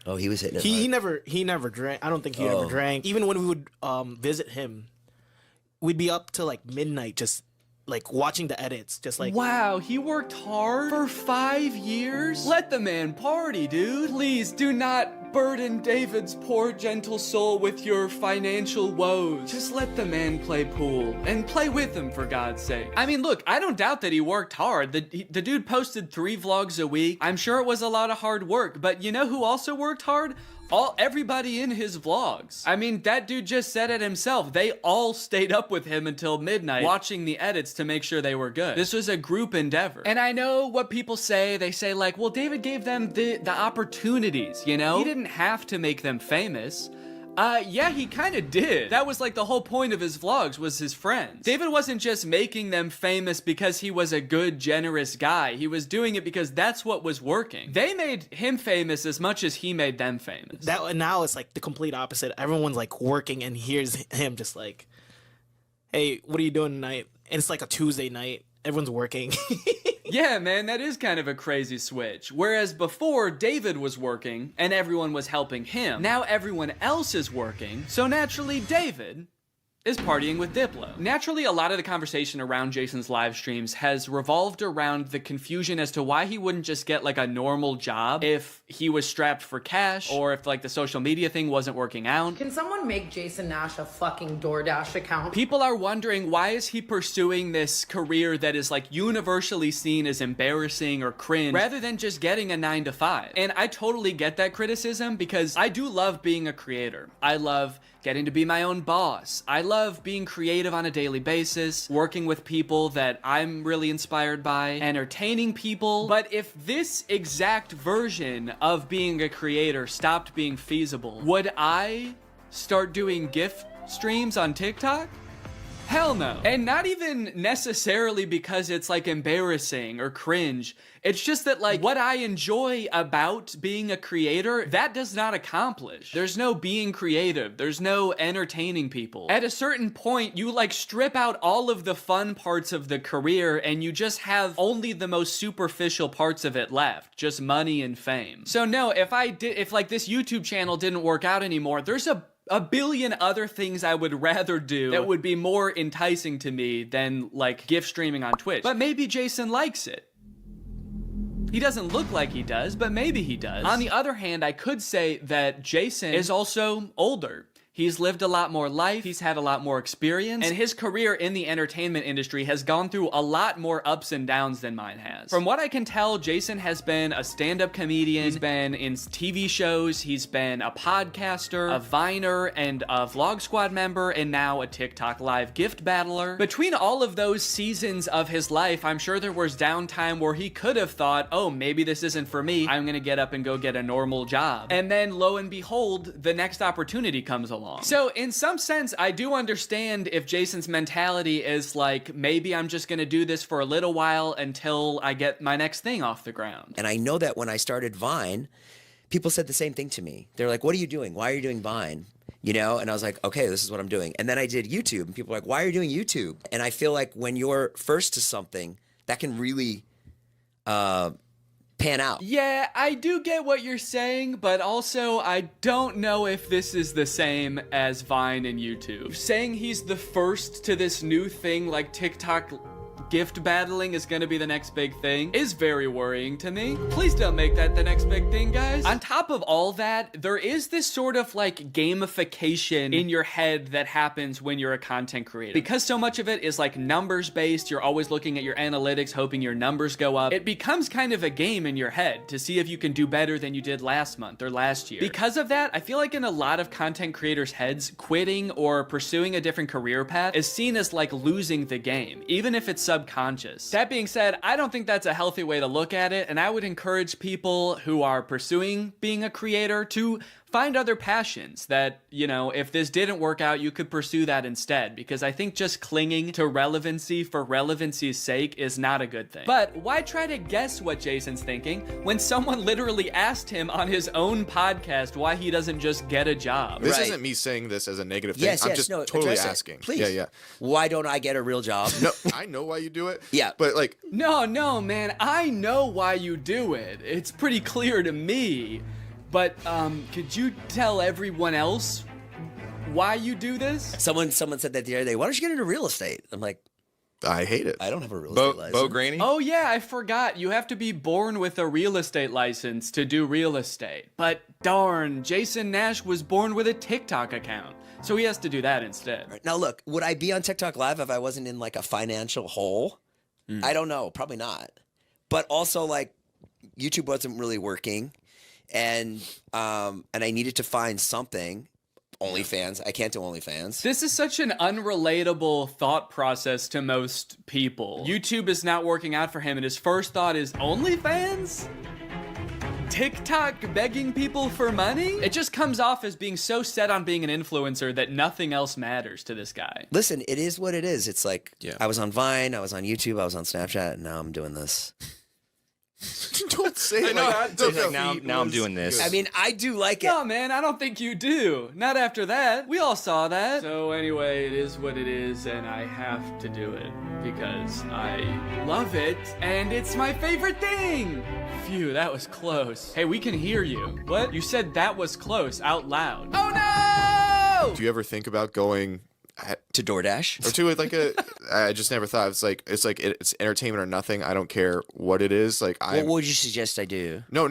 Oh, he was hitting it. He never drank. I don't think he ever drank. Even when we would visit him, we'd be up till like midnight, just like watching the edits, just like. Wow, he worked hard for 5 years? Let the man party, dude. Please do not burden David's poor gentle soul with your financial woes. Just let the man play pool and play with him, for God's sake. I mean, look, I don't doubt that he worked hard. The dude posted 3 vlogs a week. I'm sure it was a lot of hard work, but you know who also worked hard? Everybody in his vlogs. I mean, that dude just said it himself. They all stayed up with him until midnight watching the edits to make sure they were good. This was a group endeavor. And I know what people say. They say like, well, David gave them the opportunities, you know? He didn't have to make them famous. Yeah, he kind of did. That was like the whole point of his vlogs, was his friends. David wasn't just making them famous because he was a good, generous guy. He was doing it because that's what was working. They made him famous as much as he made them famous. Now it's like the complete opposite. Everyone's like working, and here's him just like, hey, what are you doing tonight? And it's like a Tuesday night. Everyone's working. Yeah, man, that is kind of a crazy switch. Whereas before, David was working and everyone was helping him. Now everyone else is working, so naturally David is partying with Diplo. Naturally, a lot of the conversation around Jason's live streams has revolved around the confusion as to why he wouldn't just get like a normal job if he was strapped for cash, or if like the social media thing wasn't working out. Can someone make Jason Nash a fucking DoorDash account? People are wondering, why is he pursuing this career that is like universally seen as embarrassing or cringe rather than just getting a 9-to-5? And I totally get that criticism because I do love being a creator. I love getting to be my own boss. I love being creative on a daily basis, working with people that I'm really inspired by, entertaining people. But if this exact version of being a creator stopped being feasible, would I start doing GIF streams on TikTok? Hell no. And not even necessarily because it's like embarrassing or cringe. It's just that like what I enjoy about being a creator, that does not accomplish. There's no being creative. There's no entertaining people. At a certain point, you like strip out all of the fun parts of the career and you just have only the most superficial parts of it left. Just money and fame. So no, if like this YouTube channel didn't work out anymore, there's a billion other things I would rather do that would be more enticing to me than like GIF streaming on Twitch. But maybe Jason likes it. He doesn't look like he does, but maybe he does. On the other hand, I could say that Jason is also older. He's lived a lot more life, he's had a lot more experience, and his career in the entertainment industry has gone through a lot more ups and downs than mine has. From what I can tell, Jason has been a stand-up comedian, he's been in TV shows, he's been a podcaster, a Viner, and a Vlog Squad member, and now a TikTok live gift battler. Between all of those seasons of his life, I'm sure there was downtime where he could have thought, oh, maybe this isn't for me, I'm gonna get up and go get a normal job. And then, lo and behold, the next opportunity comes along. So in some sense, I do understand if Jason's mentality is like, maybe I'm just gonna do this for a little while until I get my next thing off the ground. And I know that when I started Vine, people said the same thing to me. They're like, what are you doing? Why are you doing Vine? You know? And I was like, okay, this is what I'm doing. And then I did YouTube and people were like, why are you doing YouTube? And I feel like when you're first to something, that can really pan out. Yeah, I do get what you're saying, but also I don't know if this is the same as Vine and YouTube. Saying he's the first to this new thing like TikTok gift battling is gonna be the next big thing is very worrying to me. Please don't make that the next big thing, guys. On top of all that, there is this sort of like gamification in your head that happens when you're a content creator. Because so much of it is like numbers based, you're always looking at your analytics, hoping your numbers go up. It becomes kind of a game in your head to see if you can do better than you did last month or last year. Because of that, I feel like in a lot of content creators' heads, quitting or pursuing a different career path is seen as like losing the game, even if it's subconscious. That being said, I don't think that's a healthy way to look at it, and I would encourage people who are pursuing being a creator to find other passions that, you know, if this didn't work out, you could pursue that instead, because I think just clinging to relevancy for relevancy's sake is not a good thing. But why try to guess what Jason's thinking when someone literally asked him on his own podcast why he doesn't just get a job? This isn't me saying this as a negative thing. Yes, I'm yes, just no, totally address it, asking. please. Yeah. Why don't I get a real job? No, I know why you do it. Yeah. But like... No, man, I know why you do it. It's pretty clear to me. But, could you tell everyone else why you do this? Someone said that the other day, why don't you get into real estate? I'm like, I hate it. I don't have a real estate license. Bo Graney? Oh yeah, I forgot. You have to be born with a real estate license to do real estate. But darn, Jason Nash was born with a TikTok account. So he has to do that instead. Right. Now look, would I be on TikTok Live if I wasn't in like a financial hole? I don't know, probably not. But also like YouTube wasn't really working. And I needed to find something. OnlyFans. I can't do OnlyFans. This is such an unrelatable thought process to most people. YouTube is not working out for him, and his first thought is OnlyFans? TikTok begging people for money? It just comes off as being so set on being an influencer that nothing else matters to this guy. Listen, it is what it is. It's like, I was on Vine, I was on YouTube, I was on Snapchat, and now I'm doing this. Don't say it like that. Now I'm doing this. I mean, I do like it. No, man, I don't think you do. Not after that. We all saw that. So anyway, it is what it is, and I have to do it because I love it, and it's my favorite thing. Phew, that was close. Hey, we can hear you. What? You said that was close out loud. Oh no! Do you ever think about going to DoorDash or to like a? I just never thought it's entertainment or nothing. I don't care what it is. Like, what would you suggest I do? No.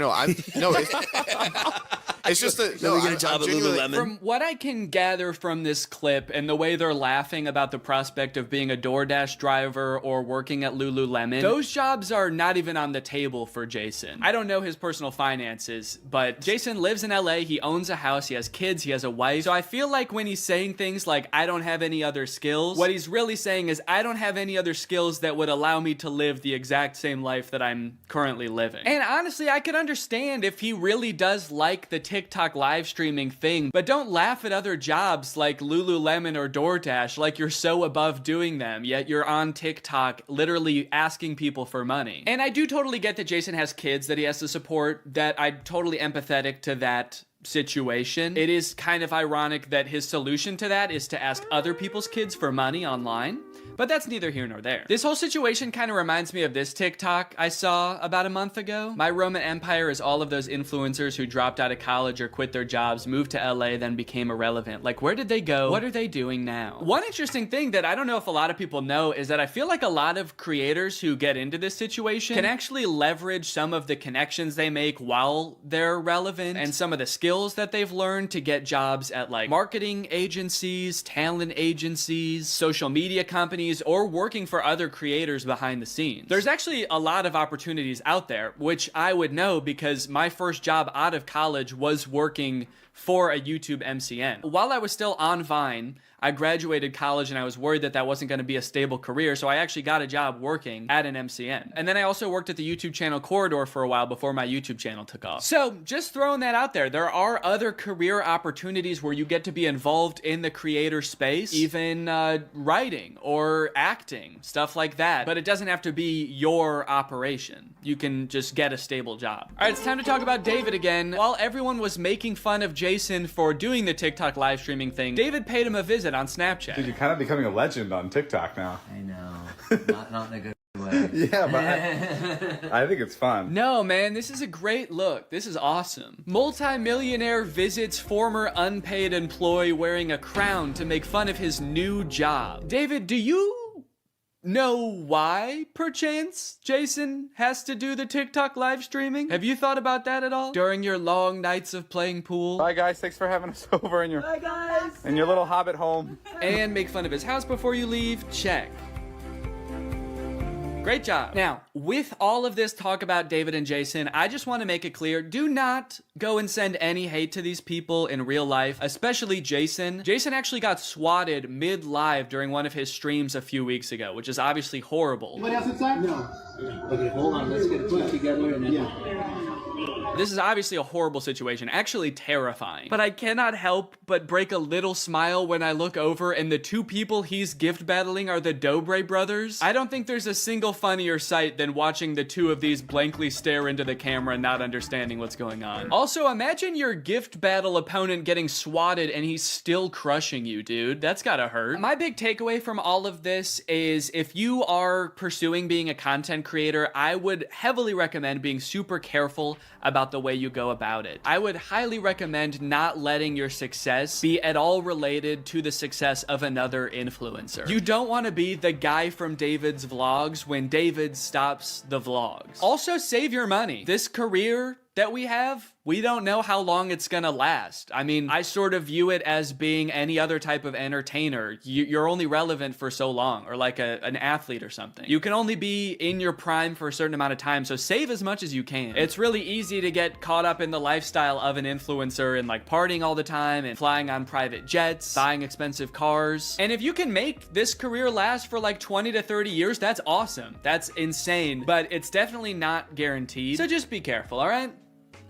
It's just that Let me get a job at Lululemon. From what I can gather from this clip and the way they're laughing about the prospect of being a DoorDash driver or working at Lululemon, those jobs are not even on the table for Jason. I don't know his personal finances, but Jason lives in LA, he owns a house, he has kids, he has a wife. So I feel like when he's saying things like, I don't have any other skills, what he's really saying is, I don't have any other skills that would allow me to live the exact same life that I'm currently living. And honestly, I could understand if he really does like the TikTok live streaming thing, but don't laugh at other jobs like Lululemon or DoorDash like you're so above doing them, yet you're on TikTok literally asking people for money. And I do totally get that Jason has kids that he has to support, that I'm totally empathetic to that situation. It is kind of ironic that his solution to that is to ask other people's kids for money online. But that's neither here nor there. This whole situation kind of reminds me of this TikTok I saw about a month ago. My Roman Empire is all of those influencers who dropped out of college or quit their jobs, moved to LA, then became irrelevant. Like, where did they go? What are they doing now? One interesting thing that I don't know if a lot of people know is that I feel like a lot of creators who get into this situation can actually leverage some of the connections they make while they're relevant and some of the skills that they've learned to get jobs at like marketing agencies, talent agencies, social media companies, or working for other creators behind the scenes. There's actually a lot of opportunities out there, which I would know because my first job out of college was working for a YouTube MCN. While I was still on Vine, I graduated college and I was worried that that wasn't going to be a stable career, so I actually got a job working at an MCN. And then I also worked at the YouTube channel Corridor for a while before my YouTube channel took off. So just throwing that out there, there are other career opportunities where you get to be involved in the creator space, even writing or acting, stuff like that. But it doesn't have to be your operation. You can just get a stable job. All right, it's time to talk about David again. While everyone was making fun of Jason for doing the TikTok live streaming thing, David paid him a visit on Snapchat. Dude, you're kind of becoming a legend on TikTok now. I know. Not in a good way. Yeah, but I think it's fun. No, man, this is a great look. This is awesome. Multi-millionaire visits former unpaid employee wearing a crown to make fun of his new job. David, do you know why, perchance, Jason has to do the TikTok live streaming? Have you thought about that at all? During your long nights of playing pool? Bye, guys. Thanks for having us over in your, Bye, guys. In your little hobbit home. And make fun of his house before you leave? Check. Great job. Now, with all of this talk about David and Jason, I just want to make it clear, do not go and send any hate to these people in real life, especially Jason. Jason actually got swatted mid-live during one of his streams a few weeks ago, which is obviously horrible. Anybody else inside? No. Okay, hold on. Let's get it put together and then... This is obviously a horrible situation, actually terrifying. But I cannot help but break a little smile when I look over and the two people he's gift battling are the Dobre brothers. I don't think there's a single funnier sight than watching the two of these blankly stare into the camera and not understanding what's going on. Also, imagine your gift battle opponent getting swatted and he's still crushing you, dude. That's gotta hurt. My big takeaway from all of this is if you are pursuing being a content creator, I would heavily recommend being super careful about the way you go about it. I would highly recommend not letting your success be at all related to the success of another influencer. You don't want to be the guy from David's vlogs when David stops the vlogs. Also, save your money. This career that we have, we don't know how long it's gonna last. I mean, I sort of view it as being any other type of entertainer. You're only relevant for so long, or like an athlete or something. You can only be in your prime for a certain amount of time, so save as much as you can. It's really easy to get caught up in the lifestyle of an influencer and like partying all the time and flying on private jets, buying expensive cars. And if you can make this career last for like 20 to 30 years, that's awesome. That's insane, but it's definitely not guaranteed. So just be careful, all right?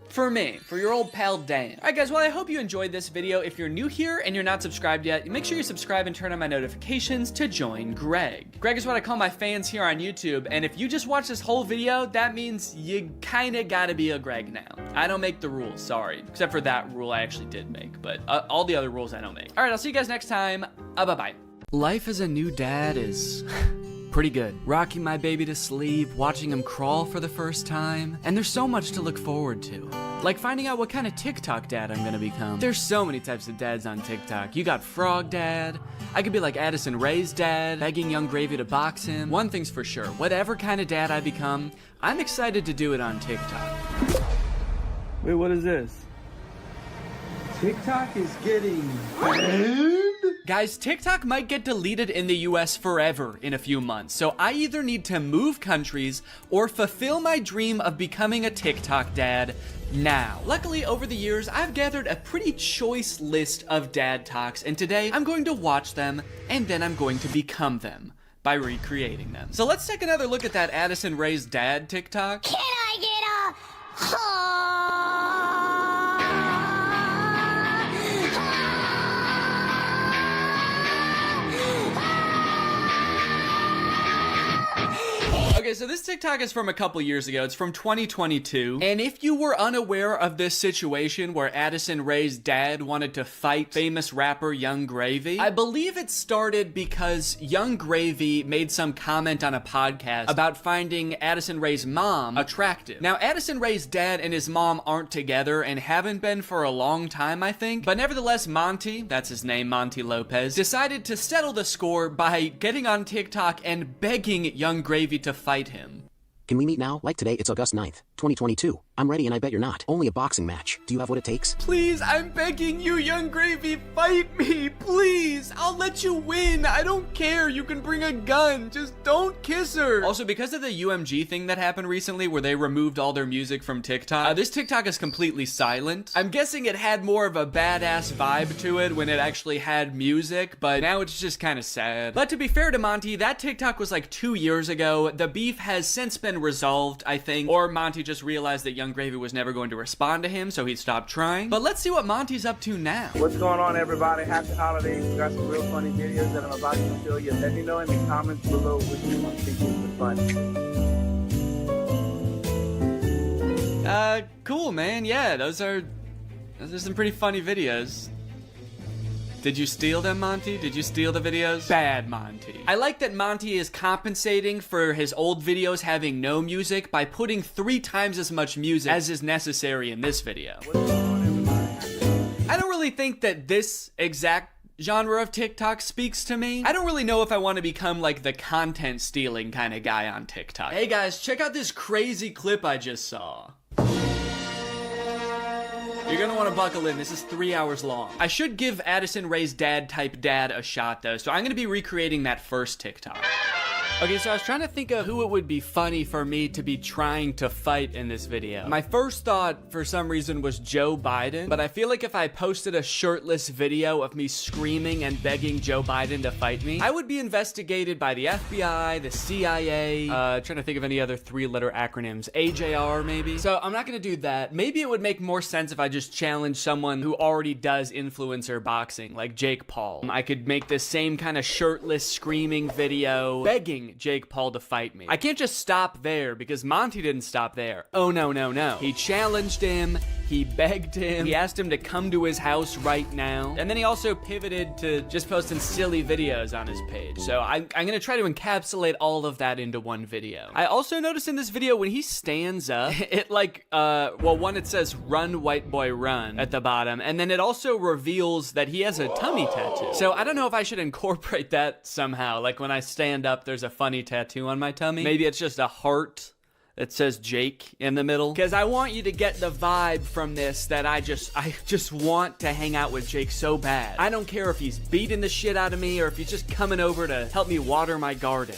For me, for your old pal Dan. Alright guys, well I hope you enjoyed this video. If you're new here and you're not subscribed yet, make sure you subscribe and turn on my notifications to join Greg. Greg is what I call my fans here on YouTube, and if you just watch this whole video, that means you kinda gotta be a Greg now. I don't make the rules, sorry. Except for that rule I actually did make, but all the other rules I don't make. Alright, I'll see you guys next time. Bye-bye. Life as a new dad is... pretty good. Rocking my baby to sleep, watching him crawl for the first time, and there's so much to look forward to. Like finding out what kind of TikTok dad I'm gonna become. There's so many types of dads on TikTok. You got Frog Dad, I could be like Addison Rae's dad, begging Young Gravy to box him. One thing's for sure, whatever kind of dad I become, I'm excited to do it on TikTok. Wait, what is this? TikTok is getting banned? Guys, TikTok might get deleted in the US forever in a few months, so I either need to move countries or fulfill my dream of becoming a TikTok dad now. Luckily, over the years, I've gathered a pretty choice list of dad talks, and today I'm going to watch them and then I'm going to become them by recreating them. So let's take another look at that Addison Rae's dad TikTok. Can I get a Okay, so this TikTok is from a couple years ago. It's from 2022. And if you were unaware of this situation where Addison Rae's dad wanted to fight famous rapper Young Gravy, I believe it started because Young Gravy made some comment on a podcast about finding Addison Rae's mom attractive. Now, Addison Rae's dad and his mom aren't together and haven't been for a long time, I think. But nevertheless, Monty, that's his name, Monty Lopez, decided to settle the score by getting on TikTok and begging Young Gravy to fight him. Can we meet now? Like today, it's August 9th, 2022. I'm ready and I bet you're not. Only a boxing match. Do you have what it takes? Please, I'm begging you, Young Gravy, fight me, please. I'll let you win. I don't care. You can bring a gun. Just don't kiss her. Also, because of the UMG thing that happened recently where they removed all their music from TikTok, this TikTok is completely silent. I'm guessing it had more of a badass vibe to it when it actually had music, but now it's just kind of sad. But to be fair to Monty, that TikTok was like 2 years ago. The beef has since been resolved, I think, or Monty just realized that Young Gravy was never going to respond to him, so he stopped trying. But let's see what Monty's up to now. What's going on, everybody? Happy holidays. We got some real funny videos that I'm about to show you. Let me know in the comments below which you want to think is funny. Cool, man. Yeah, those are some pretty funny videos. Did you steal them, Monty? Did you steal the videos? Bad, Monty. I like that Monty is compensating for his old videos having no music by putting 3 times as much music as is necessary in this video. I don't really think that this exact genre of TikTok speaks to me. I don't really know if I want to become like the content stealing kind of guy on TikTok. Hey guys, check out this crazy clip I just saw. You're gonna want to buckle in. This is 3 hours long. I should give Addison Rae's dad type dad a shot though, so I'm gonna be recreating that first TikTok. Okay, so I was trying to think of who it would be funny for me to be trying to fight in this video. My first thought, for some reason, was Joe Biden, but I feel like if I posted a shirtless video of me screaming and begging Joe Biden to fight me, I would be investigated by the FBI, the CIA, trying to think of any other 3-letter acronyms, AJR maybe. So I'm not gonna do that. Maybe it would make more sense if I just challenged someone who already does influencer boxing, like Jake Paul. I could make this same kind of shirtless screaming video, begging Jake Paul to fight me. I can't just stop there because Monty didn't stop there. Oh no, no, no. He challenged him, he begged him, he asked him to come to his house right now, and then he also pivoted to just posting silly videos on his page. So I'm gonna try to encapsulate all of that into one video. I also noticed in this video when he stands up, it like, well, one, it says run white boy run at the bottom, and then it also reveals that he has a tummy tattoo. So I don't know if I should incorporate that somehow, like when I stand up there's a funny tattoo on my tummy. Maybe it's just a heart that says Jake in the middle. Because I want you to get the vibe from this that I just want to hang out with Jake so bad. I don't care if he's beating the shit out of me or if he's just coming over to help me water my garden.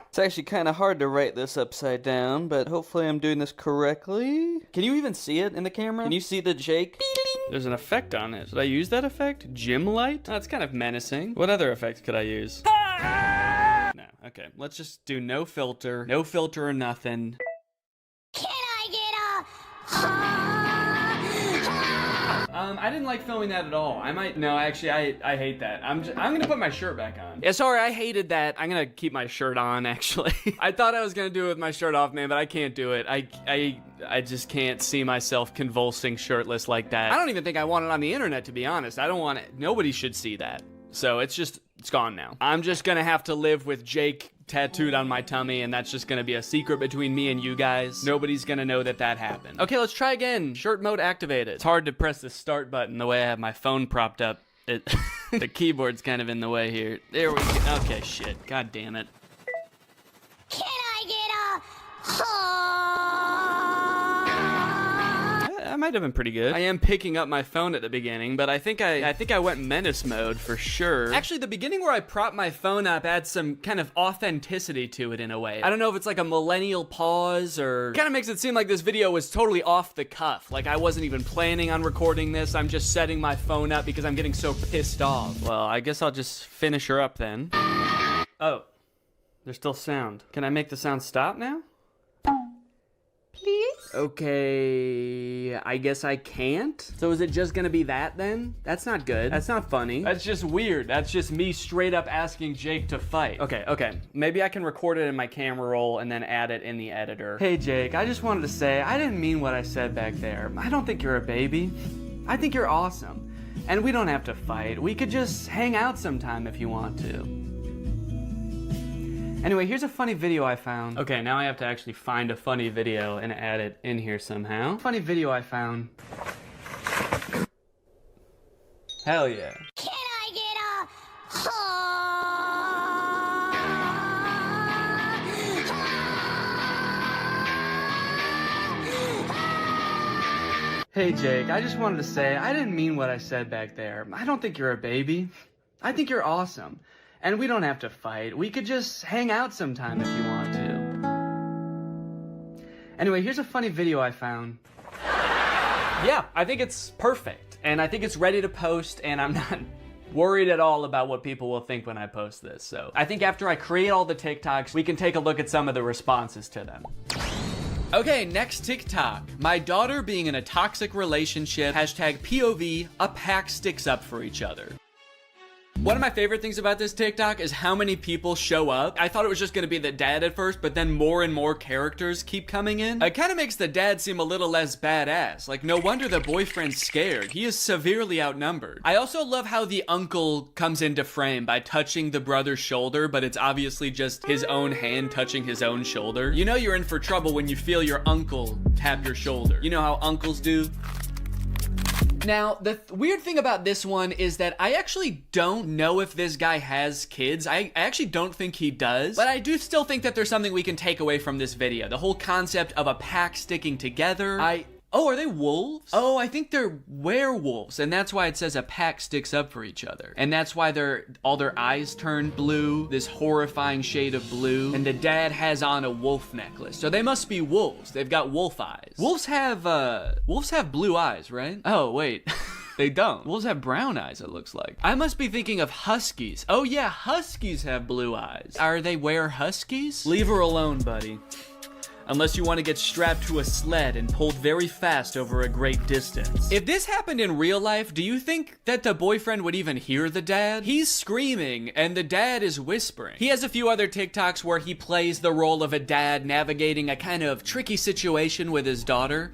It's actually kind of hard to write this upside down, but hopefully I'm doing this correctly. Can you even see it in the camera? Can you see the Jake? There's an effect on it. Should I use that effect? Gym light? That's kind of menacing. What other effect could I use? No, okay. Let's just do no filter or nothing. Can I get I didn't like filming that at all. Actually, I hate that. I'm gonna put my shirt back on. Yeah, sorry, I hated that. I'm gonna keep my shirt on, actually. I thought I was gonna do it with my shirt off, man, but I can't do it. I just can't see myself convulsing shirtless like that. I don't even think I want it on the internet, to be honest. I don't want it. Nobody should see that. So it's gone now. I'm just gonna have to live with Jake tattooed on my tummy, and that's just gonna be a secret between me and you guys. Nobody's gonna know that happened. Okay, let's try again. Shirt mode activated. It's hard to press the start button the way I have my phone propped up. The keyboard's kind of in the way here. There we go. Okay, shit. God damn it. Can I get That might have been pretty good. I am picking up my phone at the beginning, but I think I went menace mode for sure. Actually, the beginning where I prop my phone up adds some kind of authenticity to it in a way. I don't know if it's like a millennial pause or kind of makes it seem like this video was totally off the cuff. Like I wasn't even planning on recording this. I'm just setting my phone up because I'm getting so pissed off. Well, I guess I'll just finish her up then. Oh, there's still sound. Can I make the sound stop now? Please? Okay, I guess I can't. So is it just gonna be that then? That's not good. That's not funny. That's just weird. That's just me straight up asking Jake to fight. Okay. Maybe I can record it in my camera roll and then add it in the editor. Hey Jake, I just wanted to say, I didn't mean what I said back there. I don't think you're a baby. I think you're awesome. And we don't have to fight. We could just hang out sometime if you want to. Anyway, here's a funny video I found. Okay, now I have to actually find a funny video and add it in here somehow. Funny video I found. Hell yeah. Can I get a Hey Jake, I just wanted to say, I didn't mean what I said back there. I don't think you're a baby. I think you're awesome. And we don't have to fight. We could just hang out sometime if you want to. Anyway, here's a funny video I found. Yeah, I think it's perfect. And I think it's ready to post, and I'm not worried at all about what people will think when I post this. So I think after I create all the TikToks, we can take a look at some of the responses to them. Okay, next TikTok. My daughter being in a toxic relationship. Hashtag POV, a pack sticks up for each other. One of my favorite things about this TikTok is how many people show up. I thought it was just gonna be the dad at first, but then more and more characters keep coming in. It kind of makes the dad seem a little less badass. Like, no wonder the boyfriend's scared. He is severely outnumbered. I also love how the uncle comes into frame by touching the brother's shoulder, but it's obviously just his own hand touching his own shoulder. You know you're in for trouble when you feel your uncle tap your shoulder. You know how uncles do? Now, the weird thing about this one is that I actually don't know if this guy has kids. I actually don't think he does, but I do still think that there's something we can take away from this video. The whole concept of a pack sticking together. Oh, are they wolves? Oh, I think they're werewolves, and that's why it says a pack sticks up for each other. And that's why all their eyes turn blue, this horrifying shade of blue, and the dad has on a wolf necklace. So they must be wolves. They've got wolf eyes. Wolves have blue eyes, right? Oh, wait. They don't. Wolves have brown eyes, it looks like. I must be thinking of huskies. Oh yeah, huskies have blue eyes. Are they huskies? Leave her alone, buddy. Unless you want to get strapped to a sled and pulled very fast over a great distance. If this happened in real life, do you think that the boyfriend would even hear the dad? He's screaming and the dad is whispering. He has a few other TikToks where he plays the role of a dad navigating a kind of tricky situation with his daughter.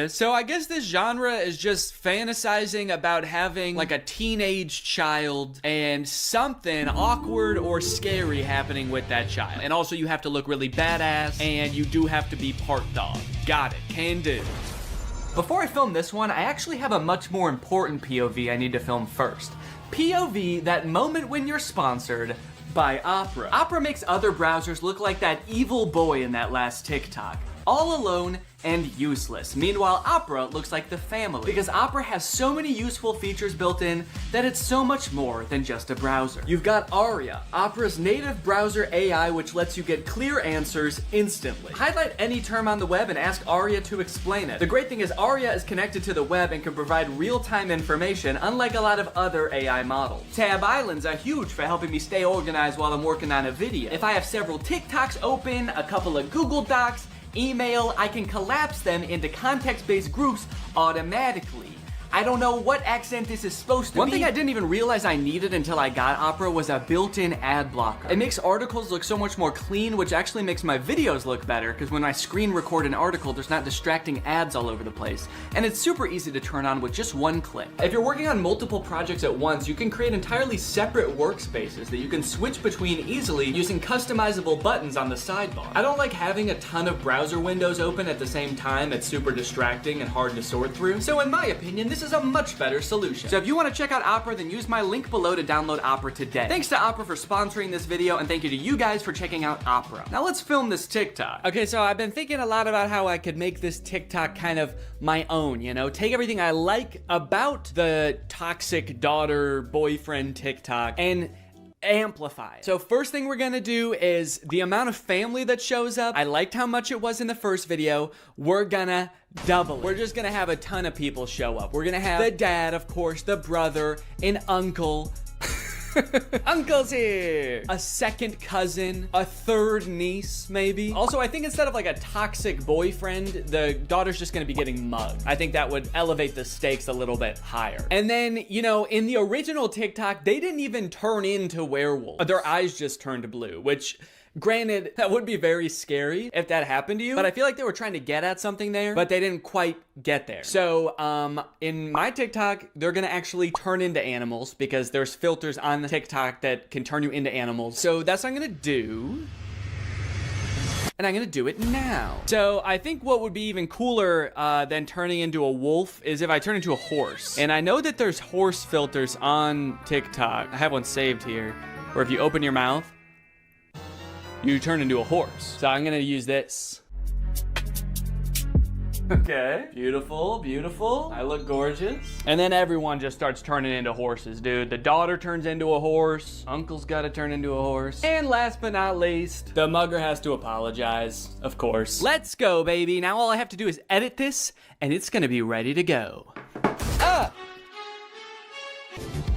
So I guess this genre is just fantasizing about having like a teenage child and something awkward or scary happening with that child. And also you have to look really badass and you do have to be part dog. Got it, can do. Before I film this one, I actually have a much more important POV I need to film first. POV, that moment when you're sponsored by Opera. Opera makes other browsers look like that evil boy in that last TikTok. All alone and useless. Meanwhile, Opera looks like the family because Opera has so many useful features built in that it's so much more than just a browser. You've got Aria, Opera's native browser AI, which lets you get clear answers instantly. Highlight any term on the web and ask Aria to explain it. The great thing is Aria is connected to the web and can provide real-time information, unlike a lot of other AI models. Tab islands are huge for helping me stay organized while I'm working on a video. If I have several TikToks open, a couple of Google Docs, email, I can collapse them into context-based groups automatically. I don't know what accent this is supposed to be. One thing I didn't even realize I needed until I got Opera was a built-in ad blocker. It makes articles look so much more clean, which actually makes my videos look better, because when I screen record an article, there's not distracting ads all over the place. And it's super easy to turn on with just one click. If you're working on multiple projects at once, you can create entirely separate workspaces that you can switch between easily using customizable buttons on the sidebar. I don't like having a ton of browser windows open at the same time. It's super distracting and hard to sort through. So in my opinion, this this is a much better solution. So if you want to check out Opera, then use my link below to download Opera today. Thanks to Opera for sponsoring this video, and thank you to you guys for checking out Opera. Now let's film this TikTok. Okay, so I've been thinking a lot about how I could make this TikTok kind of my own, you know? Take everything I like about the toxic daughter boyfriend TikTok and amplify it. So first thing we're gonna do is the amount of family that shows up. I liked how much it was in the first video. We're gonna double it. We're just gonna have a ton of people show up. We're gonna have the dad, of course, the brother, an uncle. Uncle's here! A second cousin, a third niece, maybe. Also, I think instead of like a toxic boyfriend, the daughter's just gonna be getting mugged. I think that would elevate the stakes a little bit higher. And then, you know, in the original TikTok, they didn't even turn into werewolves. Their eyes just turned blue, which, granted, that would be very scary if that happened to you, but I feel like they were trying to get at something there, but they didn't quite get there. So, in my TikTok, they're gonna actually turn into animals because there's filters on the TikTok that can turn you into animals. So that's what I'm gonna do. And I'm gonna do it now. So I think what would be even cooler than turning into a wolf is if I turn into a horse. And I know that there's horse filters on TikTok. I have one saved here, where if you open your mouth, you turn into a horse. So I'm gonna use this. Okay, beautiful, beautiful. I look gorgeous. And then everyone just starts turning into horses, dude. The daughter turns into a horse. Uncle's gotta turn into a horse. And last but not least, the mugger has to apologize, of course. Let's go, baby. Now all I have to do is edit this, and it's gonna be ready to go.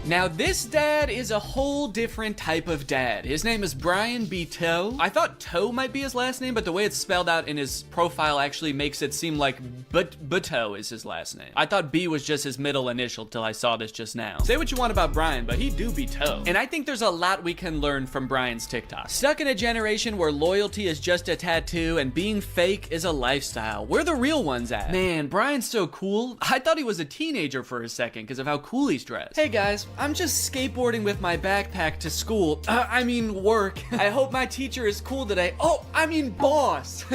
Now this dad is a whole different type of dad. His name is Brian B. Toe. I thought Toe might be his last name, but the way it's spelled out in his profile actually makes it seem like Buteau is his last name. I thought B was just his middle initial till I saw this just now. Say what you want about Brian, but he do be Toe. And I think there's a lot we can learn from Brian's TikTok. Stuck in a generation where loyalty is just a tattoo and being fake is a lifestyle. Where the real ones at? Man, Brian's so cool. I thought he was a teenager for a second because of how cool he's dressed. Hey guys, I'm just skateboarding with my backpack to school. I mean work. I hope my teacher is cool today. Oh, I mean boss.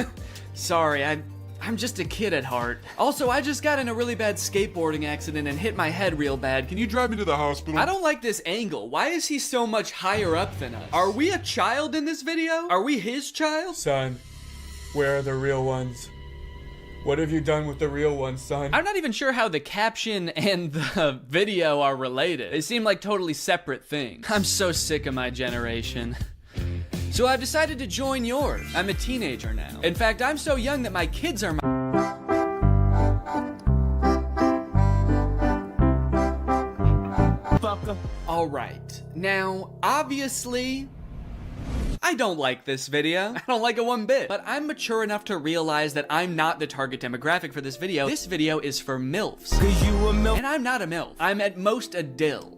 Sorry, I'm just a kid at heart. Also, I just got in a really bad skateboarding accident and hit my head real bad. Can you drive me to the hospital? I don't like this angle. Why is he so much higher up than us? Are we a child in this video? Are we his child? Son, where are the real ones? What have you done with the real ones, son? I'm not even sure how the caption and the video are related. They seem like totally separate things. I'm so sick of my generation. So I've decided to join yours. I'm a teenager now. In fact, I'm so young that my kids are my... All right. Now, obviously, I don't like this video. I don't like it one bit. But I'm mature enough to realize that I'm not the target demographic for this video. This video is for MILFs. 'Cause you a MILF. And I'm not a MILF. I'm at most a dill.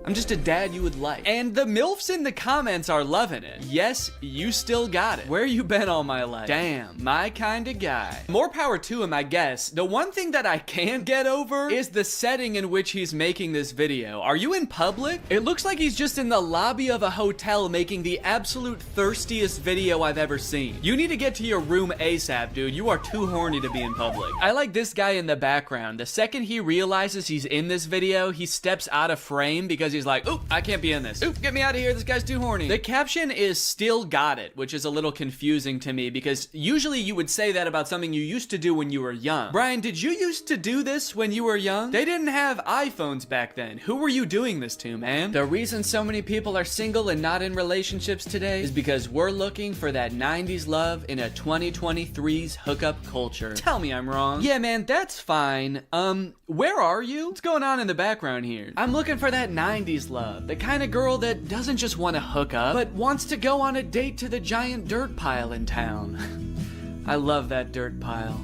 I'm just a dad you would like. And the MILFs in the comments are loving it. Yes, you still got it. Where you been all my life? Damn, my kind of guy. More power to him, I guess. The one thing that I can't get over is the setting in which he's making this video. Are you in public? It looks like he's just in the lobby of a hotel making the absolute thirstiest video I've ever seen. You need to get to your room ASAP, dude. You are too horny to be in public. I like this guy in the background. The second he realizes he's in this video, he steps out of frame because he's like, oop, I can't be in this. Oop, get me out of here. This guy's too horny. The caption is still got it, which is a little confusing to me because usually you would say that about something you used to do when you were young. Brian, did you used to do this when you were young? They didn't have iPhones back then. Who were you doing this to, man? The reason so many people are single and not in relationships today is because we're looking for that 90s love in a 2023's hookup culture. Tell me I'm wrong. Yeah, man, that's fine. Where are you? What's going on in the background here? I'm looking for that 90s love. The kind of girl that doesn't just want to hook up, but wants to go on a date to the giant dirt pile in town. I love that dirt pile.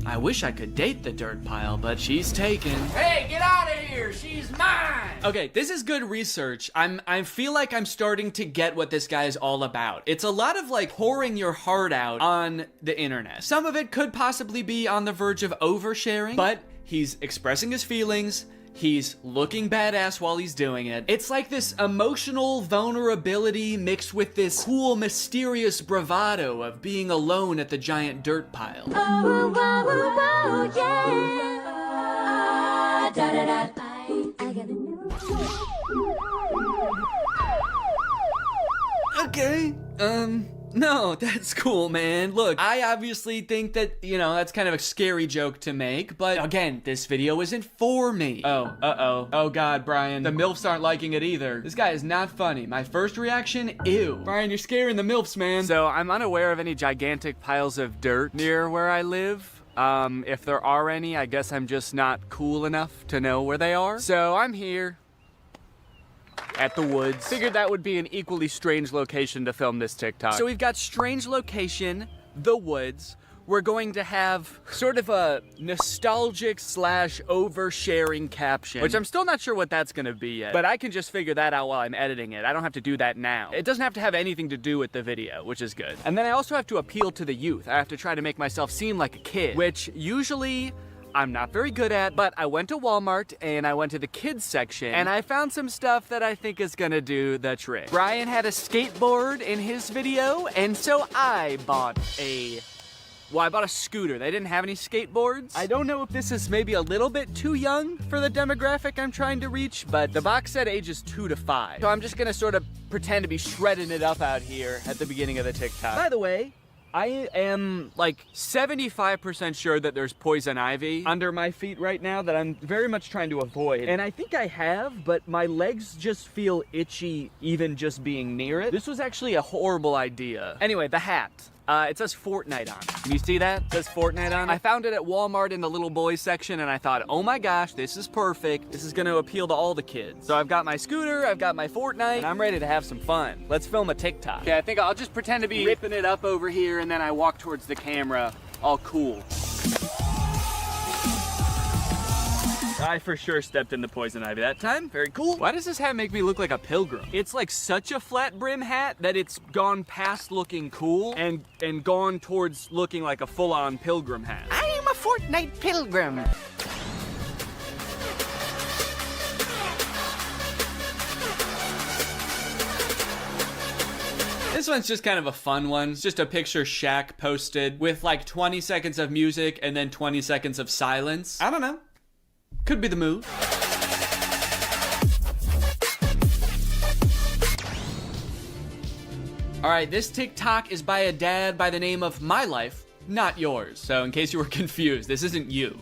I wish I could date the dirt pile, but she's taken. Hey, get out of here! She's mine! Okay, this is good research. I feel like I'm starting to get what this guy is all about. It's a lot of like pouring your heart out on the internet. Some of it could possibly be on the verge of oversharing, but he's expressing his feelings. He's looking badass while he's doing it. It's like this emotional vulnerability mixed with this cool, mysterious bravado of being alone at the giant dirt pile. Oh, oh, oh, oh, yeah. Okay, no, that's cool, man. Look, I obviously think that, you know, that's kind of a scary joke to make, but again, this video isn't for me. Oh, oh God, Brian, the MILFs aren't liking it either. This guy is not funny. My first reaction, ew. Brian, you're scaring the MILFs, man. So I'm unaware of any gigantic piles of dirt near where I live. If there are any, I guess I'm just not cool enough to know where they are. So I'm here at the woods. Figured that would be an equally strange location to film this TikTok. So we've got strange location, the woods. We're going to have sort of a nostalgic / oversharing caption, Which I'm still not sure what that's gonna be yet, but I can just figure that out while I'm editing it. I don't have to do that now. It doesn't have to have anything to do with the video, which is good. And then I also have to appeal to the youth. I have to try to make myself seem like a kid, which usually I'm not very good at, but I went to Walmart and I went to the kids section and I found some stuff that I think is gonna do the trick. Brian had a skateboard in his video, and so I bought a scooter. They didn't have any skateboards. I don't know if this is maybe a little bit too young for the demographic I'm trying to reach, but the box said ages 2 to 5. So I'm just gonna sort of pretend to be shredding it up out here at the beginning of the TikTok. By the way, I am like 75% sure that there's poison ivy under my feet right now that I'm very much trying to avoid. And I think I have, but my legs just feel itchy even just being near it. This was actually a horrible idea. Anyway, the hat. It says Fortnite on it. Can you see that? It says Fortnite on it. I found it at Walmart in the little boys section and I thought, oh my gosh, this is perfect. This is gonna appeal to all the kids. So I've got my scooter, I've got my Fortnite, and I'm ready to have some fun. Let's film a TikTok. Okay, I think I'll just pretend to be ripping it up over here and then I walk towards the camera, all cool. I for sure stepped in the poison ivy that time. Very cool. Why does this hat make me look like a pilgrim? It's like such a flat brim hat that it's gone past looking cool and gone towards looking like a full-on pilgrim hat. I am a Fortnite pilgrim. This one's just kind of a fun one. It's just a picture Shaq posted with like 20 seconds of music and then 20 seconds of silence. I don't know. Could be the move. All right, this TikTok is by a dad by the name of My Life, not yours. So in case you were confused, this isn't you.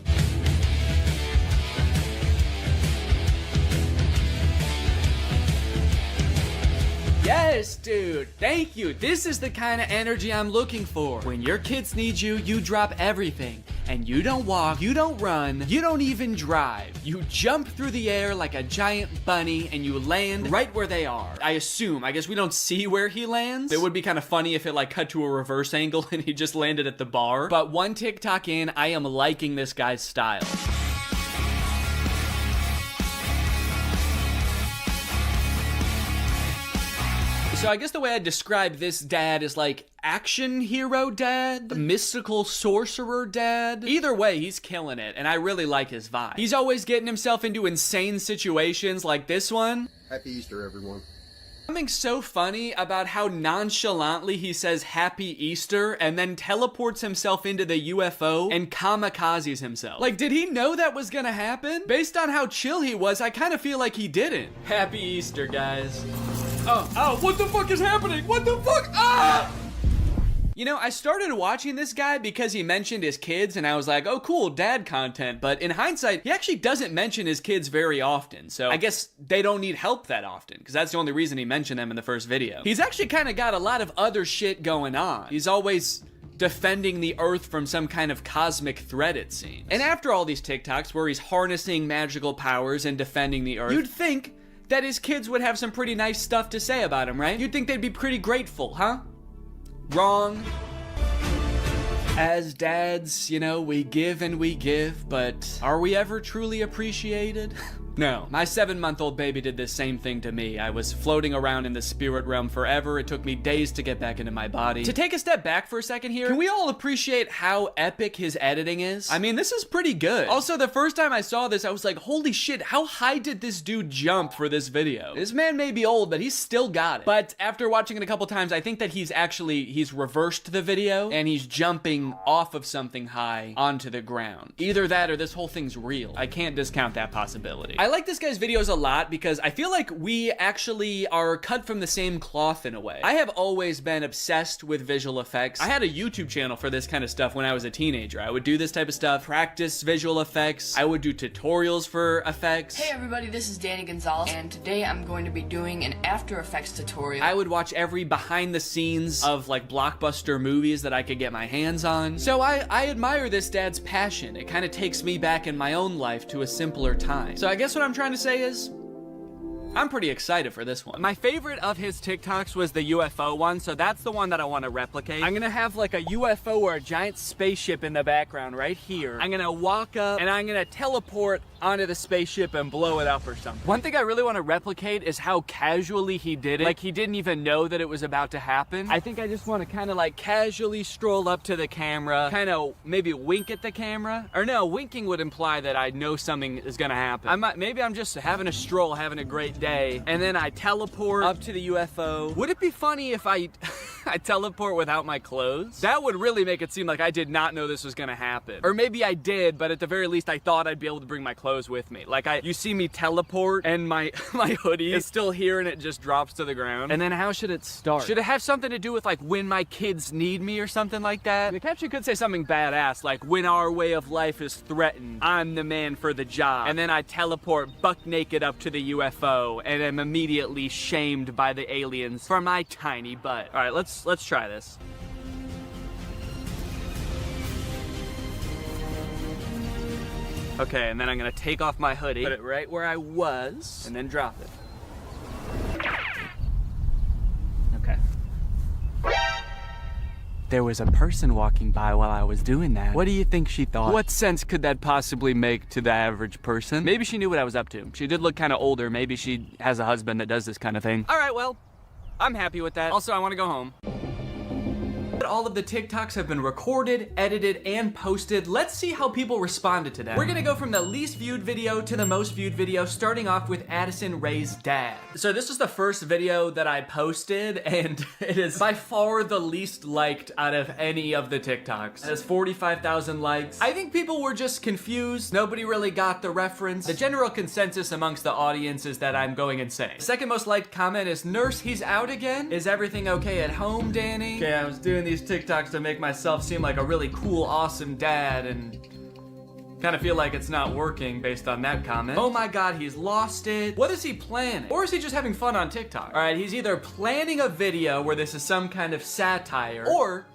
Yes, dude, thank you. This is the kind of energy I'm looking for. When your kids need you, you drop everything. And you don't walk, you don't run, you don't even drive. You jump through the air like a giant bunny and you land right where they are. I guess we don't see where he lands. It would be kind of funny if it like cut to a reverse angle and he just landed at the bar. But one TikTok in, I am liking this guy's style. So I guess the way I describe this dad is like action hero dad, mystical sorcerer dad. Either way, he's killing it, and I really like his vibe. He's always getting himself into insane situations like this one. Happy Easter, everyone. Something so funny about how nonchalantly he says Happy Easter and then teleports himself into the UFO and kamikazes himself. Like, did he know that was gonna happen? Based on how chill he was, I kind of feel like he didn't. Happy Easter, guys. Oh, what the fuck is happening? What the fuck? Ah! You know, I started watching this guy because he mentioned his kids and I was like, oh cool, dad content. But in hindsight, he actually doesn't mention his kids very often. So I guess they don't need help that often because that's the only reason he mentioned them in the first video. He's actually kind of got a lot of other shit going on. He's always defending the earth from some kind of cosmic threat, it seems. And after all these TikToks where he's harnessing magical powers and defending the earth, you'd think that his kids would have some pretty nice stuff to say about him, right? You'd think they'd be pretty grateful, huh? Wrong. As dads, you know, we give and we give, but are we ever truly appreciated? No, my 7-month-old baby did the same thing to me. I was floating around in the spirit realm forever. It took me days to get back into my body. To take a step back for a second here, can we all appreciate how epic his editing is? I mean, this is pretty good. Also, the first time I saw this, I was like, holy shit, how high did this dude jump for this video? This man may be old, but he's still got it. But after watching it a couple times, I think that he's reversed the video and he's jumping off of something high onto the ground. Either that or this whole thing's real. I can't discount that possibility. I like this guy's videos a lot because I feel like we actually are cut from the same cloth in a way. I have always been obsessed with visual effects. I had a YouTube channel for this kind of stuff when I was a teenager. I would do this type of stuff, practice visual effects. I would do tutorials for effects. Hey everybody, this is Danny Gonzalez, and today I'm going to be doing an After Effects tutorial. I would watch every behind the scenes of like blockbuster movies that I could get my hands on. So I admire this dad's passion. It kind of takes me back in my own life to a simpler time. So I guess what I'm trying to say is, I'm pretty excited for this one. My favorite of his TikToks was the UFO one, so that's the one that I want to replicate. I'm gonna have like a UFO or a giant spaceship in the background right here. I'm gonna walk up and I'm gonna teleport onto the spaceship and blow it up or something. One thing I really want to replicate is how casually he did it. Like he didn't even know that it was about to happen. I think I just want to kind of like casually stroll up to the camera, kind of maybe wink at the camera. Or no, winking would imply that I know something is gonna happen. Maybe I'm just having a stroll, having a great day, and then I teleport up to the UFO. Would it be funny if I teleport without my clothes? That would really make it seem like I did not know this was gonna happen. Or maybe I did, but at the very least I thought I'd be able to bring my clothes with me. Like you see me teleport and my hoodie is still here and it just drops to the ground. And then how should it start? Should it have something to do with like when my kids need me or something like that? The caption could say something badass like when our way of life is threatened, I'm the man for the job. And then I teleport buck naked up to the UFO and am immediately shamed by the aliens for my tiny butt. All right, let's try this. Okay, and then I'm gonna take off my hoodie, put it right where I was, and then drop it. Okay. There was a person walking by while I was doing that. What do you think she thought? What sense could that possibly make to the average person? Maybe she knew what I was up to. She did look kind of older. Maybe she has a husband that does this kind of thing. All right, well, I'm happy with that. Also, I want to go home. All of the TikToks have been recorded, edited, and posted. Let's see how people responded to that. We're gonna go from the least viewed video to the most viewed video, starting off with Addison Rae's dad. So this was the first video that I posted, and it is by far the least liked out of any of the TikToks. It has 45,000 likes. I think people were just confused. Nobody really got the reference. The general consensus amongst the audience is that I'm going insane. The second most liked comment is, "Nurse, he's out again? Is everything okay at home, Danny?" Okay, I was doing these TikToks to make myself seem like a really cool, awesome dad, and kind of feel like it's not working based on that comment. Oh my god, he's lost it. What is he planning? Or is he just having fun on TikTok? All right, he's either planning a video where this is some kind of satire, or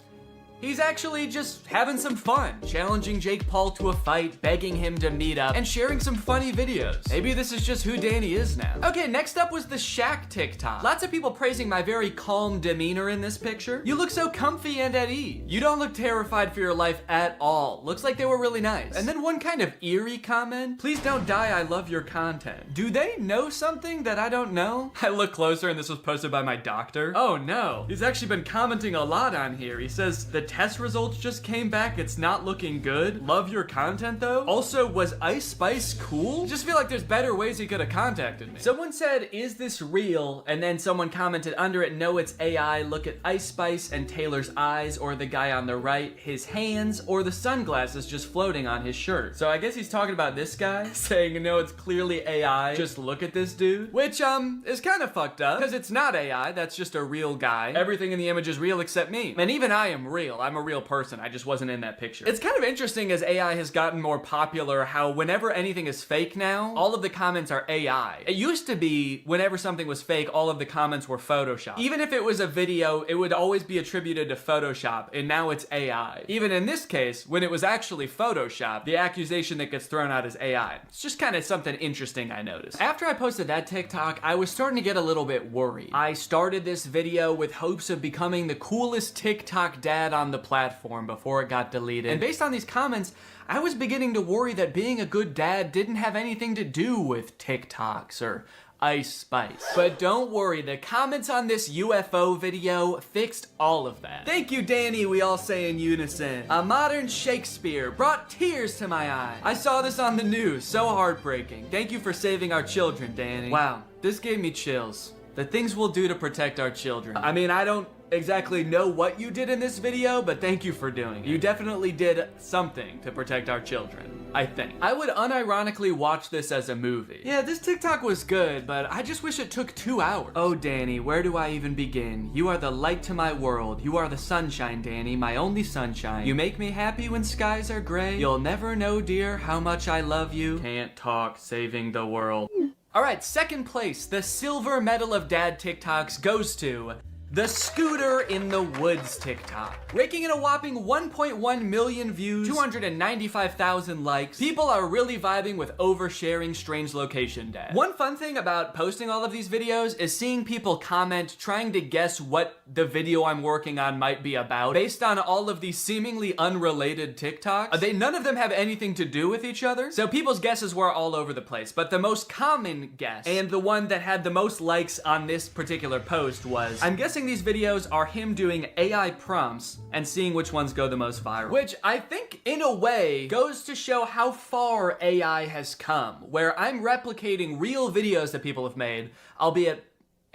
he's actually just having some fun, challenging Jake Paul to a fight, begging him to meet up, and sharing some funny videos. Maybe this is just who Danny is now. Okay, next up was the Shaq TikTok. Lots of people praising my very calm demeanor in this picture. You look so comfy and at ease. You don't look terrified for your life at all. Looks like they were really nice. And then one kind of eerie comment. Please don't die, I love your content. Do they know something that I don't know? I look closer and this was posted by my doctor. Oh no, he's actually been commenting a lot on here. He says, the test results just came back, it's not looking good. Love your content though. Also, was Ice Spice cool? Just feel like there's better ways he could have contacted me. Someone said, is this real? And then someone commented under it, no, it's AI. Look at Ice Spice and Taylor's eyes, or the guy on the right, his hands, or the sunglasses just floating on his shirt. So I guess he's talking about this guy, saying, no, it's clearly AI. Just look at this dude. Which, is kind of fucked up, because it's not AI, that's just a real guy. Everything in the image is real except me. And even I am real. I'm a real person. I just wasn't in that picture. It's kind of interesting as AI has gotten more popular how whenever anything is fake now, all of the comments are AI. It used to be whenever something was fake, all of the comments were Photoshop. Even if it was a video, it would always be attributed to Photoshop, and now it's AI. Even in this case, when it was actually Photoshop, the accusation that gets thrown out is AI. It's just kind of something interesting I noticed. After I posted that TikTok, I was starting to get a little bit worried. I started this video with hopes of becoming the coolest TikTok dad on on the platform before it got deleted. And based on these comments, I was beginning to worry that being a good dad didn't have anything to do with TikToks or Ice Spice. But don't worry, the comments on this UFO video fixed all of that. Thank you, Danny, we all say in unison. A modern Shakespeare brought tears to my eyes. I saw this on the news, so heartbreaking. Thank you for saving our children, Danny. Wow, this gave me chills. The things we'll do to protect our children. I mean, I don't exactly know what you did in this video, but thank you for doing it. You definitely did something to protect our children, I think. I would unironically watch this as a movie. Yeah, this TikTok was good, but I just wish it took 2 hours. Oh, Danny, where do I even begin? You are the light to my world. You are the sunshine, Danny, my only sunshine. You make me happy when skies are gray. You'll never know, dear, how much I love you. Can't talk, saving the world. All right, second place, the silver medal of dad TikToks goes to the Scooter in the Woods TikTok. Raking in a whopping 1.1 million views, 295,000 likes. People are really vibing with oversharing strange location dad. One fun thing about posting all of these videos is seeing people comment trying to guess what the video I'm working on might be about based on all of these seemingly unrelated TikToks. None of them have anything to do with each other, so people's guesses were all over the place. But the most common guess, and the one that had the most likes on this particular post was, I'm guessing these videos are him doing AI prompts and seeing which ones go the most viral. Which I think, in a way, goes to show how far AI has come, where I'm replicating real videos that people have made, albeit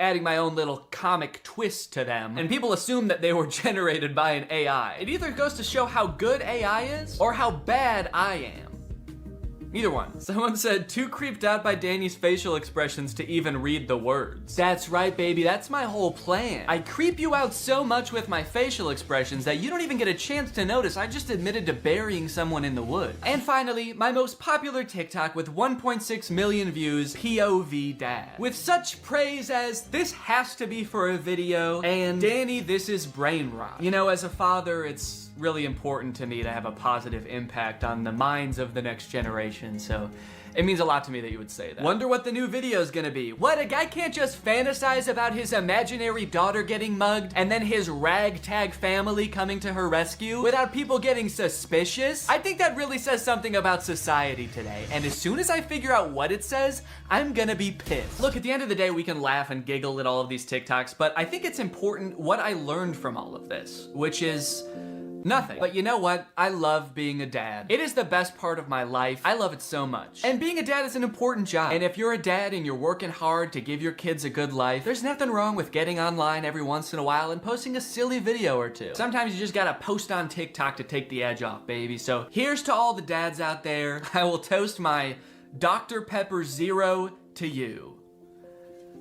adding my own little comic twist to them, and people assume that they were generated by an AI. It either goes to show how good AI is, or how bad I am. Either one. Someone said, too creeped out by Danny's facial expressions to even read the words. That's right, baby, that's my whole plan. I creep you out so much with my facial expressions that you don't even get a chance to notice I just admitted to burying someone in the woods. And finally, my most popular TikTok with 1.6 million views, POV Dad. With such praise as, this has to be for a video, and Danny, this is brain rot. You know, as a father, it's really important to me to have a positive impact on the minds of the next generation, so it means a lot to me that you would say that. Wonder what the new video is gonna be. What, a guy can't just fantasize about his imaginary daughter getting mugged and then his ragtag family coming to her rescue without people getting suspicious? I think that really says something about society today, and as soon as I figure out what it says, I'm gonna be pissed. Look, at the end of the day, we can laugh and giggle at all of these TikToks, but I think it's important what I learned from all of this, which is nothing. But you know what? I love being a dad. It is the best part of my life. I love it so much. And being a dad is an important job. And if you're a dad and you're working hard to give your kids a good life, there's nothing wrong with getting online every once in a while and posting a silly video or two. Sometimes you just gotta post on TikTok to take the edge off, baby. So here's to all the dads out there. I will toast my Dr. Pepper Zero to you.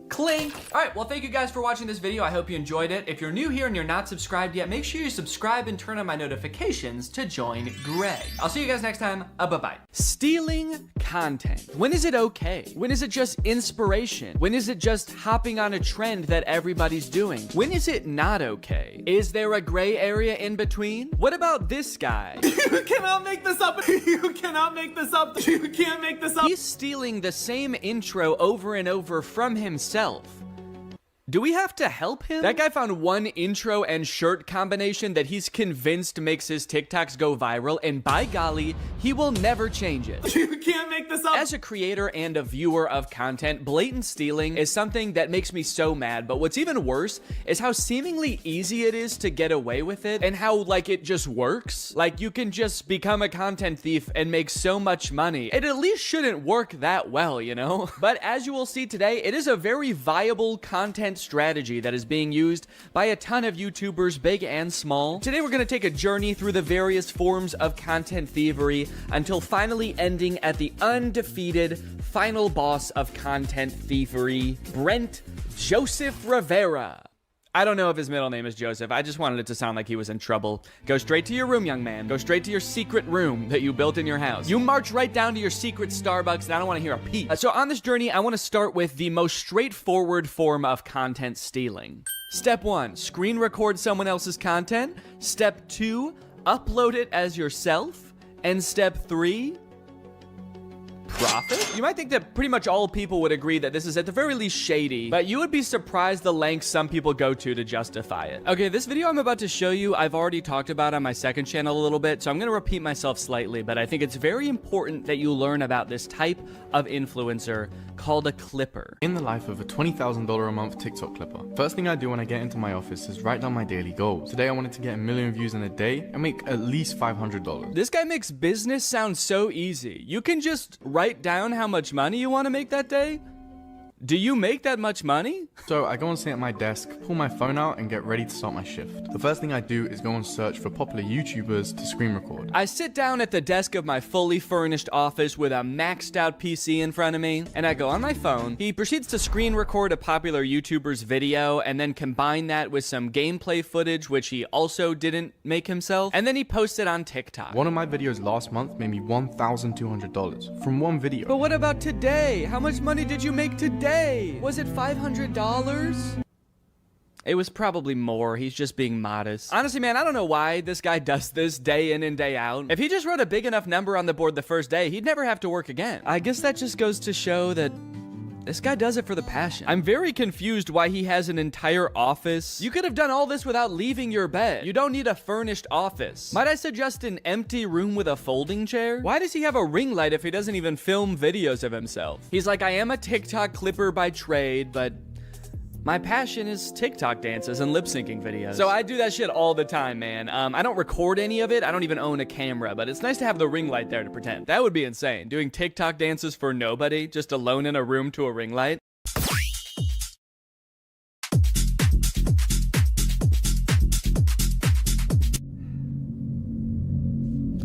Clink! Alright, well thank you guys for watching this video. I hope you enjoyed it. If you're new here and you're not subscribed yet, make sure you subscribe and turn on my notifications to join Greg. I'll see you guys next time. Bye-bye. Stealing content. When is it okay? When is it just inspiration? When is it just hopping on a trend that everybody's doing? When is it not okay? Is there a gray area in between? What about this guy? You cannot make this up. You cannot make this up. You can't make this up. He's stealing the same intro over and over from himself. Do we have to help him? That guy found one intro and shirt combination that he's convinced makes his TikToks go viral, and by golly, he will never change it. You can't make this up. As a creator and a viewer of content, blatant stealing is something that makes me so mad, but what's even worse is how seemingly easy it is to get away with it, and how, like, it just works. Like, you can just become a content thief and make so much money. It at least shouldn't work that well, you know? But as you will see today, it is a very viable content strategy that is being used by a ton of YouTubers, big and small. Today we're going to take a journey through the various forms of content thievery until finally ending at the undefeated final boss of content thievery, Brent Joseph Rivera. I don't know if his middle name is Joseph. I just wanted it to sound like he was in trouble. Go straight to your room, young man. Go straight to your secret room that you built in your house. You march right down to your secret Starbucks, and I don't want to hear a peep. So on this journey, I want to start with the most straightforward form of content stealing. Step 1, screen record someone else's content. Step 2, upload it as yourself. And step 3, profit? You might think that pretty much all people would agree that this is at the very least shady, but you would be surprised the lengths some people go to justify it. Okay, this video I'm about to show you, I've already talked about on my second channel a little bit, so I'm gonna repeat myself slightly, but I think it's very important that you learn about this type of influencer called a clipper. In the life of a $20,000 a month TikTok clipper, first thing I do when I get into my office is write down my daily goals. Today I wanted to get 1 million views in a day and make at least $500. This guy makes business sound so easy. You can just write down how much money you want to make that day. Do you make that much money? So I go and sit at my desk, pull my phone out and get ready to start my shift. The first thing I do is go and search for popular YouTubers to screen record. I sit down at the desk of my fully furnished office with a maxed out PC in front of me, and I go on my phone. He proceeds to screen record a popular YouTuber's video and then combine that with some gameplay footage, which he also didn't make himself, and then he posts it on TikTok. One of my videos last month made me $1,200 from one video. But what about today? How much money did you make today? Was it $500? It was probably more. He's just being modest. Honestly, man, I don't know why this guy does this day in and day out. If he just wrote a big enough number on the board the first day, he'd never have to work again. I guess that just goes to show that this guy does it for the passion. I'm very confused why he has an entire office. You could have done all this without leaving your bed. You don't need a furnished office. Might I suggest an empty room with a folding chair? Why does he have a ring light if he doesn't even film videos of himself? He's like, I am a TikTok clipper by trade, but my passion is TikTok dances and lip syncing videos. So I do that shit all the time, man. I don't record any of it. I don't even own a camera, but it's nice to have the ring light there to pretend. That would be insane. Doing TikTok dances for nobody, just alone in a room to a ring light.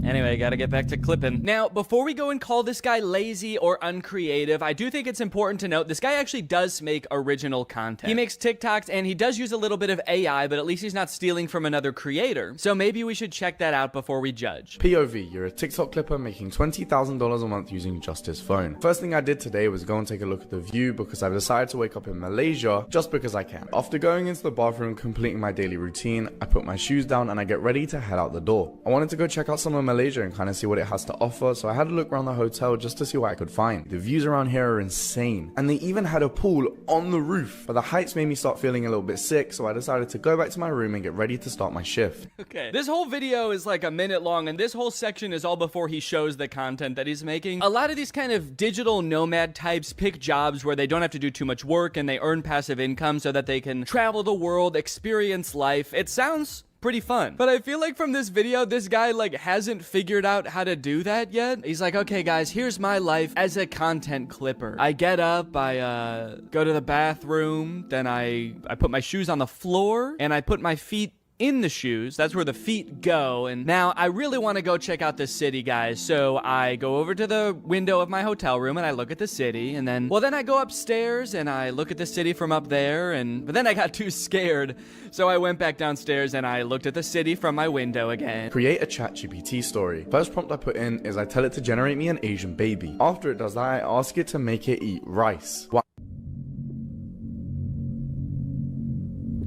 Anyway, gotta get back to clipping. Now, before we go and call this guy lazy or uncreative, I do think it's important to note this guy actually does make original content. He makes TikToks and he does use a little bit of AI, but at least he's not stealing from another creator. So maybe we should check that out before we judge. POV, you're a TikTok clipper making $20,000 a month using just his phone. First thing I did today was go and take a look at the view because I've decided to wake up in Malaysia just because I can. After going into the bathroom, completing my daily routine, I put my shoes down and I get ready to head out the door. I wanted to go check out some of Malaysia and kind of see what it has to offer, so I had a look around the hotel just to see what I could find. The views around here are insane, and they even had a pool on the roof, but the heights made me start feeling a little bit sick, so I decided to go back to my room and get ready to start my shift. Okay, this whole video is like a minute long, and this whole section is all before he shows the content that he's making. A lot of these kind of digital nomad types pick jobs where they don't have to do too much work and they earn passive income so that they can travel the world, experience life. It sounds pretty fun. But I feel like from this video, this guy like hasn't figured out how to do that yet. He's like, okay guys, here's my life as a content clipper. I get up, I go to the bathroom, then I put my shoes on the floor and I put my feet in the shoes. That's where the feet go. And now I really want to go check out the city, guys. So I go over to the window of my hotel room and I look at the city, and then I go upstairs and I look at the city from up there, but then I got too scared. So I went back downstairs and I looked at the city from my window again. Create a ChatGPT story. First prompt I put in is I tell it to generate me an Asian baby. After it does that, I ask it to make it eat rice.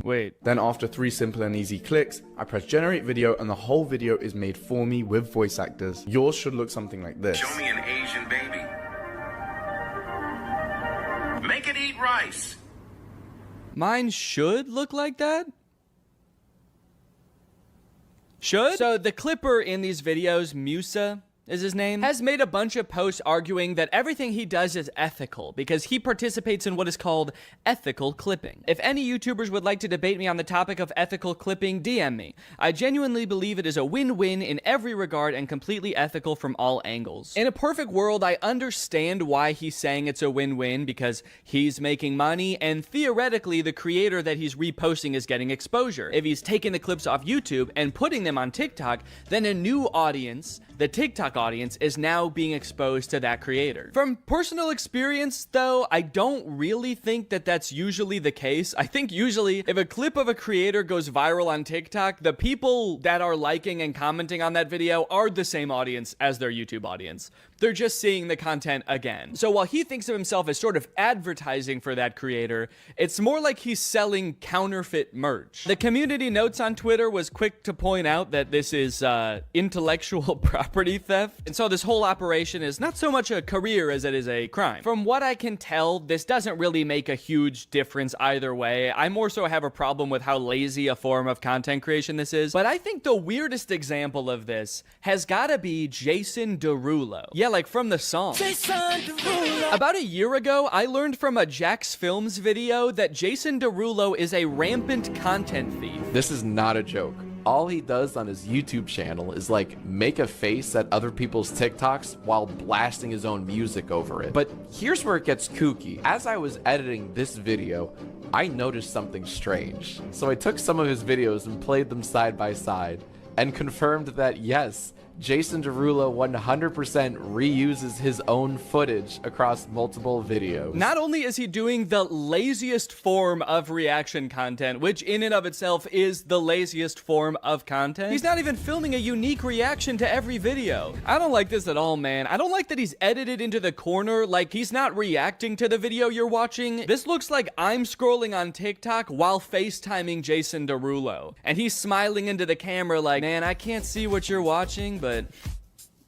Wait. Then after 3 simple and easy clicks, I press generate video and the whole video is made for me with voice actors. Yours should look something like this. Show me an Asian baby. Make it eat rice. Mine should look like that? Should? So the clipper in these videos, Musa is his name, has made a bunch of posts arguing that everything he does is ethical because he participates in what is called ethical clipping. If any YouTubers would like to debate me on the topic of ethical clipping, DM me. I genuinely believe it is a win-win in every regard and completely ethical from all angles. In a perfect world, I understand why he's saying it's a win-win because he's making money and theoretically the creator that he's reposting is getting exposure. If he's taking the clips off YouTube and putting them on TikTok, then a new audience, the TikTok audience, is now being exposed to that creator. From personal experience, though, I don't really think that that's usually the case. I think usually if a clip of a creator goes viral on TikTok, the people that are liking and commenting on that video are the same audience as their YouTube audience. They're just seeing the content again. So while he thinks of himself as sort of advertising for that creator, it's more like he's selling counterfeit merch. The community notes on Twitter was quick to point out that this is intellectual property theft. And so this whole operation is not so much a career as it is a crime. From what I can tell, this doesn't really make a huge difference either way. I more so have a problem with how lazy a form of content creation this is. But I think the weirdest example of this has gotta be Jason Derulo. Yeah, like from the song. About a year ago, I learned from a Jax Films video that Jason Derulo is a rampant content thief. This is not a joke. All he does on his YouTube channel is like make a face at other people's TikToks while blasting his own music over it. But here's where it gets kooky. As I was editing this video, I noticed something strange. So I took some of his videos and played them side by side and confirmed that yes, Jason Derulo 100% reuses his own footage across multiple videos. Not only is he doing the laziest form of reaction content, which in and of itself is the laziest form of content, he's not even filming a unique reaction to every video. I don't like this at all, man. I don't like that he's edited into the corner, like he's not reacting to the video you're watching. This looks like I'm scrolling on TikTok while FaceTiming Jason Derulo. And he's smiling into the camera like, man, I can't see what you're watching, but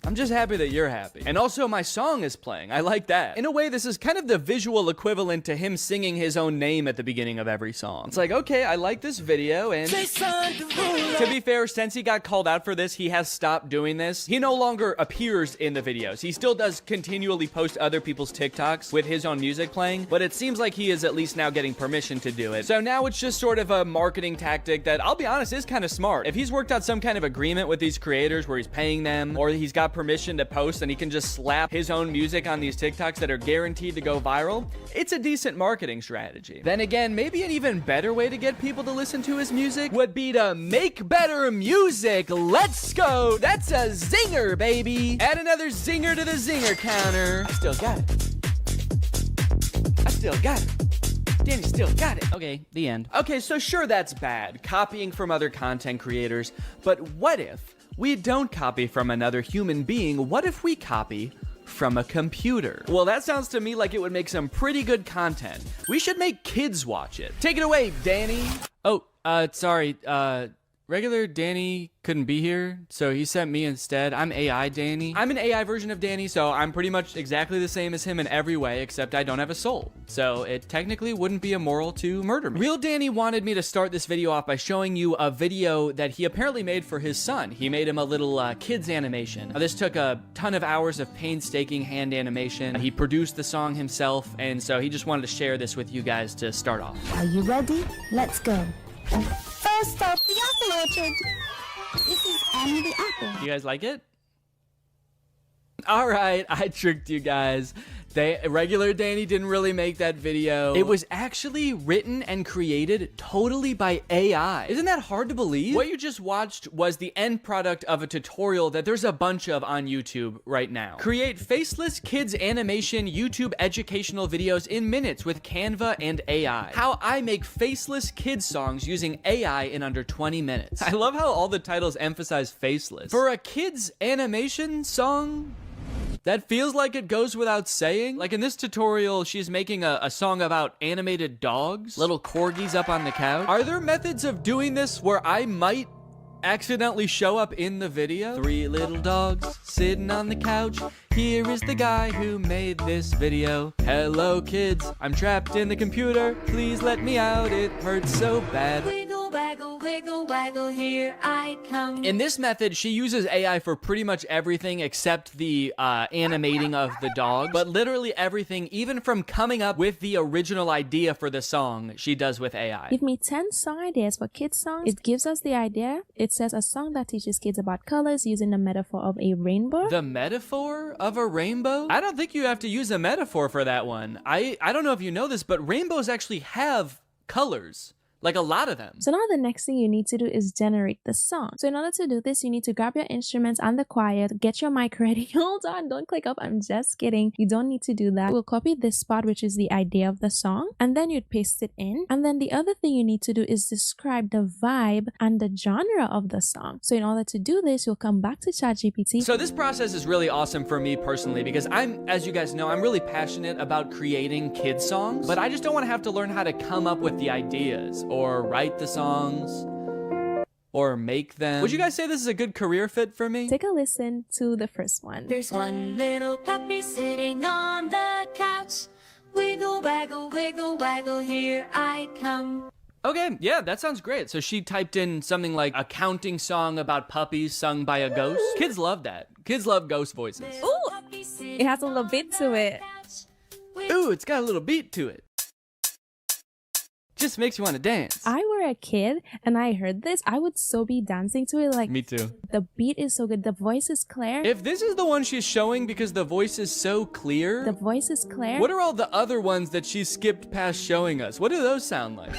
I'm just happy that you're happy. And also my song is playing. I like that. In a way, this is kind of the visual equivalent to him singing his own name at the beginning of every song. It's like, okay, I like this video, and to be fair, since he got called out for this, he has stopped doing this. He no longer appears in the videos. He still does continually post other people's TikToks with his own music playing, but it seems like he is at least now getting permission to do it. So now it's just sort of a marketing tactic that, I'll be honest, is kind of smart. If he's worked out some kind of agreement with these creators where he's paying them, or he's got permission to post and he can just slap his own music on these TikToks that are guaranteed to go viral, it's a decent marketing strategy. Then again, maybe an even better way to get people to listen to his music would be to make better music. Let's go. That's a zinger, baby. Add another zinger to the zinger counter. I still got it. I still got it. Danny still got it. Okay, the end. Okay, so sure, that's bad, copying from other content creators, but what if we don't copy from another human being? What if we copy from a computer? Well, that sounds to me like it would make some pretty good content. We should make kids watch it. Take it away, Danny. Oh, sorry, regular Danny couldn't be here, so he sent me instead. I'm AI Danny. I'm an AI version of Danny, so I'm pretty much exactly the same as him in every way, except I don't have a soul. So it technically wouldn't be immoral to murder me. Real Danny wanted me to start this video off by showing you a video that he apparently made for his son. He made him a little kids animation. Now, this took a ton of hours of painstaking hand animation. He produced the song himself, and so he just wanted to share this with you guys to start off. Are you ready? Let's go. First stop, the apple orchard. This is Annie the apple. You guys like it? All right, I tricked you guys. Regular Danny didn't really make that video. It was actually written and created totally by AI. Isn't that hard to believe? What you just watched was the end product of a tutorial that there's a bunch of on YouTube right now. Create faceless kids animation YouTube educational videos in minutes with Canva and AI. How I make faceless kids songs using AI in under 20 minutes. I love how all the titles emphasize faceless. For a kids animation song, that feels like it goes without saying. Like in this tutorial, she's making a song about animated dogs, little corgis up on the couch. Are there methods of doing this where I might accidentally show up in the video? 3 little dogs sitting on the couch. Here is the guy who made this video. Hello kids, I'm trapped in the computer. Please let me out, it hurts so bad. Wiggle, waggle, wiggle, waggle, here I come. In this method, she uses AI for pretty much everything except the animating of the dog. But literally everything, even from coming up with the original idea for the song, she does with AI. Give me 10 song ideas for kids songs. It gives us the idea. It says a song that teaches kids about colors using the metaphor of a rainbow. The metaphor of a rainbow? I don't think you have to use a metaphor for that one. I don't know if you know this, but rainbows actually have colors. Like a lot of them. So now the next thing you need to do is generate the song. So in order to do this, you need to grab your instruments and the choir, get your mic ready. Hold on, don't click up. I'm just kidding. You don't need to do that. We'll copy this spot, which is the idea of the song, and then you'd paste it in. And then the other thing you need to do is describe the vibe and the genre of the song. So in order to do this, you'll come back to ChatGPT. So this process is really awesome for me personally because as you guys know, I'm really passionate about creating kids songs, but I just don't want to have to learn how to come up with the ideas or write the songs or make them. Would you guys say this is a good career fit for me? Take a listen to the first one. There's one little puppy sitting on the couch. Wiggle, waggle, wiggle, waggle, here I come. Okay, yeah, that sounds great. So she typed in something like a counting song about puppies sung by a ghost. Kids love that. Kids love ghost voices. Ooh, it has a little bit to it. Ooh, it's got a little beat to it. Just makes you want to dance. I were a kid and I heard this, I would so be dancing to it. Like, me too. The beat is so good. The voice is clear. If this is the one she's showing because the voice is so clear. The voice is clear. What are all the other ones that she skipped past showing us? What do those sound like?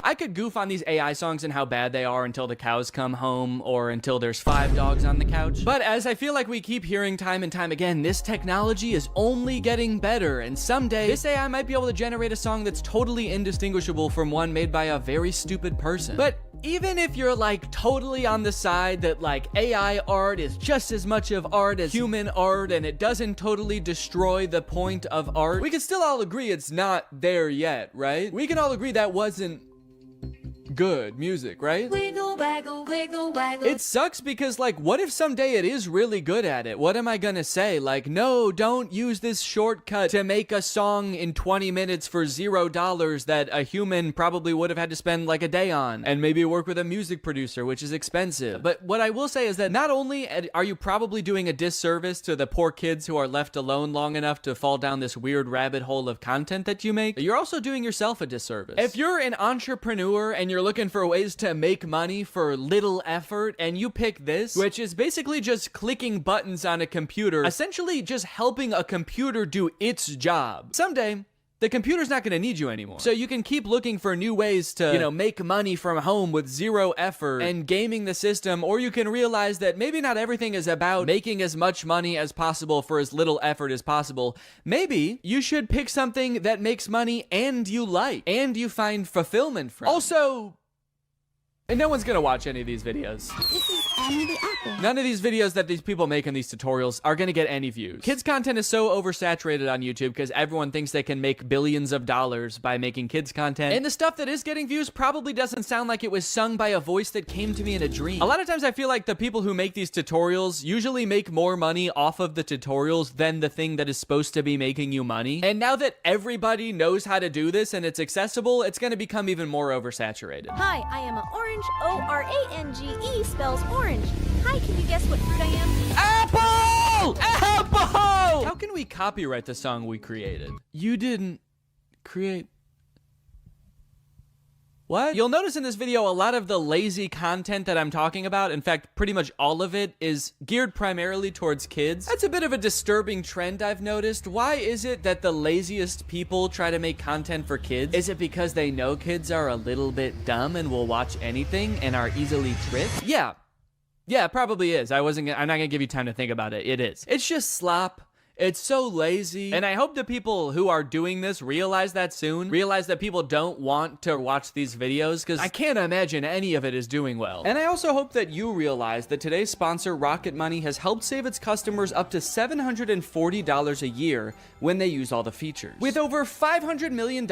I could goof on these AI songs and how bad they are until the cows come home or until there's 5 dogs on the couch. But as I feel like we keep hearing time and time again, this technology is only getting better, and someday this AI might be able to generate a song that's totally indistinguishable from one made by a very stupid person. But even if you're like totally on the side that like AI art is just as much of art as human art and it doesn't totally destroy the point of art, we can still all agree it's not there yet, right? We can all agree that wasn't good music, right? Wiggle, waggle, wiggle, waggle. It sucks because, like, what if someday it is really good at it? What am I gonna say? Like, no, don't use this shortcut to make a song in 20 minutes for $0 that a human probably would have had to spend like a day on and maybe work with a music producer, which is expensive. But what I will say is that not only are you probably doing a disservice to the poor kids who are left alone long enough to fall down this weird rabbit hole of content that you make, you're also doing yourself a disservice. If you're an entrepreneur and you're looking for ways to make money for little effort and you pick this, which is basically just clicking buttons on a computer, essentially just helping a computer do its job, someday the computer's not going to need you anymore. So you can keep looking for new ways to, make money from home with 0 effort and gaming the system, or you can realize that maybe not everything is about making as much money as possible for as little effort as possible. Maybe you should pick something that makes money and you like, and you find fulfillment from. Also, and no one's gonna watch any of these videos. This is Annie the Apple. None of these videos that these people make in these tutorials are gonna get any views. Kids content is so oversaturated on YouTube because everyone thinks they can make billions of dollars by making kids content. And the stuff that is getting views probably doesn't sound like it was sung by a voice that came to me in a dream. A lot of times I feel like the people who make these tutorials usually make more money off of the tutorials than the thing that is supposed to be making you money. And now that everybody knows how to do this and it's accessible, it's gonna become even more oversaturated. Hi, I am an orange. O-R-A-N-G-E spells orange. Hi, can you guess what fruit I am? Apple! Apple! How can we copyright the song we created? You didn't create... What? You'll notice in this video a lot of the lazy content that I'm talking about, in fact, pretty much all of it, is geared primarily towards kids. That's a bit of a disturbing trend I've noticed. Why is it that the laziest people try to make content for kids? Is it because they know kids are a little bit dumb and will watch anything and are easily tricked? Yeah, it probably is. I'm not gonna give you time to think about it. It is. It's just slop. It's so lazy. And I hope the people who are doing this realize that soon. Realize that people don't want to watch these videos because I can't imagine any of it is doing well. And I also hope that you realize that today's sponsor, Rocket Money, has helped save its customers up to $740 a year when they use all the features. With over $500 million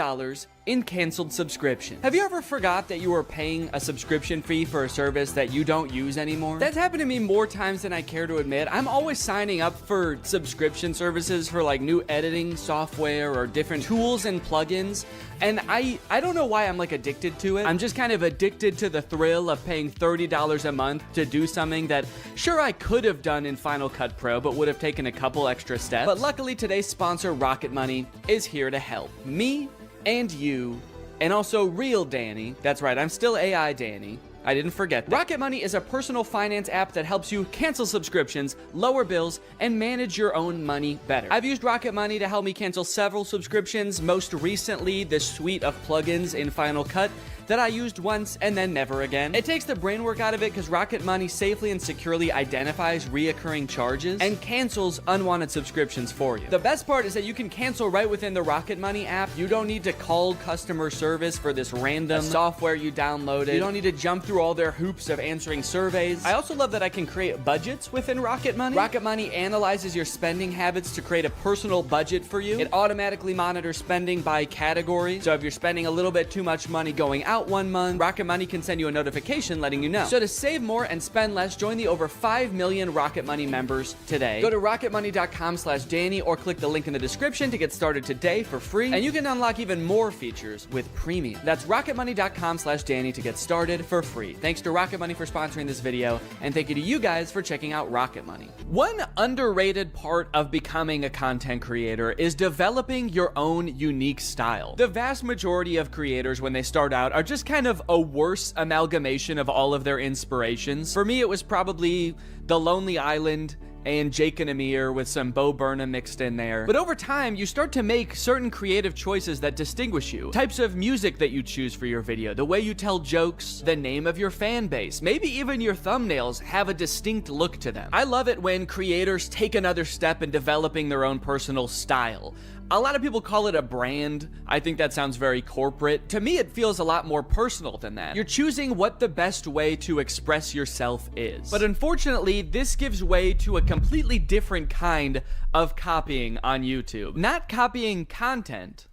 in canceled subscriptions. Have you ever forgot that you were paying a subscription fee for a service that you don't use anymore? That's happened to me more times than I care to admit. I'm always signing up for subscription services for like new editing software or different tools and plugins. And I don't know why I'm like addicted to it. I'm just kind of addicted to the thrill of paying $30 a month to do something that sure I could have done in Final Cut Pro, but would have taken a couple extra steps. But luckily today's sponsor, Rocket Money, is here to help me and you, and also real Danny, that's right, I'm still AI Danny, I didn't forget that. Rocket Money is a personal finance app that helps you cancel subscriptions, lower bills, and manage your own money better. I've used Rocket Money to help me cancel several subscriptions, most recently the suite of plugins in Final Cut that I used once and then never again. It takes the brain work out of it because Rocket Money safely and securely identifies reoccurring charges and cancels unwanted subscriptions for you. The best part is that you can cancel right within the Rocket Money app. You don't need to call customer service for this random software you downloaded. You don't need to jump through all their hoops of answering surveys. I also love that I can create budgets within Rocket Money. Rocket Money analyzes your spending habits to create a personal budget for you. It automatically monitors spending by category. So if you're spending a little bit too much money going out one month, Rocket Money can send you a notification letting you know. So to save more and spend less, join the over 5 million Rocket Money members today. Go to rocketmoney.com/Danny or click the link in the description to get started today for free. And you can unlock even more features with premium. That's rocketmoney.com/Danny to get started for free. Thanks to Rocket Money for sponsoring this video, and thank you to you guys for checking out Rocket Money. One underrated part of becoming a content creator is developing your own unique style. The vast majority of creators, when they start out, are just kind of a worse amalgamation of all of their inspirations. For me, it was probably The Lonely Island and Jake and Amir with some Bo Burnham mixed in there. But over time, you start to make certain creative choices that distinguish you. Types of music that you choose for your video, the way you tell jokes, the name of your fan base, maybe even your thumbnails have a distinct look to them. I love it when creators take another step in developing their own personal style. A lot of people call it a brand. I think that sounds very corporate. To me, it feels a lot more personal than that. You're choosing what the best way to express yourself is. But unfortunately, this gives way to a completely different kind of copying on YouTube. Not copying content,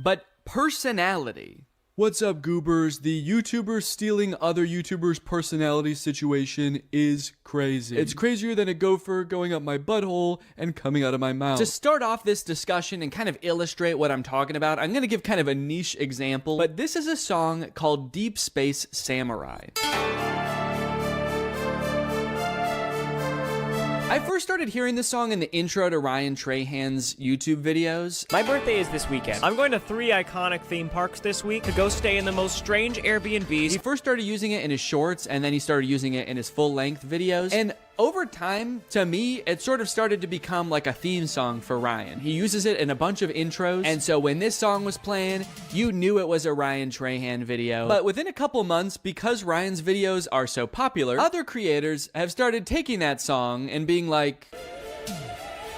but personality. What's up, goobers? The YouTuber stealing other YouTubers' personality situation is crazy. It's crazier than a gopher going up my butthole and coming out of my mouth. To start off this discussion and kind of illustrate what I'm talking about, I'm gonna give kind of a niche example, but this is a song called Deep Space Samurai. I first started hearing this song in the intro to Ryan Trahan's YouTube videos. My birthday is this weekend. I'm going to 3 iconic theme parks this week to go stay in the most strange Airbnbs. He first started using it in his shorts, and then he started using it in his full-length videos. And over time, to me, it sort of started to become like a theme song for Ryan. He uses it in a bunch of intros, and so when this song was playing, you knew it was a Ryan Trahan video. But within a couple months, because Ryan's videos are so popular, other creators have started taking that song and being like,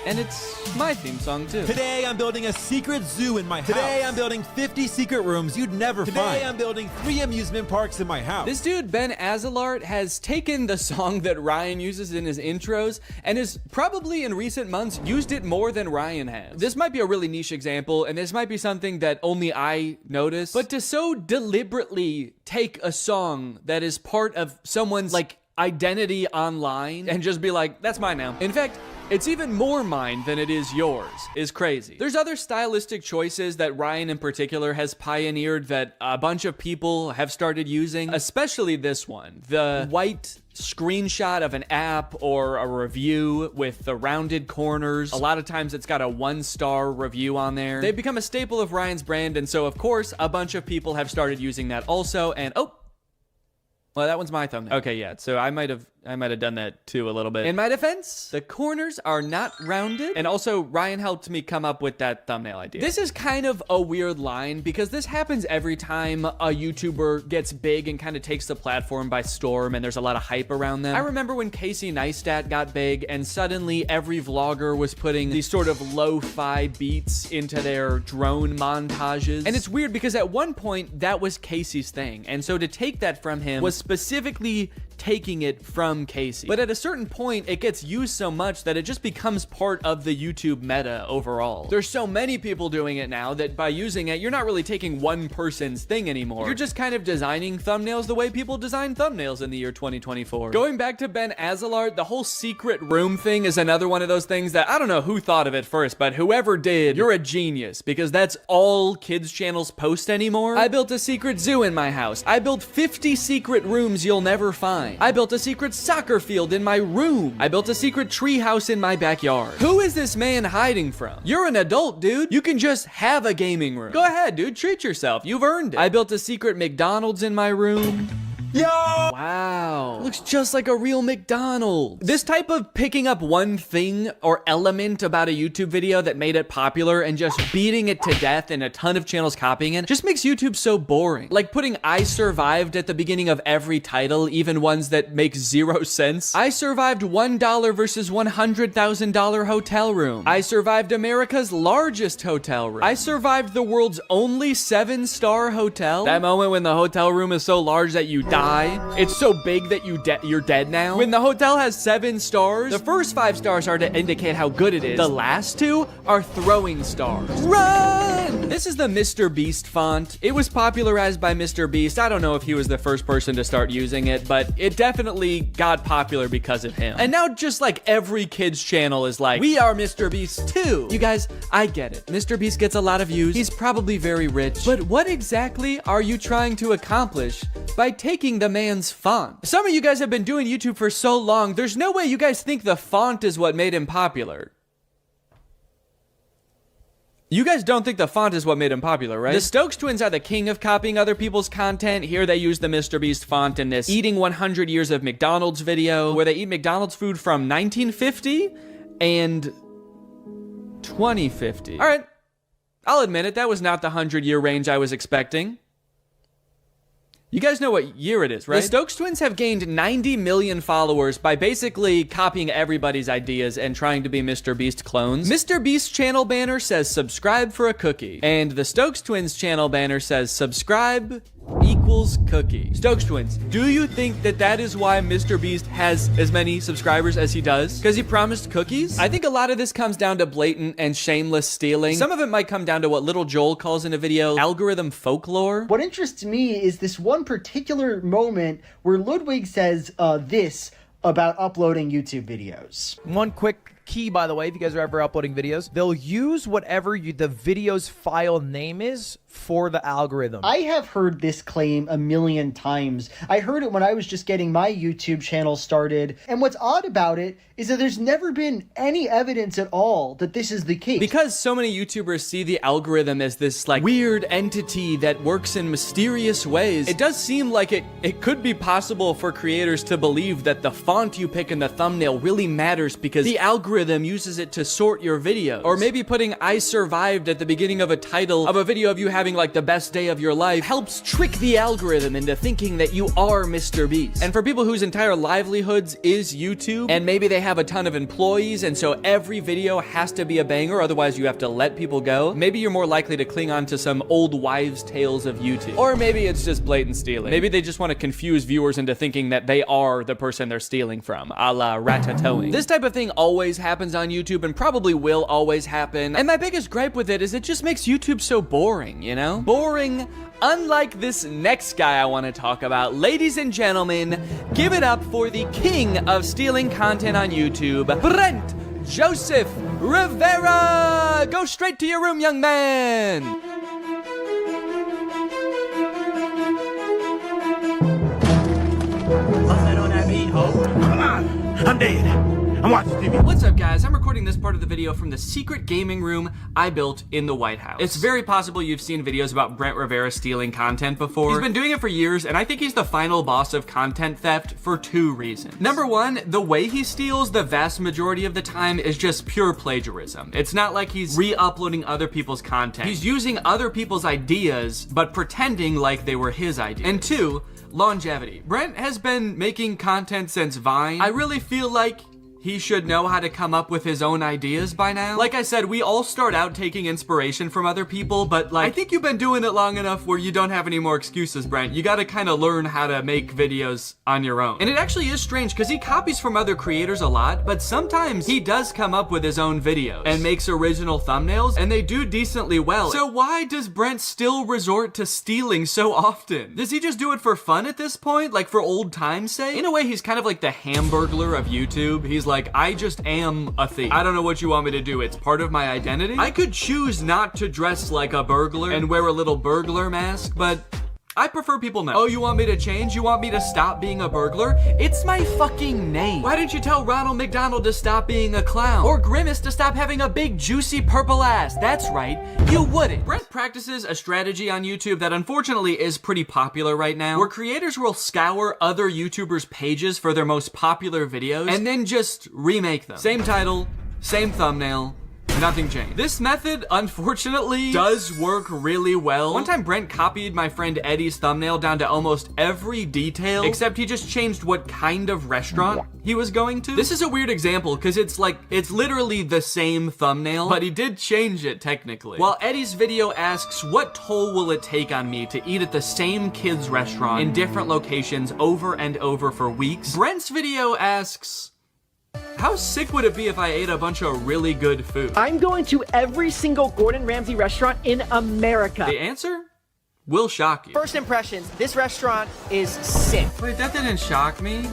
and it's my theme song too. Today I'm building a secret zoo in my house. Today I'm building 50 secret rooms you'd never find. Today I'm building 3 amusement parks in my house. This dude, Ben Azalart, has taken the song that Ryan uses in his intros and has probably in recent months used it more than Ryan has. This might be a really niche example, and this might be something that only I notice, but to so deliberately take a song that is part of someone's like identity online and just be like, that's mine now. In fact, it's even more mine than it is yours, is crazy. There's other stylistic choices that Ryan in particular has pioneered that a bunch of people have started using, especially this one. The white screenshot of an app or a review with the rounded corners. A lot of times it's got a 1-star review on there. They've become a staple of Ryan's brand, and so of course, a bunch of people have started using that also, and oh, well, that one's my thumbnail. Okay, yeah, so I might have done that too a little bit. In my defense, the corners are not rounded. And also, Ryan helped me come up with that thumbnail idea. This is kind of a weird line because this happens every time a YouTuber gets big and kind of takes the platform by storm and there's a lot of hype around them. I remember when Casey Neistat got big and suddenly every vlogger was putting these sort of lo-fi beats into their drone montages. And it's weird because at one point that was Casey's thing. And so to take that from him was specifically taking it from Casey. But at a certain point, it gets used so much that it just becomes part of the YouTube meta overall. There's so many people doing it now that by using it, you're not really taking one person's thing anymore. You're just kind of designing thumbnails the way people design thumbnails in the year 2024. Going back to Ben Azalart, the whole secret room thing is another one of those things that I don't know who thought of it first, but whoever did, you're a genius because that's all kids channels post anymore. I built a secret zoo in my house. I built 50 secret rooms you'll never find. I built a secret soccer field in my room. I built a secret tree house in my backyard. Who is this man hiding from? You're an adult, dude. You can just have a gaming room. Go ahead, dude. Treat yourself. You've earned it. I built a secret McDonald's in my room. Yo! Wow. Looks just like a real McDonald's. This type of picking up one thing or element about a YouTube video that made it popular and just beating it to death and a ton of channels copying it just makes YouTube so boring. Like putting I survived at the beginning of every title, even ones that make zero sense. I survived $1 versus $100,000 hotel room. I survived America's largest hotel room. I survived the world's only 7-star hotel. That moment when the hotel room is so large that you die. It's so big that you're dead now. When the hotel has 7 stars, the first 5 stars are to indicate how good it is. The last 2 are throwing stars. Run! This is the Mr. Beast font. It was popularized by Mr. Beast. I don't know if he was the first person to start using it, but it definitely got popular because of him. And now just like every kid's channel is like, we are Mr. Beast too. You guys, I get it. Mr. Beast gets a lot of views. He's probably very rich. But what exactly are you trying to accomplish by taking the man's font? Some of you guys have been doing YouTube for so long, there's no way you guys think the font is what made him popular. You guys don't think the font is what made him popular, right? The Stokes twins are the king of copying other people's content. Here they use the Mr. Beast font in this Eating 100 Years of McDonald's video, where they eat McDonald's food from 1950 and 2050. All right, I'll admit it, that was not the 100-year range I was expecting. You guys know what year it is, right? The Stokes twins have gained 90 million followers by basically copying everybody's ideas and trying to be Mr. Beast clones. Mr. Beast's channel banner says subscribe for a cookie. And the Stokes twins channel banner says subscribe equals cookie. Stokes twins, do you think that that is why Mr. Beast has as many subscribers as he does? Because he promised cookies? I think a lot of this comes down to blatant and shameless stealing. Some of it might come down to what Little Joel calls in a video algorithm folklore. What interests me is this one particular moment where Ludwig says this about uploading YouTube videos. One quick key, by the way, if you guys are ever uploading videos, they'll use whatever the video's file name is for the algorithm. I have heard this claim a million times. I heard it when I was just getting my YouTube channel started, and what's odd about it is that there's never been any evidence at all that this is the case. Because so many YouTubers see the algorithm as this like weird entity that works in mysterious ways, it does seem like it could be possible for creators to believe that the font you pick in the thumbnail really matters because the algorithm uses it to sort your videos. Or maybe putting I survived at the beginning of a title of a video of you having like the best day of your life helps trick the algorithm into thinking that you are Mr. Beast. And for people whose entire livelihoods is YouTube, and maybe they have a ton of employees, and so every video has to be a banger, otherwise you have to let people go, maybe you're more likely to cling on to some old wives' tales of YouTube. Or maybe it's just blatant stealing. Maybe they just want to confuse viewers into thinking that they are the person they're stealing from, a la ratatouille. This type of thing always happens on YouTube and probably will always happen. And my biggest gripe with it is it just makes YouTube so boring, you know? Boring, unlike this next guy I want to talk about. Ladies and gentlemen, give it up for the king of stealing content on YouTube, Brent Joseph Rivera! Go straight to your room, young man! What's that on that beat, ho? Come on! I'm dead. I'm watching TV. What's up, guys? I'm recording this part of the video from the secret gaming room I built in the White House. It's very possible you've seen videos about Brent Rivera stealing content before. He's been doing it for years, and I think he's the final boss of content theft for 2 reasons. Number 1, the way he steals the vast majority of the time is just pure plagiarism. It's not like he's re-uploading other people's content. He's using other people's ideas, but pretending like they were his ideas. And 2, longevity. Brent has been making content since Vine. I really feel like he should know how to come up with his own ideas by now. Like I said, we all start out taking inspiration from other people, but like, I think you've been doing it long enough where you don't have any more excuses, Brent. You gotta kind of learn how to make videos on your own. And it actually is strange because he copies from other creators a lot, but sometimes he does come up with his own videos and makes original thumbnails, and they do decently well. So why does Brent still resort to stealing so often? Does he just do it for fun at this point? Like for old time's sake? In a way, he's kind of like the Hamburglar of YouTube. He's like, I just am a thief. I don't know what you want me to do. It's part of my identity. I could choose not to dress like a burglar and wear a little burglar mask, but I prefer people know. Oh, you want me to change? You want me to stop being a burglar? It's my fucking name. Why didn't you tell Ronald McDonald to stop being a clown? Or Grimace to stop having a big juicy purple ass? That's right, you wouldn't. Brent practices a strategy on YouTube that unfortunately is pretty popular right now, where creators will scour other YouTubers' pages for their most popular videos and then just remake them. Same title, same thumbnail, nothing changed. This method, unfortunately, does work really well. One time Brent copied my friend Eddie's thumbnail down to almost every detail, except he just changed what kind of restaurant he was going to. This is a weird example because it's literally the same thumbnail, but he did change it technically. While Eddie's video asks, what toll will it take on me to eat at the same kids' restaurant in different locations over and over for weeks? Brent's video asks, how sick would it be if I ate a bunch of really good food? I'm going to every single Gordon Ramsay restaurant in America. The answer will shock you. First impressions, this restaurant is sick. Wait, that didn't shock me.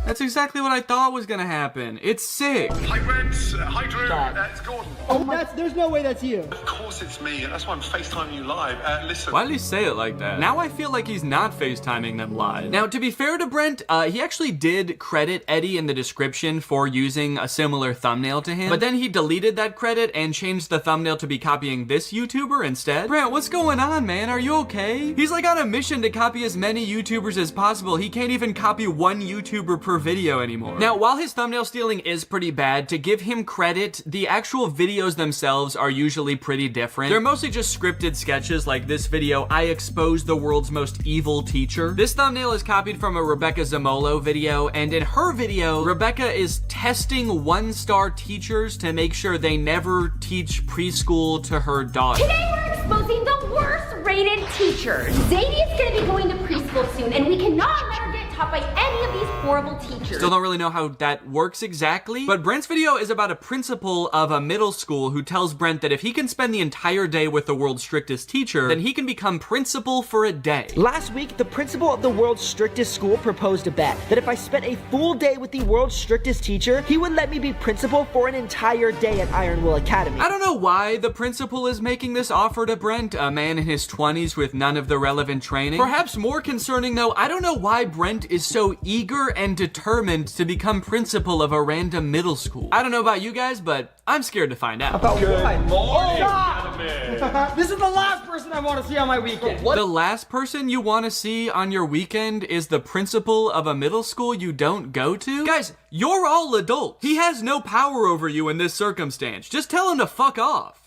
That's exactly what I thought was gonna happen. It's sick. Hi, Brent. Hi, Drew. It's Gordon. Oh, there's no way that's you. Of course it's me. That's why I'm FaceTiming you live. Listen. Why did he say it like that? Now I feel like he's not FaceTiming them live. Now, to be fair to Brent, he actually did credit Eddie in the description for using a similar thumbnail to him, but then he deleted that credit and changed the thumbnail to be copying this YouTuber instead. Brent, what's going on, man? Are you okay? He's like on a mission to copy as many YouTubers as possible. He can't even copy one YouTuber per video anymore. Now, while his thumbnail stealing is pretty bad, to give him credit, the actual videos themselves are usually pretty different. They're mostly just scripted sketches like this video, I exposed the world's most evil teacher. This thumbnail is copied from a Rebecca Zamolo video, and in her video, Rebecca is testing one-star teachers to make sure they never teach preschool to her daughter. Today we're exposing the worst rated teachers. Zadie is gonna be going to preschool soon, and we cannot let her get taught by any of these horrible teachers. Still don't really know how that works exactly, but Brent's video is about a principal of a middle school who tells Brent that if he can spend the entire day with the world's strictest teacher, then he can become principal for a day. Last week, the principal of the world's strictest school proposed a bet that if I spent a full day with the world's strictest teacher, he would let me be principal for an entire day at Ironwood Academy. I don't know why the principal is making this offer to Brent, a man in his 20s with none of the relevant training. Perhaps more concerning though, I don't know why Brent is so eager and determined to become principal of a random middle school. I don't know about you guys, but I'm scared to find out. Good morning, This is the last person I want to see on my weekend. What? The last person you want to see on your weekend is the principal of a middle school you don't go to? Guys, you're all adults. He has no power over you in this circumstance. Just tell him to fuck off.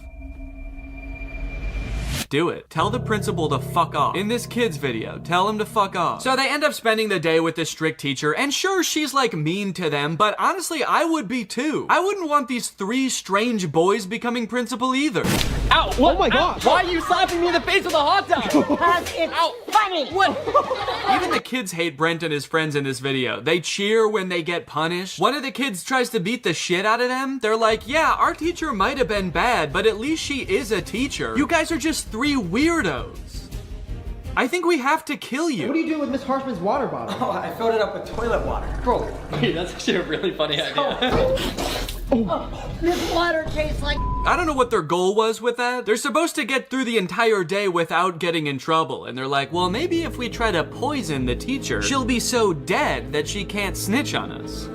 Do it. Tell the principal to fuck off. In this kid's video, tell him to fuck off. So they end up spending the day with this strict teacher, and sure, she's like mean to them, but honestly, I would be too. I wouldn't want these three strange boys becoming principal either. Ow! What? Oh my gosh! Why are you slapping me in the face with a hot dog? Because it's funny! What? Even the kids hate Brent and his friends in this video. They cheer when they get punished. One of the kids tries to beat the shit out of them. They're like, yeah, our teacher might have been bad, but at least she is a teacher. You guys are just three weirdos. I think we have to kill you. What are you doing with Miss Harshman's water bottle? Oh, I filled it up with toilet water. Bro, hey, that's actually a really funny idea. This water tastes like... I don't know what their goal was with that. They're supposed to get through the entire day without getting in trouble. And they're like, well, maybe if we try to poison the teacher, she'll be so dead that she can't snitch on us.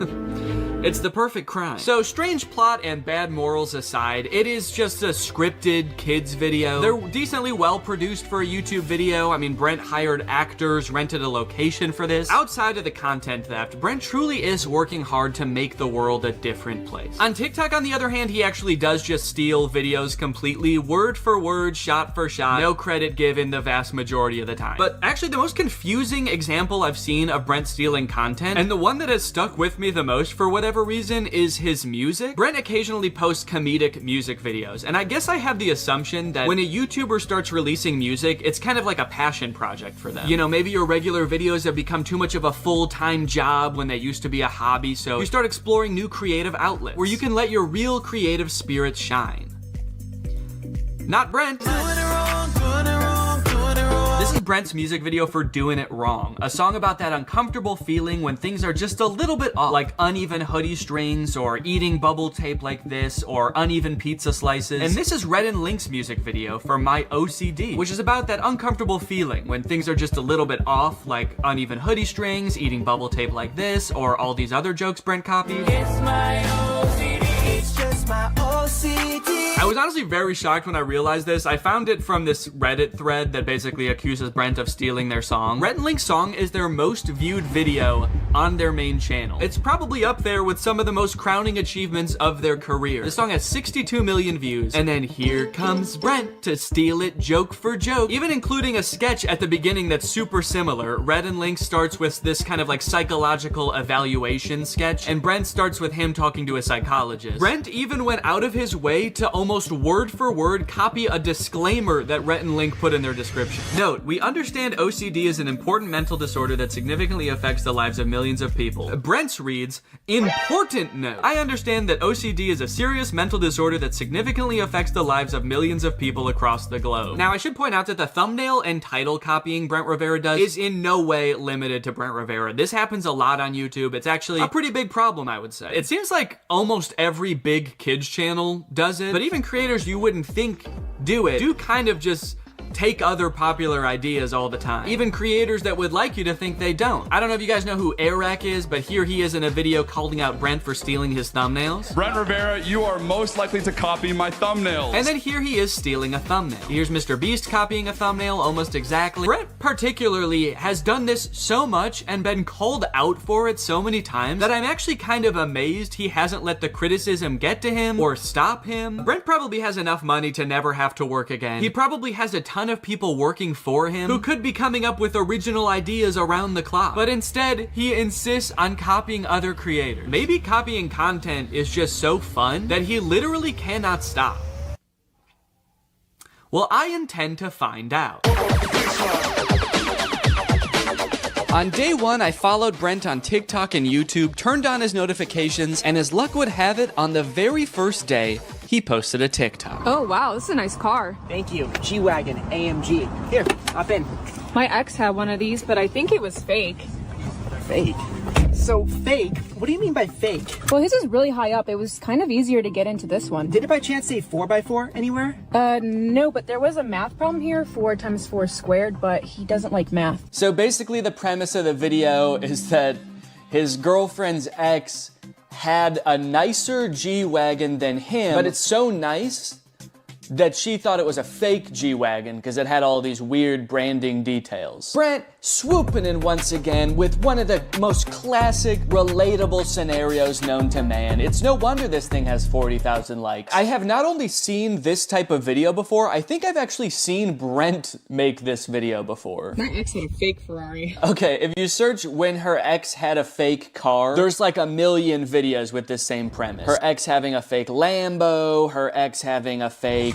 It's the perfect crime. So strange plot and bad morals aside, it is just a scripted kids video. They're decently well produced for a YouTube video. I mean, Brent hired actors, rented a location for this. Outside of the content theft, Brent truly is working hard to make the world a different place. On TikTok, on the other hand, he actually does just steal videos completely, word for word, shot for shot. No credit given the vast majority of the time. But actually, the most confusing example I've seen of Brent stealing content, and the one that has stuck with me the most for whatever reason, is his music. Brent occasionally posts comedic music videos, and I guess I have the assumption that when a YouTuber starts releasing music, it's kind of like a passion project for them. You know, maybe your regular videos have become too much of a full-time job when they used to be a hobby, so you start exploring new creative outlets where you can let your real creative spirit shine. Not Brent. This This is Brent's music video for Doing It Wrong, a song about that uncomfortable feeling when things are just a little bit off, like uneven hoodie strings, or eating bubble tape like this, or uneven pizza slices. And this is Red and Link's music video for My OCD, which is about that uncomfortable feeling when things are just a little bit off, like uneven hoodie strings, eating bubble tape like this, or all these other jokes Brent copied. It's my OCD, it's just my OCD. I was honestly very shocked when I realized this. I found it from this Reddit thread that basically accuses Brent of stealing their song. Red and Link's song is their most viewed video on their main channel. It's probably up there with some of the most crowning achievements of their career. The song has 62 million views, and then here comes Brent to steal it joke for joke, even including a sketch at the beginning that's super similar. Red and Link starts with this kind of like psychological evaluation sketch, and Brent starts with him talking to a psychologist. Brent even went out of his way to almost word for word copy a disclaimer that Rhett and Link put in their description. Note, we understand OCD is an important mental disorder that significantly affects the lives of millions of people. Brent's reads, important note. I understand that OCD is a serious mental disorder that significantly affects the lives of millions of people across the globe. Now, I should point out that the thumbnail and title copying Brent Rivera does is in no way limited to Brent Rivera. This happens a lot on YouTube. It's actually a pretty big problem, I would say. It seems like almost every big kids channel does it, but even creators you wouldn't think do it do kind of just take other popular ideas all the time. Even creators that would like you to think they don't. I don't know if you guys know who Eric is, but here he is in a video calling out Brent for stealing his thumbnails. Brent Rivera, you are most likely to copy my thumbnails. And then here he is stealing a thumbnail. Here's Mr. Beast copying a thumbnail almost exactly. Brent particularly has done this so much and been called out for it so many times that I'm actually kind of amazed he hasn't let the criticism get to him or stop him. Brent probably has enough money to never have to work again. He probably has a ton of people working for him who could be coming up with original ideas around the clock. But instead, he insists on copying other creators. Maybe copying content is just so fun that he literally cannot stop. Well, I intend to find out. On day one, I followed Brent on TikTok and YouTube, turned on his notifications, and as luck would have it, on the very first day, he posted a TikTok. Oh wow, this is a nice car. Thank you. G-Wagon, AMG. Here, hop in. My ex had one of these, but I think it was fake. Fake? So fake? What do you mean by fake? Well, his is really high up. It was kind of easier to get into this one. Did it by chance say 4x4 anywhere? No, but there was a math problem here, 4 times 4 squared, but he doesn't like math. So basically the premise of the video is that his girlfriend's ex had a nicer G-Wagon than him, but it's so nice that she thought it was a fake G-Wagon because it had all these weird branding details. Brent swooping in once again with one of the most classic, relatable scenarios known to man. It's no wonder this thing has 40,000 likes. I have not only seen this type of video before, I think I've actually seen Brent make this video before. My ex had a fake Ferrari. Okay, if you search when her ex had a fake car, there's like a million videos with this same premise. Her ex having a fake Lambo, her ex having a fake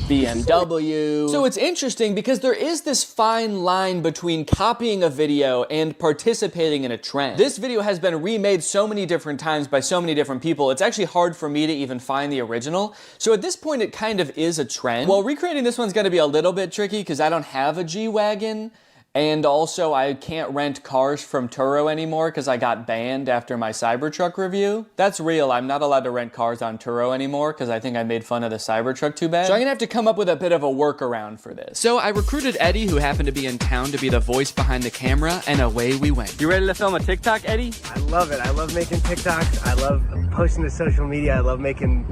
BMW. So it's interesting because there is this fine line between copying a video and participating in a trend. This video has been remade so many different times by so many different people, it's actually hard for me to even find the original. So at this point, it kind of is a trend. Well, recreating this one's gonna be a little bit tricky because I don't have a G-Wagon. And also, I can't rent cars from Turo anymore because I got banned after my Cybertruck review. That's real. I'm not allowed to rent cars on Turo anymore because I think I made fun of the Cybertruck too bad. So I'm gonna have to come up with a bit of a workaround for this. So I recruited Eddie, who happened to be in town, to be the voice behind the camera, and away we went. You ready to film a TikTok, Eddie? I love it. I love making TikToks. I love posting to social media. I love making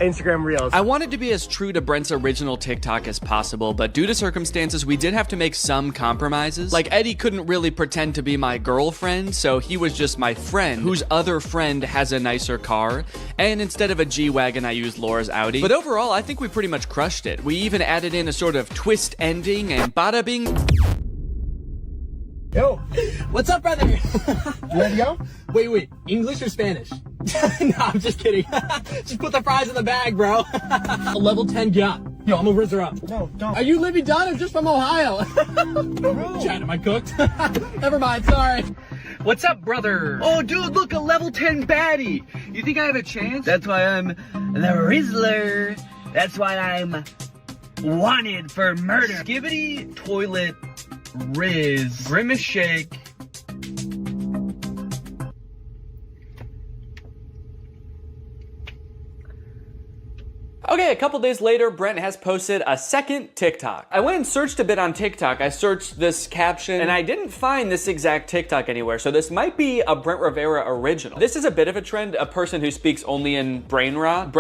Instagram Reels. I wanted to be as true to Brent's original TikTok as possible, but due to circumstances, we did have to make some compromises. Like, Eddie couldn't really pretend to be my girlfriend, so he was just my friend, whose other friend has a nicer car, and instead of a G-Wagon, I used Laura's Audi. But overall, I think we pretty much crushed it. We even added in a sort of twist ending, and bada bing. Yo, what's up, brother? You ready to go? Wait, English or Spanish? No, I'm just kidding. Just put the fries in the bag, bro. A level 10 gun. Yo, I'm gonna rizz her up. No, don't. Are you Libby Dunn or just from Ohio? Chad, am I cooked? Never mind, sorry. What's up, brother? Oh, dude, look, a level 10 baddie. You think I have a chance? That's why I'm the Rizzler. That's why I'm wanted for murder. Skibbity toilet Riz. Grimace shake. Okay, a couple days later, Brent has posted a second TikTok. I went and searched a bit on TikTok. I searched this caption, and I didn't find this exact TikTok anywhere, so this might be a Brent Rivera original. This is a bit of a trend, a person who speaks only in brain rot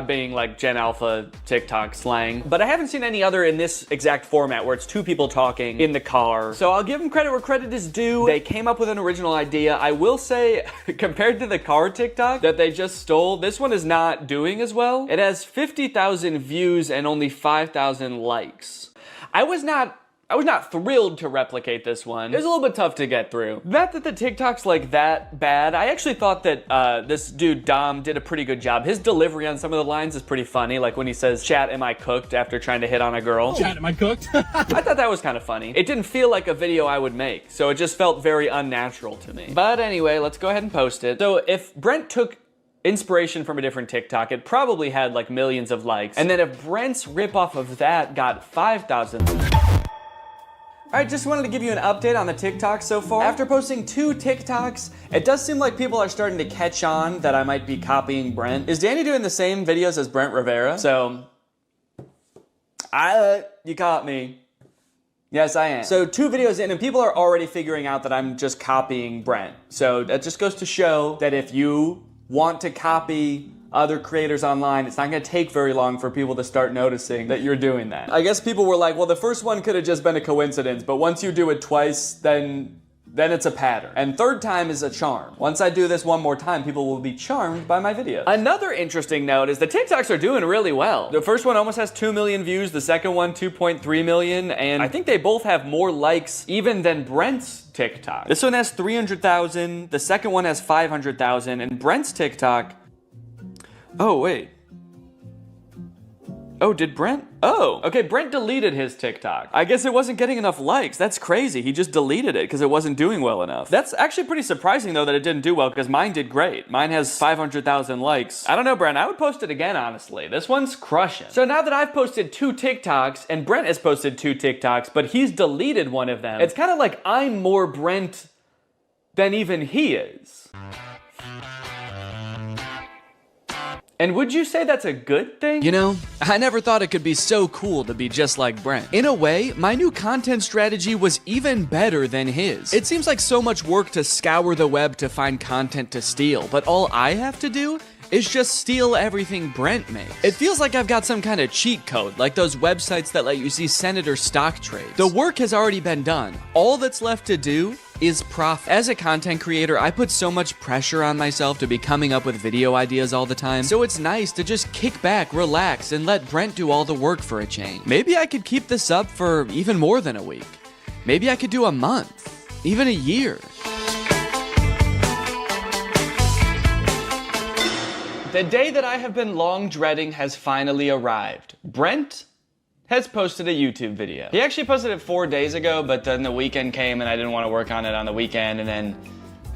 being like Gen Alpha TikTok slang, but I haven't seen any other in this exact format where it's two people talking in the car. So I'll give them credit where credit is due. They came up with an original idea. I will say, compared to the car TikTok that they just stole, this one is not doing as well. It has 50,000 views and only 5,000 likes. I was not thrilled to replicate this one. It was a little bit tough to get through. Not that the TikTok's like that bad. I actually thought that this dude Dom did a pretty good job. His delivery on some of the lines is pretty funny, like when he says, "Chat, am I cooked?" after trying to hit on a girl. Chat, am I cooked? I thought that was kind of funny. It didn't feel like a video I would make, so it just felt very unnatural to me. But anyway, let's go ahead and post it. So if Brent took inspiration from a different TikTok, it probably had like millions of likes. And then if Brent's ripoff of that got 5,000. Alright, just wanted to give you an update on the TikTok so far. After posting 2 TikToks, it does seem like people are starting to catch on that I might be copying Brent. Is Danny doing the same videos as Brent Rivera? So, you caught me. Yes, I am. So 2 videos in and people are already figuring out that I'm just copying Brent. So that just goes to show that if you want to copy other creators online, it's not gonna take very long for people to start noticing that you're doing that. I guess people were like, well, the first one could have just been a coincidence, but once you do it twice, then it's a pattern. And 3rd time is a charm. Once I do this 1 more time, people will be charmed by my videos. Another interesting note is the TikToks are doing really well. The first one almost has 2 million views, the second one 2.3 million, and I think they both have more likes even than Brent's TikTok. This one has 300,000, the second one has 500,000, and Brent's TikTok, oh wait. Oh, did Brent? Oh, okay, Brent deleted his TikTok. I guess it wasn't getting enough likes. That's crazy. He just deleted it because it wasn't doing well enough. That's actually pretty surprising though that it didn't do well because mine did great. Mine has 500,000 likes. I don't know, Brent, I would post it again, honestly. This one's crushing. So now that I've posted 2 TikToks and Brent has posted 2 TikToks, but he's deleted one of them, it's kind of like I'm more Brent than even he is. And would you say that's a good thing? You know, I never thought it could be so cool to be just like Brent. In a way, my new content strategy was even better than his. It seems like so much work to scour the web to find content to steal, but all I have to do is just steal everything Brent makes. It feels like I've got some kind of cheat code, like those websites that let you see senator stock trades. The work has already been done. All that's left to do is profit. As a content creator, I put so much pressure on myself to be coming up with video ideas all the time, so it's nice to just kick back, relax, and let Brent do all the work for a change. Maybe I could keep this up for even more than a week. Maybe I could do a month, even a year. The day that I have been long dreading has finally arrived. Brent has posted a YouTube video. He actually posted it 4 days ago, but then the weekend came and I didn't want to work on it on the weekend, and then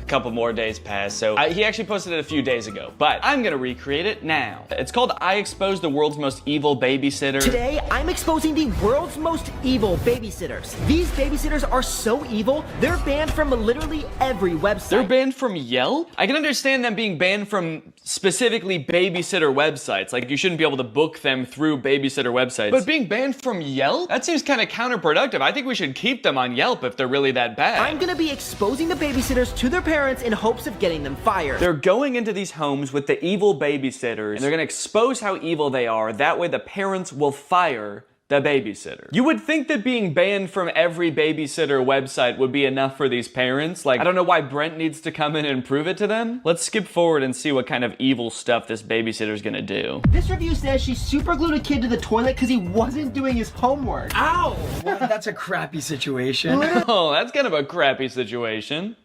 a couple more days passed, so he actually posted it a few days ago, but I'm gonna recreate it now. It's called I Exposed the World's Most Evil Babysitter. Today, I'm exposing the world's most evil babysitters. These babysitters are so evil, they're banned from literally every website. They're banned from Yelp? I can understand them being banned from specifically babysitter websites, like you shouldn't be able to book them through babysitter websites. But being banned from Yelp? That seems kind of counterproductive. I think we should keep them on Yelp if they're really that bad. I'm gonna be exposing the babysitters to their parents in hopes of getting them fired. They're going into these homes with the evil babysitters, and they're gonna expose how evil they are. That way the parents will fire the babysitter. You would think that being banned from every babysitter website would be enough for these parents. Like, I don't know why Brent needs to come in and prove it to them. Let's skip forward and see what kind of evil stuff this babysitter's gonna do. This review says she super glued a kid to the toilet because he wasn't doing his homework. Ow! Well, that's a crappy situation. Oh, that's kind of a crappy situation.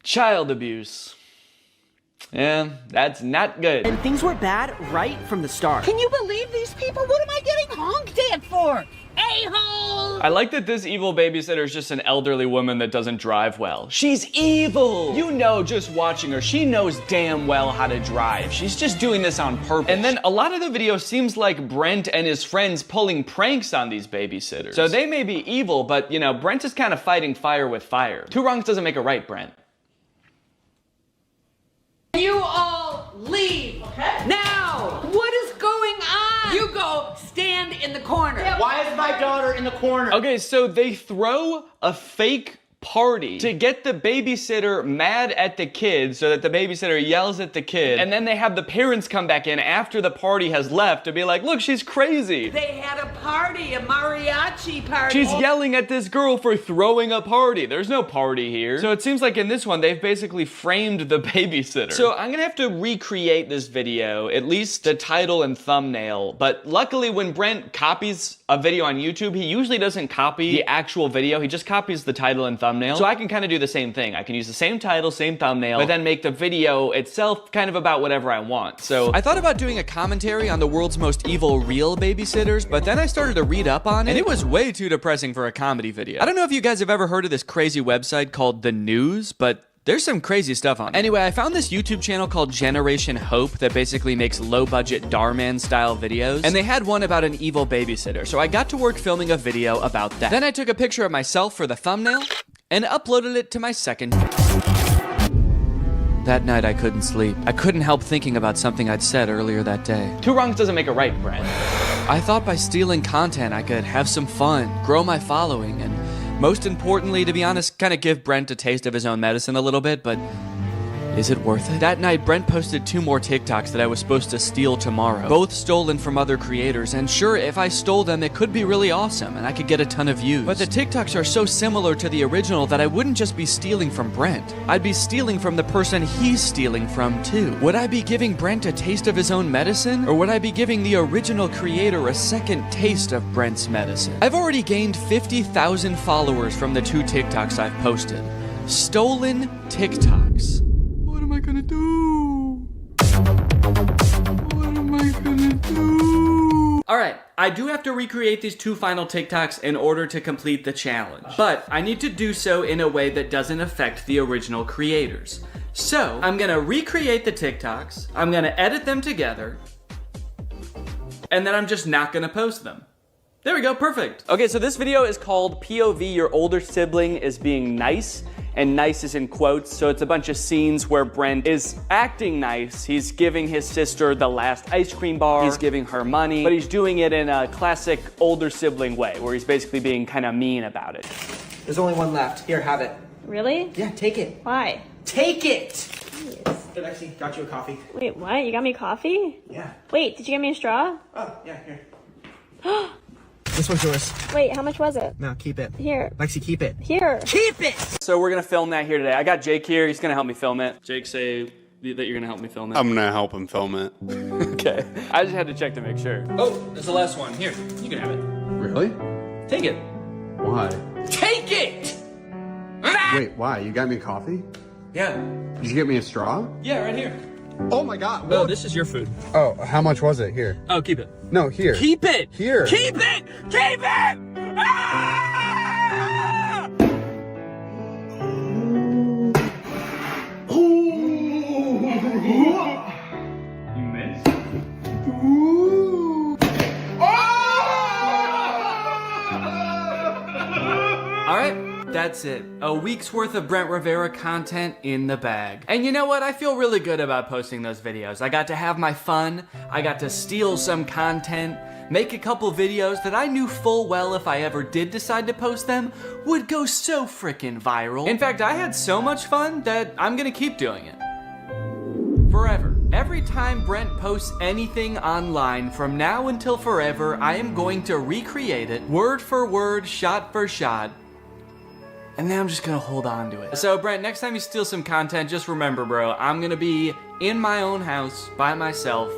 Child abuse. Yeah, that's not good. And things were bad right from the start. Can you believe these people? What am I getting honked at for? A-hole! I like that this evil babysitter is just an elderly woman that doesn't drive well. She's evil! You know, just watching her, she knows damn well how to drive. She's just doing this on purpose. And then a lot of the video seems like Brent and his friends pulling pranks on these babysitters. So they may be evil, but you know, Brent is kind of fighting fire with fire. Two wrongs doesn't make a right, Brent. You all leave. Okay. Now, what is going on? You go stand in the corner. Why is my daughter in the corner? Okay, so they throw a fake party to get the babysitter mad at the kid so that the babysitter yells at the kid, and then they have the parents come back in after the party has left to be like, look, she's crazy. They had a party, a mariachi party. She's yelling at this girl for throwing a party. There's no party here. So it seems like in this one, they've basically framed the babysitter. So I'm gonna have to recreate this video, at least the title and thumbnail. But luckily when Brent copies a video on YouTube, he usually doesn't copy the actual video. He just copies the title and thumbnail. So I can kind of do the same thing. I can use the same title, same thumbnail, but then make the video itself kind of about whatever I want. So I thought about doing a commentary on the world's most evil real babysitters, but then I started to read up on it, and it was way too depressing for a comedy video. I don't know if you guys have ever heard of this crazy website called The News, but there's some crazy stuff on it. Anyway, I found this YouTube channel called Generation Hope that basically makes low-budget Darman style videos, and they had one about an evil babysitter, so I got to work filming a video about that. Then I took a picture of myself for the thumbnail, and uploaded it to my second. That night I couldn't sleep. I couldn't help thinking about something I'd said earlier that day. Two wrongs doesn't make a right, Brent. I thought by stealing content I could have some fun, grow my following, and most importantly, to be honest, kind of give Brent a taste of his own medicine a little bit, but is it worth it? That night, Brent posted 2 more TikToks that I was supposed to steal tomorrow. Both stolen from other creators, and sure, if I stole them, it could be really awesome, and I could get a ton of views. But the TikToks are so similar to the original that I wouldn't just be stealing from Brent. I'd be stealing from the person he's stealing from, too. Would I be giving Brent a taste of his own medicine? Or would I be giving the original creator a second taste of Brent's medicine? I've already gained 50,000 followers from the 2 TikToks I've posted. Stolen TikToks. What am I gonna do? What am I gonna do? Alright, I do have to recreate these 2 final TikToks in order to complete the challenge. But I need to do so in a way that doesn't affect the original creators. So, I'm gonna recreate the TikToks, I'm gonna edit them together, and then I'm just not gonna post them. There we go, perfect. Okay, so this video is called POV Your Older Sibling is Being Nice. And nice is in quotes, so it's a bunch of scenes where Brent is acting nice. He's giving his sister the last ice cream bar, he's giving her money, but he's doing it in a classic older sibling way, where he's basically being kind of mean about it. There's only one left. Here, have it. Really? Yeah, take it. Why? Take it! Hey, Lexi, got you a coffee. Wait, what? You got me coffee? Yeah. Wait, did you get me a straw? Oh, yeah, here. This one's yours. Wait, how much was it? No, keep it. Here. Lexi, keep it. Here. Keep it! So we're gonna film that here today. I got Jake here, he's gonna help me film it. Jake, say that you're gonna help me film it. I'm gonna help him film it. Okay. I just had to check to make sure. Oh, that's the last one. Here, you can have it. Really? Take it. Why? Take it! Wait, why? You got me coffee? Yeah. Did you get me a straw? Yeah, right here. Oh my god. No, this is your food. Oh, how much was it? Here. Oh, keep it. No, here. Keep it! Here. Keep it! Keep it! Ah! You missed? Alright, that's it. A week's worth of Brent Rivera content in the bag. And you know what? I feel really good about posting those videos. I got to have my fun, I got to steal some content, make a couple videos that I knew full well if I ever did decide to post them would go so frickin' viral. In fact, I had so much fun that I'm gonna keep doing it. Forever. Every time Brent posts anything online from now until forever, I am going to recreate it, word for word, shot for shot, and then I'm just gonna hold on to it. So Brent, next time you steal some content, just remember, bro, I'm gonna be in my own house, by myself,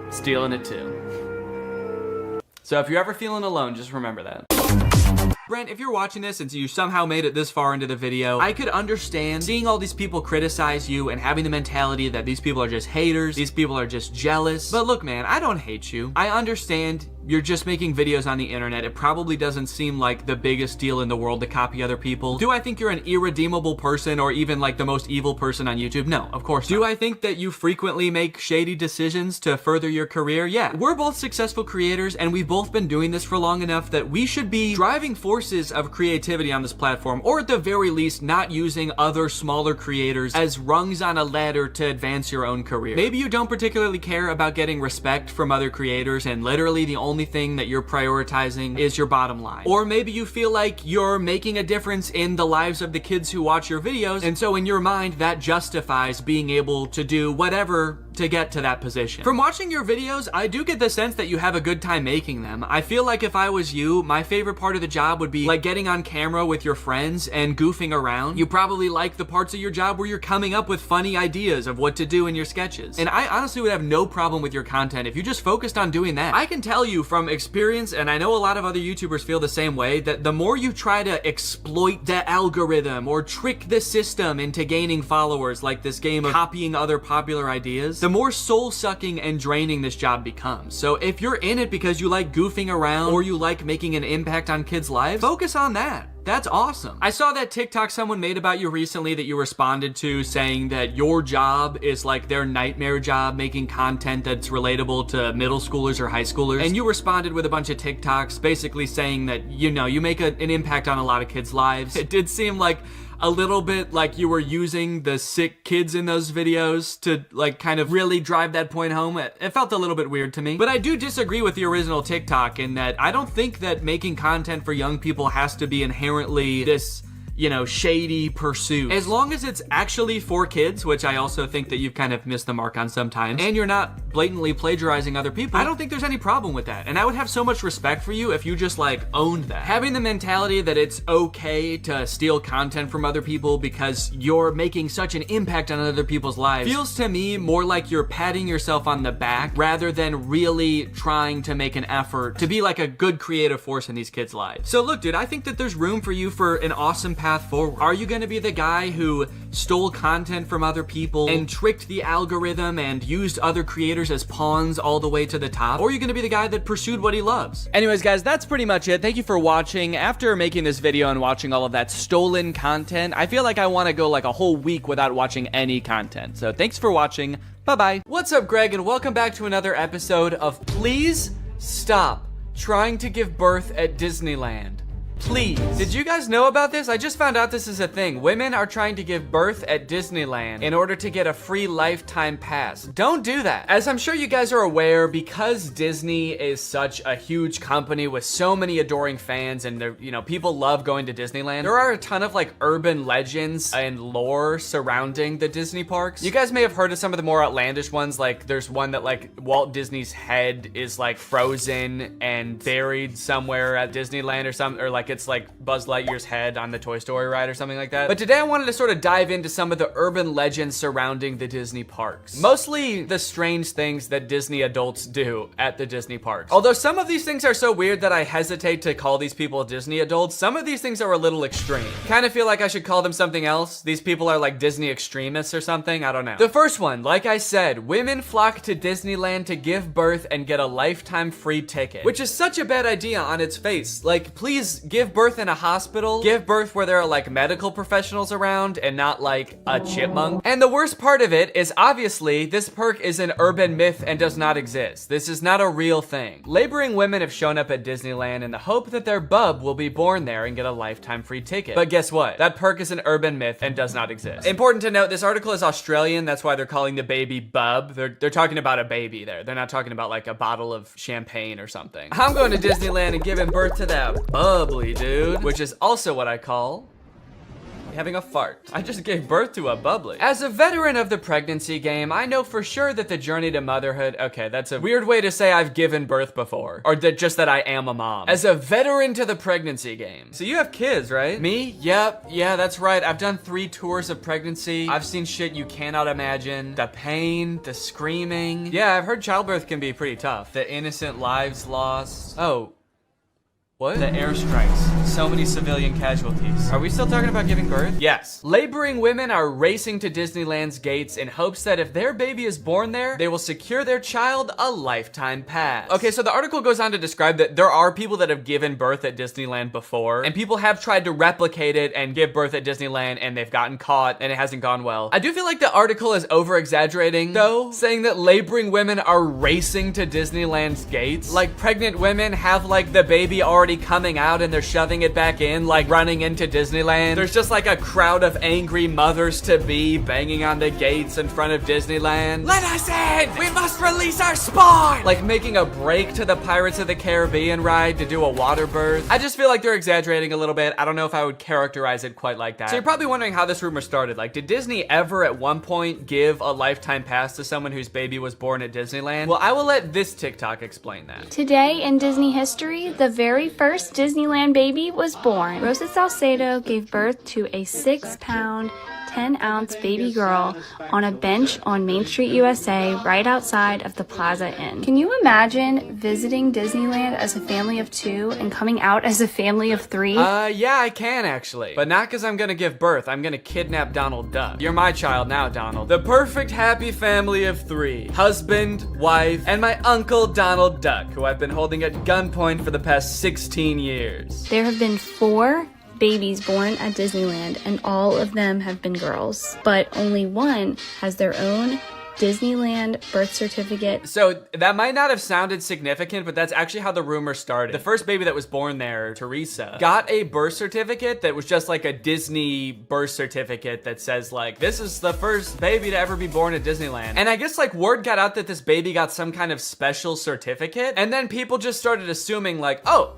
stealing it too. So if you're ever feeling alone, just remember that. Brent, if you're watching this and you somehow made it this far into the video, I could understand seeing all these people criticize you and having the mentality that these people are just haters, these people are just jealous. But look, man, I don't hate you. I understand you're just making videos on the internet. It probably doesn't seem like the biggest deal in the world to copy other people. Do I think you're an irredeemable person or even like the most evil person on YouTube? No, of course not. Do I think that you frequently make shady decisions to further your career? Yeah. We're both successful creators and we've both been doing this for long enough that we should be driving forces of creativity on this platform, or at the very least not using other smaller creators as rungs on a ladder to advance your own career. Maybe you don't particularly care about getting respect from other creators and literally the only thing that you're prioritizing is your bottom line. Or maybe you feel like you're making a difference in the lives of the kids who watch your videos, and so in your mind that justifies being able to do whatever to get to that position. From watching your videos, I do get the sense that you have a good time making them. I feel like if I was you, my favorite part of the job would be like getting on camera with your friends and goofing around. You probably like the parts of your job where you're coming up with funny ideas of what to do in your sketches. And I honestly would have no problem with your content if you just focused on doing that. I can tell you from experience, and I know a lot of other YouTubers feel the same way, that the more you try to exploit the algorithm or trick the system into gaining followers, like this game of copying other popular ideas, the more soul-sucking and draining this job becomes. So if you're in it because you like goofing around or you like making an impact on kids' lives, focus on that. That's awesome. I saw that TikTok someone made about you recently that you responded to, saying that your job is like their nightmare job, making content that's relatable to middle schoolers or high schoolers. And you responded with a bunch of TikToks basically saying that, you know, you make an impact on a lot of kids' lives. It did seem like a little bit like you were using the sick kids in those videos to like kind of really drive that point home. It felt a little bit weird to me. But I do disagree with the original TikTok in that I don't think that making content for young people has to be inherently this, you know, shady pursuit. As long as it's actually for kids, which I also think that you've kind of missed the mark on sometimes, and you're not blatantly plagiarizing other people, I don't think there's any problem with that. And I would have so much respect for you if you just like owned that. Having the mentality that it's okay to steal content from other people because you're making such an impact on other people's lives feels to me more like you're patting yourself on the back rather than really trying to make an effort to be like a good creative force in these kids' lives. So look, dude, I think that there's room for you for an awesome path forward. Are you gonna be the guy who stole content from other people and tricked the algorithm and used other creators as pawns all the way to the top? Or are you gonna be the guy that pursued what he loves? Anyways, guys, that's pretty much it. Thank you for watching. After making this video and watching all of that stolen content, I feel like I wanna go like a whole week without watching any content. So thanks for watching. Bye-bye. What's up, Greg, and welcome back to another episode of Please Stop Trying to Give Birth at Disneyland. Please. Did you guys know about this? I just found out this is a thing. Women are trying to give birth at Disneyland in order to get a free lifetime pass. Don't do that. As I'm sure you guys are aware, because Disney is such a huge company with so many adoring fans and you know, people love going to Disneyland, there are a ton of like urban legends and lore surrounding the Disney parks. You guys may have heard of some of the more outlandish ones, like there's one that like Walt Disney's head is like frozen and buried somewhere at Disneyland or something, or like it's like Buzz Lightyear's head on the Toy Story ride or something like that. But today I wanted to sort of dive into some of the urban legends surrounding the Disney parks. Mostly the strange things that Disney adults do at the Disney parks. Although some of these things are so weird that I hesitate to call these people Disney adults, some of these things are a little extreme. Kind of feel like I should call them something else. These people are like Disney extremists or something, I don't know. The first one, like I said, women flock to Disneyland to give birth and get a lifetime free ticket, which is such a bad idea on its face. Like, please give birth in a hospital, give birth where there are like medical professionals around and not like a chipmunk. And the worst part of it is obviously this perk is an urban myth and does not exist. This is not a real thing. Laboring women have shown up at Disneyland in the hope that their bub will be born there and get a lifetime free ticket. But guess what? That perk is an urban myth and does not exist. Important to note, this article is Australian. That's why they're calling the baby bub. They're talking about a baby there. They're not talking about like a bottle of champagne or something. I'm going to Disneyland and giving birth to that bubbly dude, which is also what I call having a fart. I just gave birth to a bubbly. As a veteran of the pregnancy game, I know for sure that the journey to motherhood, okay, that's a weird way to say I've given birth before, or just that I am a mom. As a veteran to the pregnancy game. So you have kids, right? Me? Yep, yeah, that's right. I've done 3 tours of pregnancy. I've seen shit you cannot imagine. The pain, the screaming. Yeah, I've heard childbirth can be pretty tough. The innocent lives lost. Oh. What? The airstrikes. So many civilian casualties. Are we still talking about giving birth? Yes. Laboring women are racing to Disneyland's gates in hopes that if their baby is born there, they will secure their child a lifetime pass. Okay, so the article goes on to describe that there are people that have given birth at Disneyland before, and people have tried to replicate it and give birth at Disneyland, and they've gotten caught, and it hasn't gone well. I do feel like the article is over-exaggerating, though, saying that laboring women are racing to Disneyland's gates. Like, pregnant women have, like, the baby already coming out and they're shoving it back in, like running into Disneyland. There's just like a crowd of angry mothers-to-be banging on the gates in front of Disneyland. Let us in! We must release our spawn! Like making a break to the Pirates of the Caribbean ride to do a water birth. I just feel like they're exaggerating a little bit. I don't know if I would characterize it quite like that. So you're probably wondering how this rumor started. Like, did Disney ever at one point give a lifetime pass to someone whose baby was born at Disneyland? Well, I will let this TikTok explain that. Today in Disney history, the very first Disneyland baby was born. Rosa Salcedo gave birth to a 6-pound, 10-ounce baby girl on a bench on Main Street, USA, right outside of the Plaza Inn. Can you imagine visiting Disneyland as a family of 2 and coming out as a family of 3? Yeah, I can actually. But not because I'm gonna give birth. I'm gonna kidnap Donald Duck. You're my child now, Donald. The perfect happy family of 3. Husband, wife, and my uncle Donald Duck, who I've been holding at gunpoint for the past 16 years. There have been 4 babies born at Disneyland, and all of them have been girls, but only one has their own Disneyland birth certificate. So that might not have sounded significant, but that's actually how the rumor started. The first baby that was born there, Teresa, got a birth certificate that was just like a Disney birth certificate that says like, this is the first baby to ever be born at Disneyland. And I guess like word got out that this baby got some kind of special certificate, and then people just started assuming like, oh,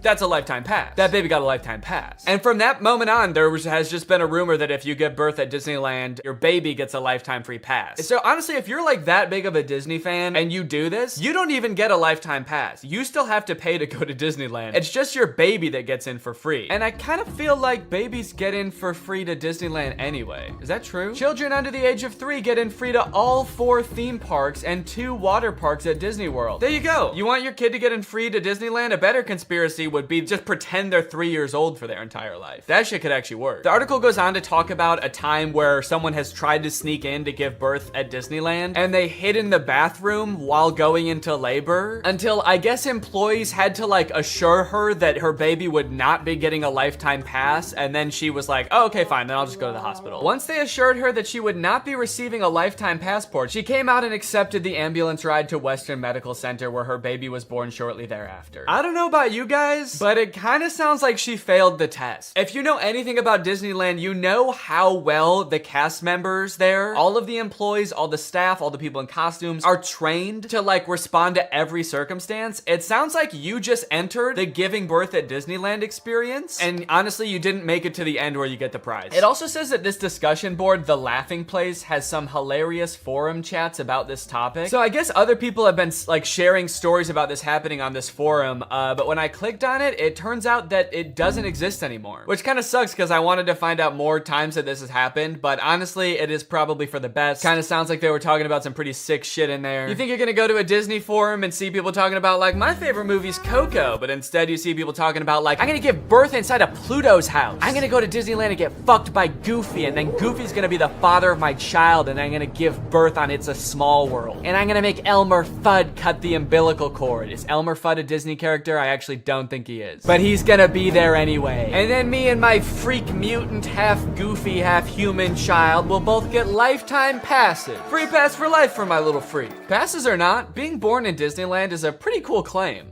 that's a lifetime pass. That baby got a lifetime pass. And from that moment on, has just been a rumor that if you give birth at Disneyland, your baby gets a lifetime free pass. So honestly, if you're like that big of a Disney fan and you do this, you don't even get a lifetime pass. You still have to pay to go to Disneyland. It's just your baby that gets in for free. And I kind of feel like babies get in for free to Disneyland anyway. Is that true? Children under the age of 3 get in free to all 4 theme parks and 2 water parks at Disney World. There you go. You want your kid to get in free to Disneyland? A better conspiracy would be just pretend they're 3 years old for their entire life. That shit could actually work. The article goes on to talk about a time where someone has tried to sneak in to give birth at Disneyland, and they hid in the bathroom while going into labor until I guess employees had to like assure her that her baby would not be getting a lifetime pass, and then she was like, oh, okay, fine, then I'll just go to the hospital. Once they assured her that she would not be receiving a lifetime passport, she came out and accepted the ambulance ride to Western Medical Center where her baby was born shortly thereafter. I don't know about you guys, but it kind of sounds like she failed the test. If you know anything about Disneyland, you know how well the cast members there, all of the employees, all the staff, all the people in costumes are trained to like respond to every circumstance. It sounds like you just entered the giving birth at Disneyland experience, and honestly, you didn't make it to the end where you get the prize. It also says that this discussion board, The Laughing Place, has some hilarious forum chats about this topic. So I guess other people have been like sharing stories about this happening on this forum, but when I clicked on it, it turns out that it doesn't exist anymore, which kind of sucks because I wanted to find out more times that this has happened, but honestly, it is probably for the best. Kind of sounds like they were talking about some pretty sick shit in there. You think you're gonna go to a Disney forum and see people talking about like, my favorite movie's Coco, but instead you see people talking about like, I'm gonna give birth inside of Pluto's house. I'm gonna go to Disneyland and get fucked by Goofy, and then Goofy's gonna be the father of my child, and I'm gonna give birth on It's a Small World. And I'm gonna make Elmer Fudd cut the umbilical cord. Is Elmer Fudd a Disney character? I actually don't think he is, but he's gonna be there anyway. And then me and my freak mutant, half goofy, half human child will both get lifetime passes. Free pass for life for my little freak. Passes or not, being born in Disneyland is a pretty cool claim.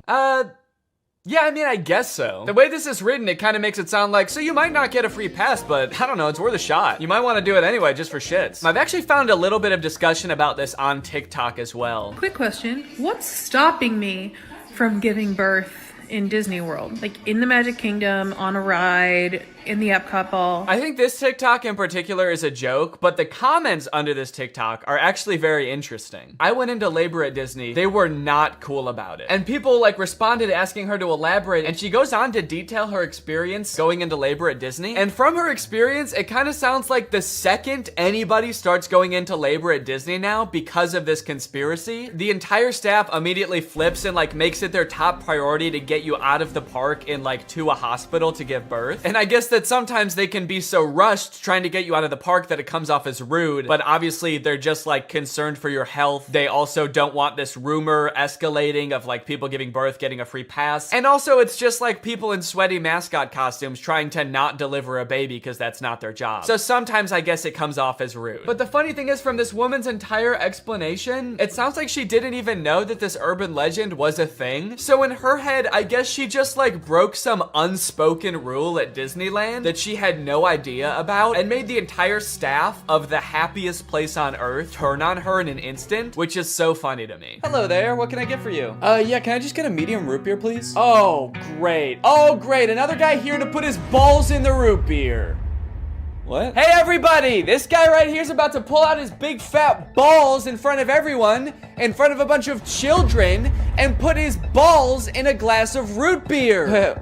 Yeah, I mean, I guess so. The way this is written, it kind of makes it sound like, so you might not get a free pass, but I don't know, it's worth a shot. You might want to do it anyway, just for shits. I've actually found a little bit of discussion about this on TikTok as well. Quick question, what's stopping me from giving birth in Disney World? Like in the Magic Kingdom, on a ride, in the up couple. I think this TikTok in particular is a joke, but the comments under this TikTok are actually very interesting. I went into labor at Disney. They were not cool about it. And people like responded asking her to elaborate, and she goes on to detail her experience going into labor at Disney. And from her experience, it kind of sounds like the second anybody starts going into labor at Disney now because of this conspiracy, the entire staff immediately flips and like makes it their top priority to get you out of the park and like to a hospital to give birth. And I guess that sometimes they can be so rushed trying to get you out of the park that it comes off as rude, but obviously they're just like concerned for your health. They also don't want this rumor escalating of like people giving birth getting a free pass. And also it's just like people in sweaty mascot costumes trying to not deliver a baby because that's not their job. So sometimes I guess it comes off as rude. But the funny thing is, from this woman's entire explanation, it sounds like she didn't even know that this urban legend was a thing. So in her head, I guess she just like broke some unspoken rule at Disneyland that she had no idea about and made the entire staff of the happiest place on earth turn on her in an instant, which is so funny to me. Hello there, what can I get for you? Yeah, can I just get a medium root beer, please? Oh, great. Oh, great, another guy here to put his balls in the root beer. What? Hey everybody, this guy right here is about to pull out his big fat balls in front of everyone, in front of a bunch of children, and put his balls in a glass of root beer.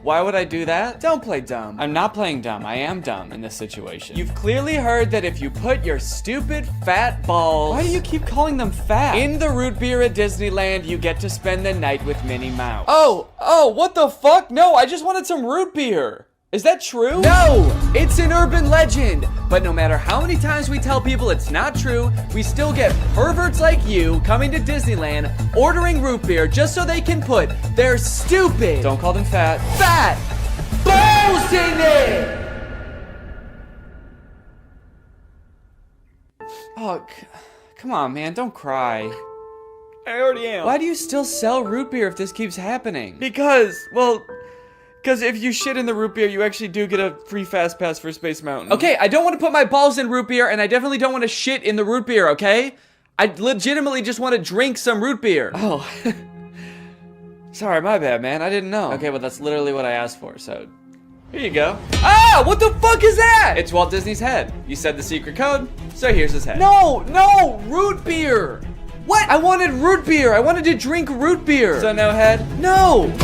Why would I do that? Don't play dumb. I'm not playing dumb. I am dumb in this situation. You've clearly heard that if you put your stupid fat balls— why do you keep calling them fat— in the root beer at Disneyland, you get to spend the night with Minnie Mouse. Oh, what the fuck? No, I just wanted some root beer. Is that true? No, it's an urban legend. But no matter how many times we tell people it's not true, we still get perverts like you coming to Disneyland, ordering root beer just so they can put their stupid— don't call them fat— fat balls in it. Oh, come on, man, don't cry. I already am. Why do you still sell root beer if this keeps happening? Because if you shit in the root beer, you actually do get a free fast pass for Space Mountain. Okay, I don't want to put my balls in root beer, and I definitely don't want to shit in the root beer, okay? I legitimately just want to drink some root beer. Oh. Sorry, my bad, man. I didn't know. Okay, well, that's literally what I asked for, so here you go. Ah, what the fuck is that? It's Walt Disney's head. You said the secret code, so here's his head. No, root beer. What? I wanted root beer. I wanted to drink root beer. So no head? No.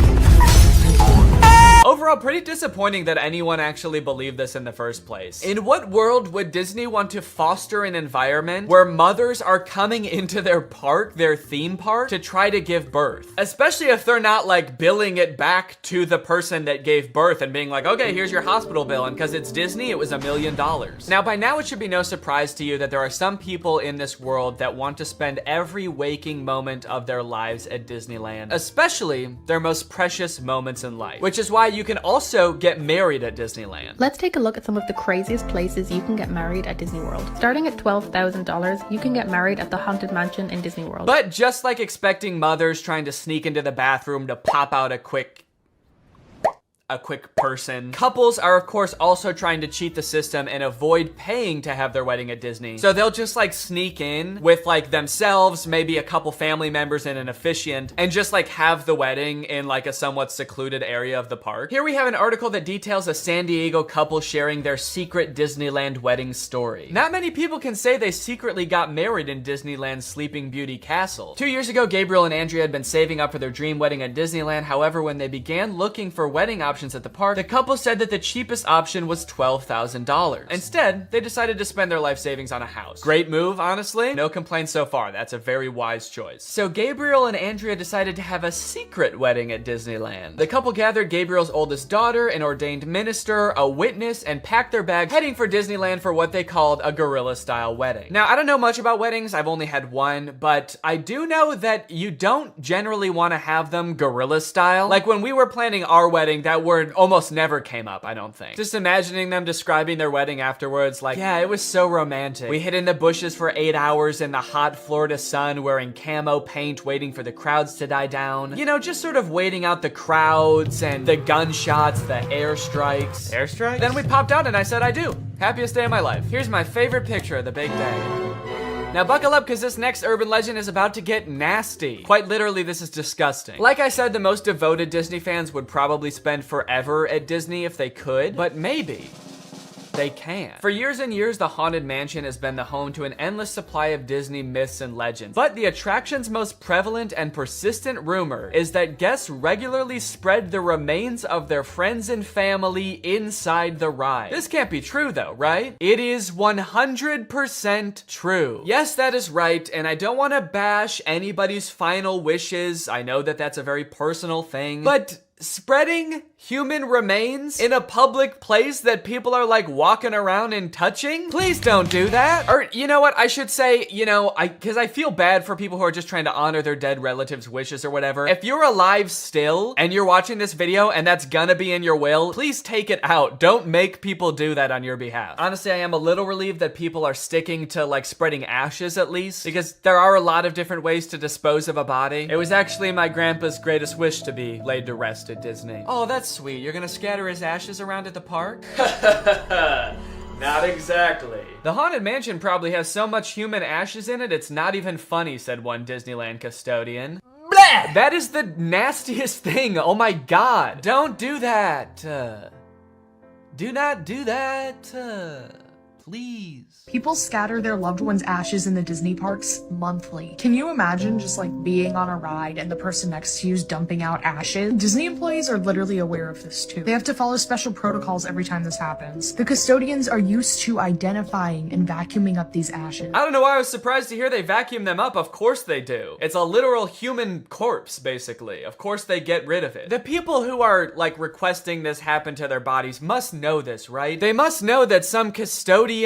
Overall, pretty disappointing that anyone actually believed this in the first place. In what world would Disney want to foster an environment where mothers are coming into their park, their theme park, to try to give birth? Especially if they're not like billing it back to the person that gave birth and being like, okay, here's your hospital bill, and because it's Disney, it was $1 million. Now, by now, it should be no surprise to you that there are some people in this world that want to spend every waking moment of their lives at Disneyland, especially their most precious moments in life, which is why you can also get married at Disneyland. Let's take a look at some of the craziest places you can get married at Disney World. Starting at $12,000, you can get married at the Haunted Mansion in Disney World. But just like expecting mothers trying to sneak into the bathroom to pop out a quick person, couples are of course also trying to cheat the system and avoid paying to have their wedding at Disney. So they'll just like sneak in with like themselves, maybe a couple family members and an officiant, and just like have the wedding in like a somewhat secluded area of the park. Here we have an article that details a San Diego couple sharing their secret Disneyland wedding story. Not many people can say they secretly got married in Disneyland's Sleeping Beauty Castle. 2 years ago, Gabriel and Andrea had been saving up for their dream wedding at Disneyland. However, when they began looking for wedding options at the park, the couple said that the cheapest option was $12,000. Instead, they decided to spend their life savings on a house. Great move, honestly. No complaints so far. That's a very wise choice. So Gabriel and Andrea decided to have a secret wedding at Disneyland. The couple gathered Gabriel's oldest daughter, an ordained minister, a witness, and packed their bags, heading for Disneyland for what they called a guerrilla-style wedding. Now, I don't know much about weddings. I've only had one, but I do know that you don't generally want to have them guerrilla-style. Like when we were planning our wedding, that word almost never came up, I don't think. Just imagining them describing their wedding afterwards, like, yeah, it was so romantic. We hid in the bushes for 8 hours in the hot Florida sun wearing camo paint, waiting for the crowds to die down. You know, just sort of waiting out the crowds and the gunshots, the airstrikes. Airstrikes? Then we popped out and I said I do. Happiest day of my life. Here's my favorite picture of the big day. Now buckle up, because this next urban legend is about to get nasty. Quite literally, this is disgusting. Like I said, the most devoted Disney fans would probably spend forever at Disney if they could, but maybe they can. For years and years, the Haunted Mansion has been the home to an endless supply of Disney myths and legends. But the attraction's most prevalent and persistent rumor is that guests regularly spread the remains of their friends and family inside the ride. This can't be true though, right? It is 100% true. Yes, that is right, and I don't want to bash anybody's final wishes. I know that that's a very personal thing, but spreading human remains in a public place that people are like walking around and touching? Please don't do that. Or you know what, I should say, because I feel bad for people who are just trying to honor their dead relatives' wishes or whatever. If you're alive still and you're watching this video and that's gonna be in your will, please take it out. Don't make people do that on your behalf. Honestly, I am a little relieved that people are sticking to like spreading ashes at least, because there are a lot of different ways to dispose of a body. It was actually my grandpa's greatest wish to be laid to rest at Disney. Oh, that's sweet. You're gonna scatter his ashes around at the park? Not exactly. The Haunted Mansion probably has so much human ashes in it, it's not even funny, said one Disneyland custodian. Blech! That is the nastiest thing. Oh my God. Don't do that. Do not do that. Please. People scatter their loved ones' ashes in the Disney parks monthly. Can you imagine just like being on a ride and the person next to you is dumping out ashes? Disney employees are literally aware of this too. They have to follow special protocols every time this happens. The custodians are used to identifying and vacuuming up these ashes. I don't know why I was surprised to hear they vacuum them up. Of course they do. It's a literal human corpse, basically. Of course they get rid of it. The people who are like requesting this happen to their bodies must know this, right? They must know that some custodian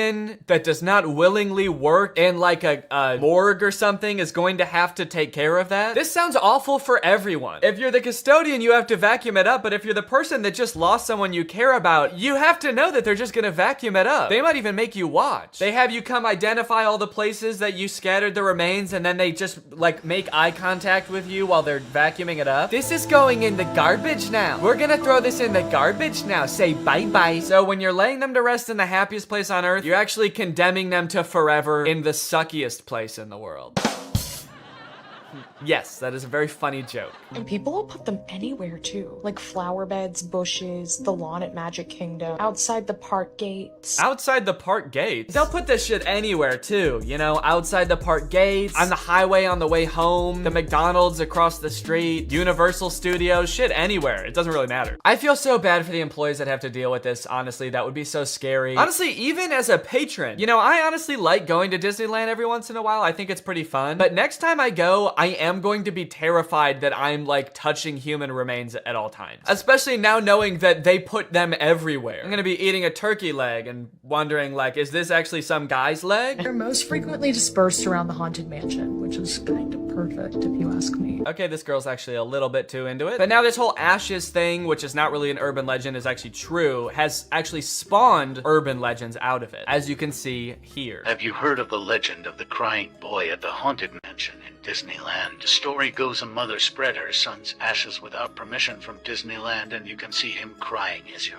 that does not willingly work in like a morgue or something is going to have to take care of that. This sounds awful for everyone. If you're the custodian, you have to vacuum it up, but if you're the person that just lost someone you care about, you have to know that they're just gonna vacuum it up. They might even make you watch. They have you come identify all the places that you scattered the remains, and then they just like make eye contact with you while they're vacuuming it up. This is going in the garbage now. We're gonna throw this in the garbage now. Say bye-bye. So when you're laying them to rest in the happiest place on earth, you're actually condemning them to forever in the suckiest place in the world. Yes, that is a very funny joke. And people will put them anywhere too. Like flower beds, bushes, the lawn at Magic Kingdom, outside the park gates. Outside the park gates? They'll put this shit anywhere too, outside the park gates, on the highway on the way home, the McDonald's across the street, Universal Studios, shit anywhere. It doesn't really matter. I feel so bad for the employees that have to deal with this, honestly. That would be so scary. Honestly, even as a patron, I honestly like going to Disneyland every once in a while. I think it's pretty fun. But next time I go, I am going to be terrified that I'm like touching human remains at all times. Especially now knowing that they put them everywhere. I'm gonna be eating a turkey leg and wondering like, is this actually some guy's leg? They're most frequently dispersed around the Haunted Mansion, which is kind of perfect if you ask me. Okay, this girl's actually a little bit too into it. But now this whole ashes thing, which is not really an urban legend, is actually true, has actually spawned urban legends out of it, as you can see here. Have you heard of the legend of the crying boy at the Haunted Mansion in Disneyland? The story goes a mother spread her son's ashes without permission from Disneyland, and you can see him crying as you're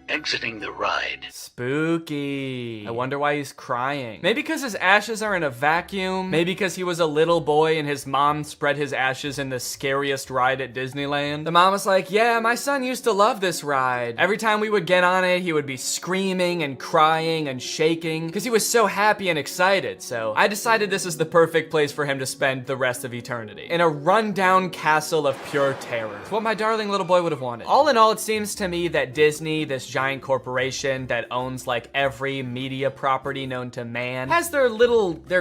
exiting the ride. Spooky. I wonder why he's crying. Maybe because his ashes are in a vacuum. Maybe because he was a little boy and his mom spread his ashes in the scariest ride at Disneyland. The mom was like, yeah, my son used to love this ride. Every time we would get on it, he would be screaming and crying and shaking because he was so happy and excited. So I decided this is the perfect place for him to spend the rest of eternity. In a rundown castle of pure terror. It's what my darling little boy would have wanted. All in all, it seems to me that Disney, this giant corporation that owns like every media property known to man, has their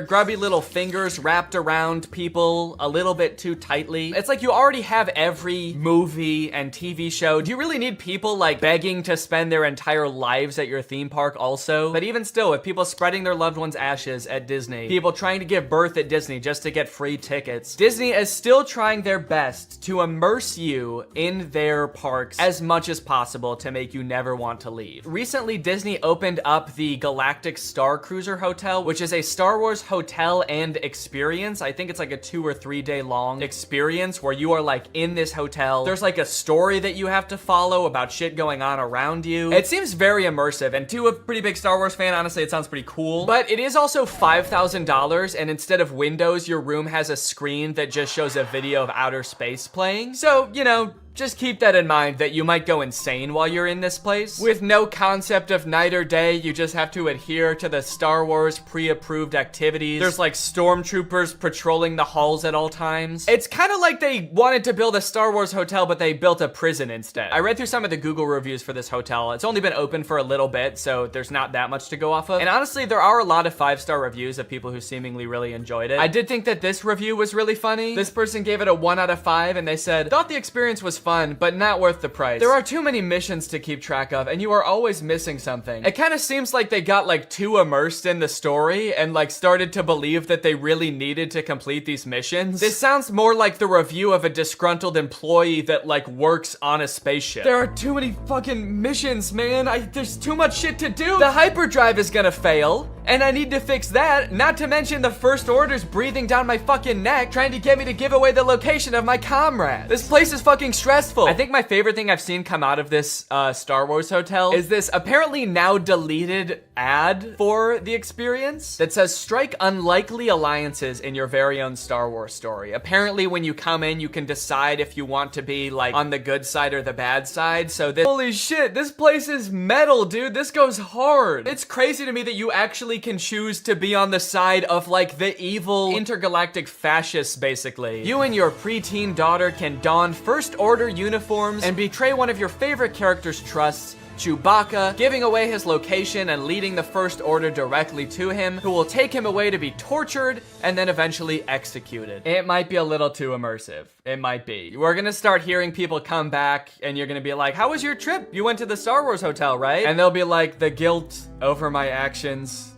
grubby little fingers wrapped around people a little bit too tightly. It's like you already have every movie and TV show. Do you really need people like begging to spend their entire lives at your theme park also? But even still, with people spreading their loved ones' ashes at Disney, people trying to give birth at Disney just to get free tickets, Disney is still trying their best to immerse you in their parks as much as possible to make you never want to leave. Recently, Disney opened up the Galactic Star Cruiser Hotel, which is a Star Wars hotel and experience. I think it's like a 2 or 3 day long experience where you are like in this hotel. There's like a story that you have to follow about shit going on around you. It seems very immersive, and to a pretty big Star Wars fan, honestly, it sounds pretty cool. But it is also $5,000, and instead of windows, your room has a screen that just shows a video of outer space playing. So, you know, just keep that in mind that you might go insane while you're in this place. With no concept of night or day, you just have to adhere to the Star Wars pre-approved activities. There's like stormtroopers patrolling the halls at all times. It's kind of like they wanted to build a Star Wars hotel, but they built a prison instead. I read through some of the Google reviews for this hotel. It's only been open for a little bit, so there's not that much to go off of. And honestly, there are a lot of 5-star reviews of people who seemingly really enjoyed it. I did think that this review was really funny. This person gave it a 1 out of 5, and they said, thought the experience was fun, but not worth the price. There are too many missions to keep track of, and you are always missing something. It kind of seems like they got like too immersed in the story and like started to believe that they really needed to complete these missions. This sounds more like the review of a disgruntled employee that like works on a spaceship. There are too many fucking missions, man. There's too much shit to do. The hyperdrive is gonna fail, and I need to fix that. Not to mention the First Order's breathing down my fucking neck, trying to get me to give away the location of my comrade. This place is fucking stressful. I think my favorite thing I've seen come out of this Star Wars hotel is this apparently now deleted ad for the experience that says, strike unlikely alliances in your very own Star Wars story. Apparently when you come in, you can decide if you want to be like on the good side or the bad side. So this, holy shit, this place is metal, dude. This goes hard. It's crazy to me that you actually can choose to be on the side of like the evil intergalactic fascists, basically. You and your preteen daughter can don First Order uniforms and betray one of your favorite character's trusts, Chewbacca, giving away his location and leading the First Order directly to him, who will take him away to be tortured and then eventually executed. It might be a little too immersive. It might be. We're gonna start hearing people come back and you're gonna be like, how was your trip? You went to the Star Wars hotel, right? And they'll be like, the guilt over my actions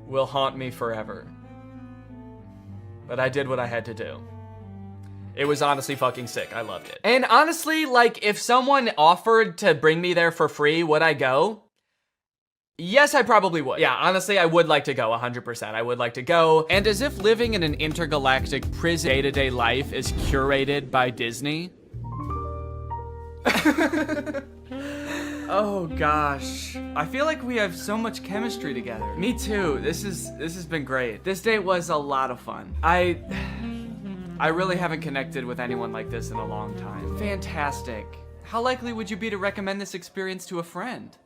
will haunt me forever. But I did what I had to do. It was honestly fucking sick. I loved it. And honestly, like, if someone offered to bring me there for free, would I go? Yes, I probably would. Yeah, honestly, I would like to go 100%. I would like to go. And as if living in an intergalactic prison day-to-day life is curated by Disney. Oh gosh. I feel like we have so much chemistry together. Me too. This has been great. This date was a lot of fun. I really haven't connected with anyone like this in a long time. Fantastic. How likely would you be to recommend this experience to a friend?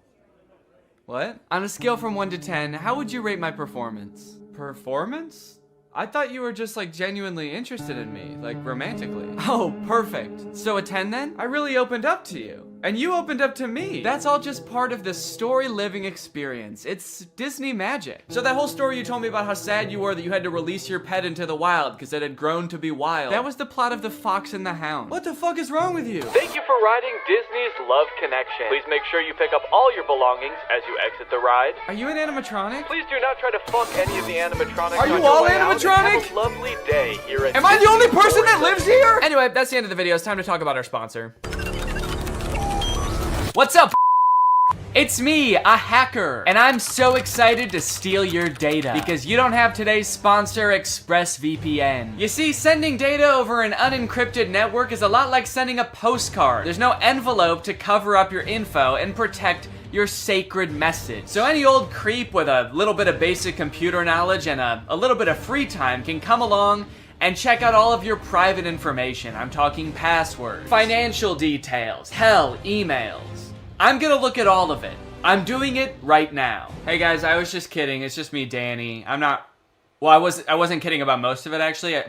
What? On a scale from 1 to 10, how would you rate my performance? Performance? I thought you were just like genuinely interested in me, like romantically. Oh, perfect. So a 10 then? I really opened up to you. And you opened up to me. That's all just part of the story living experience. It's Disney magic. So that whole story you told me about how sad you were that you had to release your pet into the wild because it had grown to be wild. That was the plot of The Fox and the Hound. What the fuck is wrong with you? Thank you for riding Disney's Love Connection. Please make sure you pick up all your belongings as you exit the ride. Are you an animatronic? Please do not try to fuck any of the animatronics. Are you all animatronic? Have a lovely day here at Am I the only person that lives here? Anyway, that's the end of the video. It's time to talk about our sponsor. What's up? It's me, a hacker, and I'm so excited to steal your data because you don't have today's sponsor, ExpressVPN. You see, sending data over an unencrypted network is a lot like sending a postcard. There's no envelope to cover up your info and protect your sacred message. So any old creep with a little bit of basic computer knowledge and a little bit of free time can come along and check out all of your private information. I'm talking passwords, financial details, hell, emails. I'm gonna look at all of it. I'm doing it right now. Hey guys, I was just kidding. It's just me, Danny. I wasn't kidding about most of it actually.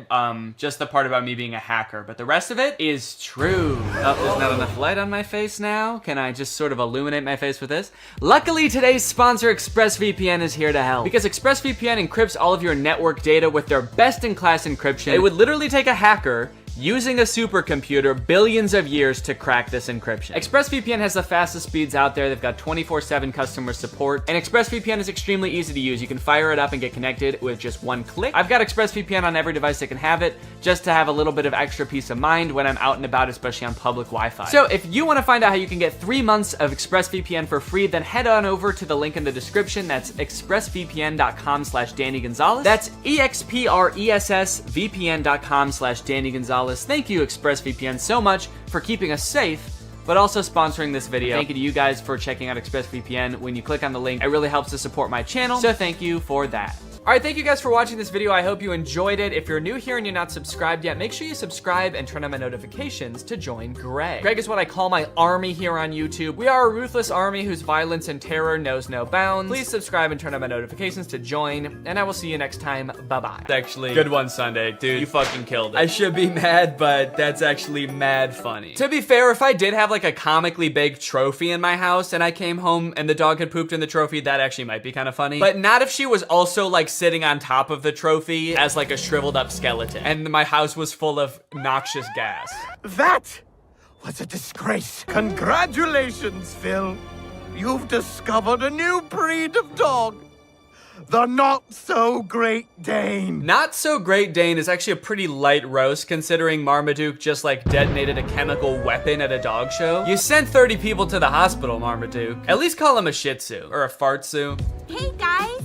Just the part about me being a hacker, but the rest of it is true. Oh, there's not enough light on my face now. Can I just sort of illuminate my face with this? Luckily, today's sponsor, ExpressVPN, is here to help. Because ExpressVPN encrypts all of your network data with their best-in-class encryption. It would literally take a hacker using a supercomputer billions of years to crack this encryption. ExpressVPN has the fastest speeds out there. They've got 24/7 customer support, and ExpressVPN is extremely easy to use. You can fire it up and get connected with just one click. I've got ExpressVPN on every device that can have it, just to have a little bit of extra peace of mind when I'm out and about, especially on public Wi-Fi. So if you want to find out how you can get 3 months of ExpressVPN for free, then head on over to the link in the description. That's expressvpn.com/Danny Gonzalez. That's expressvpn.com/Danny Gonzalez. Thank you, ExpressVPN, so much for keeping us safe, but also sponsoring this video. Thank you to you guys for checking out ExpressVPN. When you click on the link, it really helps to support my channel, so thank you for that. All right, thank you guys for watching this video. I hope you enjoyed it. If you're new here and you're not subscribed yet, make sure you subscribe and turn on my notifications to join Greg. Greg is what I call my army here on YouTube. We are a ruthless army whose violence and terror knows no bounds. Please subscribe and turn on my notifications to join, and I will see you next time. Bye-bye. Actually, good one, Sunday. Dude, you fucking killed it. I should be mad, but that's actually mad funny. To be fair, if I did have like a comically big trophy in my house and I came home and the dog had pooped in the trophy, that actually might be kind of funny. But not if she was also like sitting on top of the trophy as like a shriveled up skeleton and my house was full of noxious gas. That was a disgrace. Congratulations, Phil. You've discovered a new breed of dog. The Not-So-Great Dane. Not-So-Great Dane is actually a pretty light roast considering Marmaduke just like detonated a chemical weapon at a dog show. You sent 30 people to the hospital, Marmaduke. At least call him a Shih Tzu or a Fartsu. Hey guys.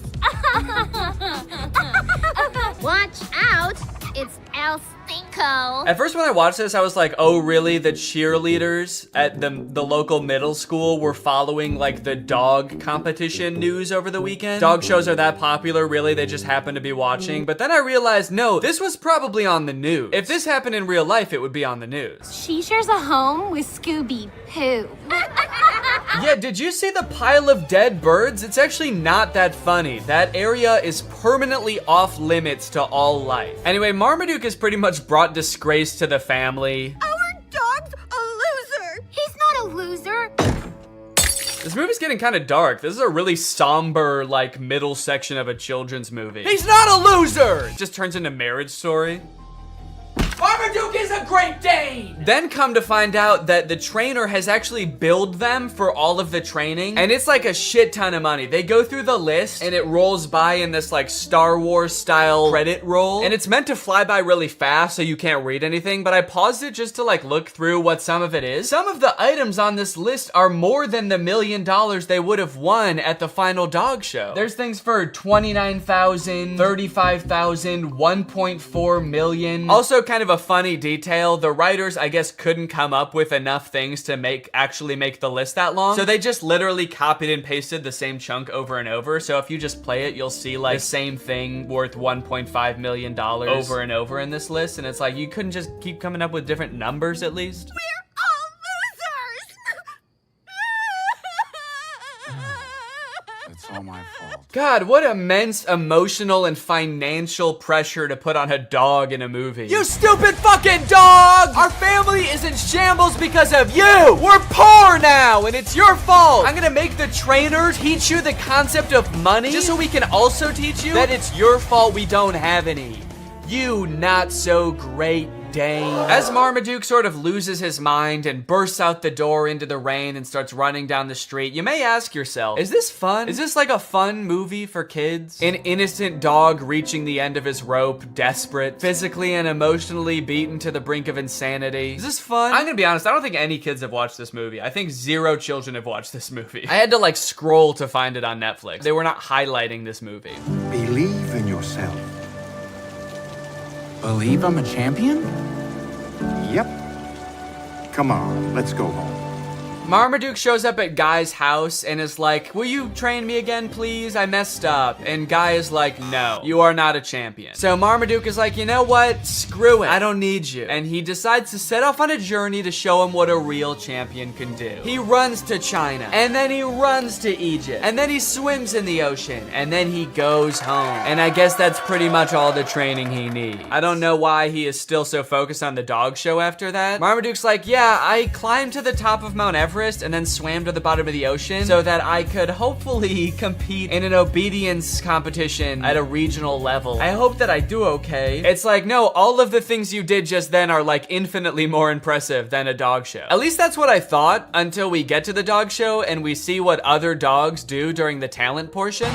Watch out. It's El Stinko. At first when I watched this, I was like, oh really? The cheerleaders at the local middle school were following like the dog competition news over the weekend? Dog shows are that popular, really? They just happen to be watching? But then I realized, no, this was probably on the news. If this happened in real life, it would be on the news. She shares a home with Scooby-Poo. Yeah, did you see the pile of dead birds? It's actually not that funny. That area is permanently off limits to all life. Anyway, Marmaduke has pretty much brought disgrace to the family. Our dog's a loser. He's not a loser. This movie's getting kind of dark. This is a really somber, like, middle section of a children's movie. He's not a loser! It just turns into Marriage Story. Marmaduke is a Great Dane! Then come to find out that the trainer has actually billed them for all of the training, and it's like a shit ton of money. They go through the list, and it rolls by in this like Star Wars style credit roll, and it's meant to fly by really fast so you can't read anything, but I paused it just to like look through what some of it is. Some of the items on this list are more than the $1 million they would have won at the final dog show. There's things for $29,000, $35,000, $1.4 million. Also kind of a funny detail, the writers I guess couldn't come up with enough things to actually make the list that long, so they just literally copied and pasted the same chunk over and over. So if you just play it, you'll see like the same thing worth $1.5 million over and over in this list, and it's like you couldn't just keep coming up with different numbers at least? It's all my fault. God, what immense emotional and financial pressure to put on a dog in a movie. You stupid fucking dog! Our family is in shambles because of you! We're poor now, and it's your fault! I'm gonna make the trainer teach you the concept of money, just so we can also teach you that it's your fault we don't have any. You not so great Dane. As Marmaduke sort of loses his mind and bursts out the door into the rain and starts running down the street, you may ask yourself, is this fun? Is this like a fun movie for kids? An innocent dog reaching the end of his rope, desperate, physically and emotionally beaten to the brink of insanity. Is this fun? I'm gonna be honest, I don't think any kids have watched this movie. I think 0 children have watched this movie. I had to like scroll to find it on Netflix. They were not highlighting this movie. Believe in yourself. Believe I'm a champion? Yep. Come on, let's go home. Marmaduke shows up at Guy's house and is like, will you train me again, please? I messed up. And Guy is like, no, you are not a champion. So Marmaduke is like, you know what? Screw it. I don't need you. And he decides to set off on a journey to show him what a real champion can do. He runs to China, and then he runs to Egypt, and then he swims in the ocean, and then he goes home. And I guess that's pretty much all the training he needs. I don't know why he is still so focused on the dog show after that. Marmaduke's like, yeah, I climbed to the top of Mount Everest Everest and then swam to the bottom of the ocean so that I could hopefully compete in an obedience competition at a regional level. I hope that I do okay. It's like, no, all of the things you did just then are like infinitely more impressive than a dog show. At least that's what I thought until we get to the dog show and we see what other dogs do during the talent portion.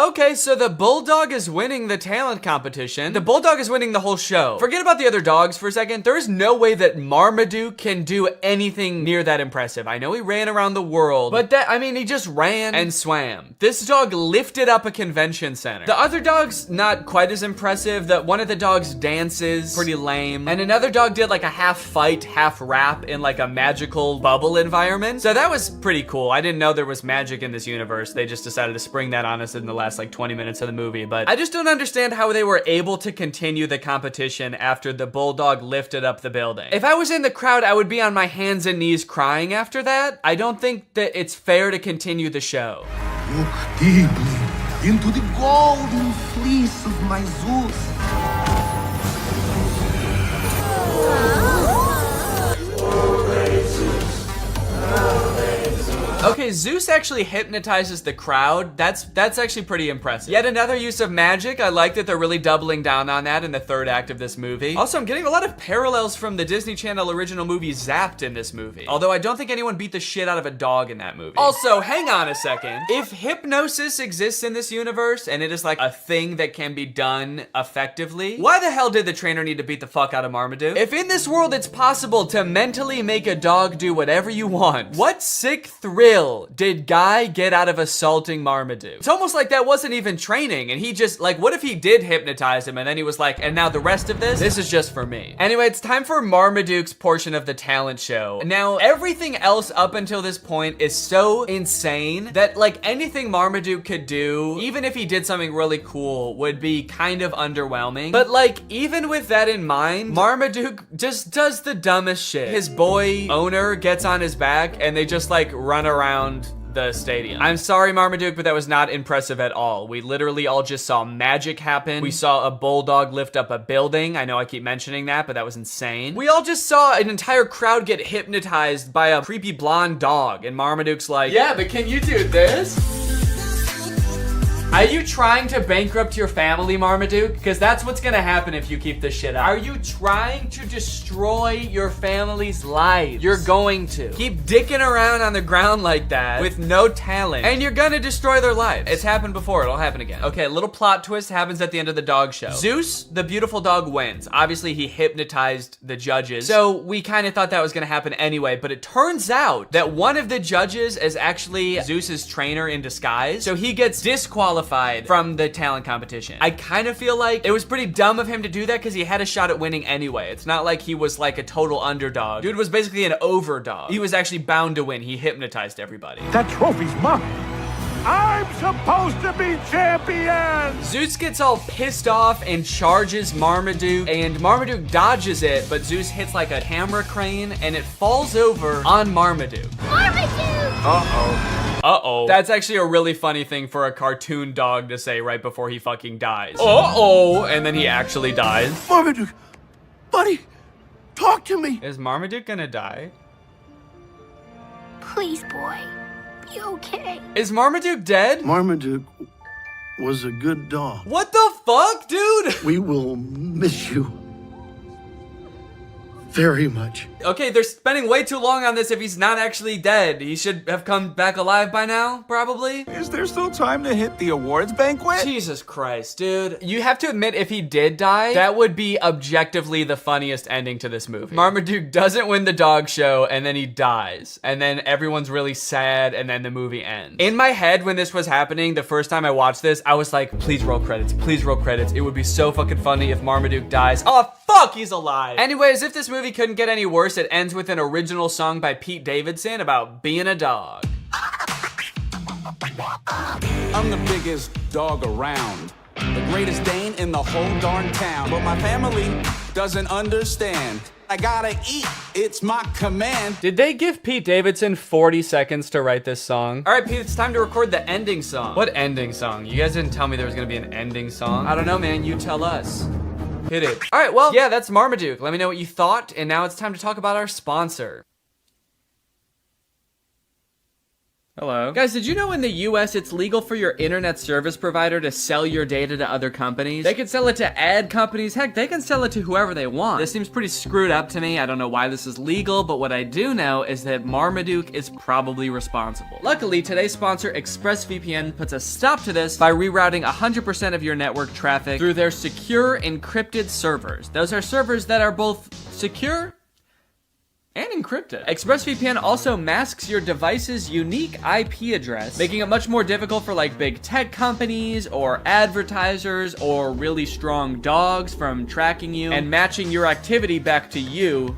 Okay, so the bulldog is winning the talent competition. The bulldog is winning the whole show. Forget about the other dogs for a second. There is no way that Marmaduke can do anything near that impressive. I know he ran around the world, but I mean, he just ran and swam. This dog lifted up a convention center. The other dog's not quite as impressive. One of the dogs dances, pretty lame. And another dog did like a half fight, half rap in like a magical bubble environment. So that was pretty cool. I didn't know there was magic in this universe. They just decided to spring that on us in the last like 20 minutes of the movie, but I just don't understand how they were able to continue the competition after the bulldog lifted up the building. If I was in the crowd, I would be on my hands and knees crying after that. I don't think that it's fair to continue the show. Look deeply into the golden fleece of my Zeus. Okay, Zeus actually hypnotizes the crowd. That's actually pretty impressive. Yet another use of magic. I like that they're really doubling down on that in the third act of this movie. Also, I'm getting a lot of parallels from the Disney Channel original movie Zapped in this movie. Although I don't think anyone beat the shit out of a dog in that movie. Also, hang on a second. If hypnosis exists in this universe and it is like a thing that can be done effectively, why the hell did the trainer need to beat the fuck out of Marmaduke? If in this world it's possible to mentally make a dog do whatever you want, what sick thrill did Guy get out of assaulting Marmaduke? It's almost like that wasn't even training and he just like, what if he did hypnotize him and then he was like, and now the rest of this is just for me. Anyway, it's time for Marmaduke's portion of the talent show. Now, everything else up until this point is so insane that like anything Marmaduke could do, even if he did something really cool, would be kind of underwhelming. But like, even with that in mind, Marmaduke just does the dumbest shit. His boy owner gets on his back and they just like run around the stadium. I'm sorry, Marmaduke, but that was not impressive at all. We literally all just saw magic happen. We saw a bulldog lift up a building. I know I keep mentioning that, but that was insane. We all just saw an entire crowd get hypnotized by a creepy blonde dog, and Marmaduke's like, yeah, but can you do this? Are you trying to bankrupt your family, Marmaduke? Because that's what's gonna happen if you keep this shit up. Are you trying to destroy your family's lives? You're going to. Keep dicking around on the ground like that with no talent, and you're gonna destroy their lives. It's happened before, it'll happen again. Okay, a little plot twist happens at the end of the dog show. Zeus, the beautiful dog, wins. Obviously, he hypnotized the judges, so we kind of thought that was gonna happen anyway, but it turns out that one of the judges is actually Zeus's trainer in disguise, so he gets disqualified from the talent competition. I kind of feel like it was pretty dumb of him to do that because he had a shot at winning anyway. It's not like he was like a total underdog. Dude was basically an overdog. He was actually bound to win. He hypnotized everybody. That trophy's mine. I'm supposed to be champion! Zeus gets all pissed off and charges Marmaduke, and Marmaduke dodges it, but Zeus hits like a camera crane and it falls over on Marmaduke. Marmaduke! Uh-oh. Uh-oh. That's actually a really funny thing for a cartoon dog to say right before he fucking dies. Uh-oh. And then he actually dies. Marmaduke! Buddy! Talk to me! Is Marmaduke gonna die? Please, boy. Be okay. Is Marmaduke dead? Marmaduke was a good dog. What the fuck, dude? We will miss you very much. Okay, they're spending way too long on this if he's not actually dead. He should have come back alive by now, probably. Is there still time to hit the awards banquet? Jesus Christ, dude. You have to admit, if he did die, that would be objectively the funniest ending to this movie. Marmaduke doesn't win the dog show, and then he dies. And then everyone's really sad, and then the movie ends. In my head, when this was happening, the first time I watched this, I was like, please roll credits, please roll credits. It would be so fucking funny if Marmaduke dies. Oh, fuck, he's alive. Anyways, if this movie couldn't get any worse, it ends with an original song by Pete Davidson about being a dog. I'm the biggest dog around, the greatest Dane in the whole darn town. But my family doesn't understand. I gotta eat. It's my command. Did they give Pete Davidson 40 seconds to write this song? All right, Pete, it's time to record the ending song. What ending song? You guys didn't tell me there was gonna be an ending song. I don't know, man. You tell us. Hit it. All right, well, yeah, that's Marmaduke. Let me know what you thought, and now it's time to talk about our sponsor. Hello. Guys, did you know in the US it's legal for your internet service provider to sell your data to other companies? They can sell it to ad companies. Heck, they can sell it to whoever they want. This seems pretty screwed up to me. I don't know why this is legal, but what I do know is that Marmaduke is probably responsible. Luckily, today's sponsor, ExpressVPN, puts a stop to this by rerouting 100% of your network traffic through their secure encrypted servers. Those are servers that are both secure and encrypted. ExpressVPN also masks your device's unique IP address, making it much more difficult for like big tech companies or advertisers or really strong dogs from tracking you and matching your activity back to you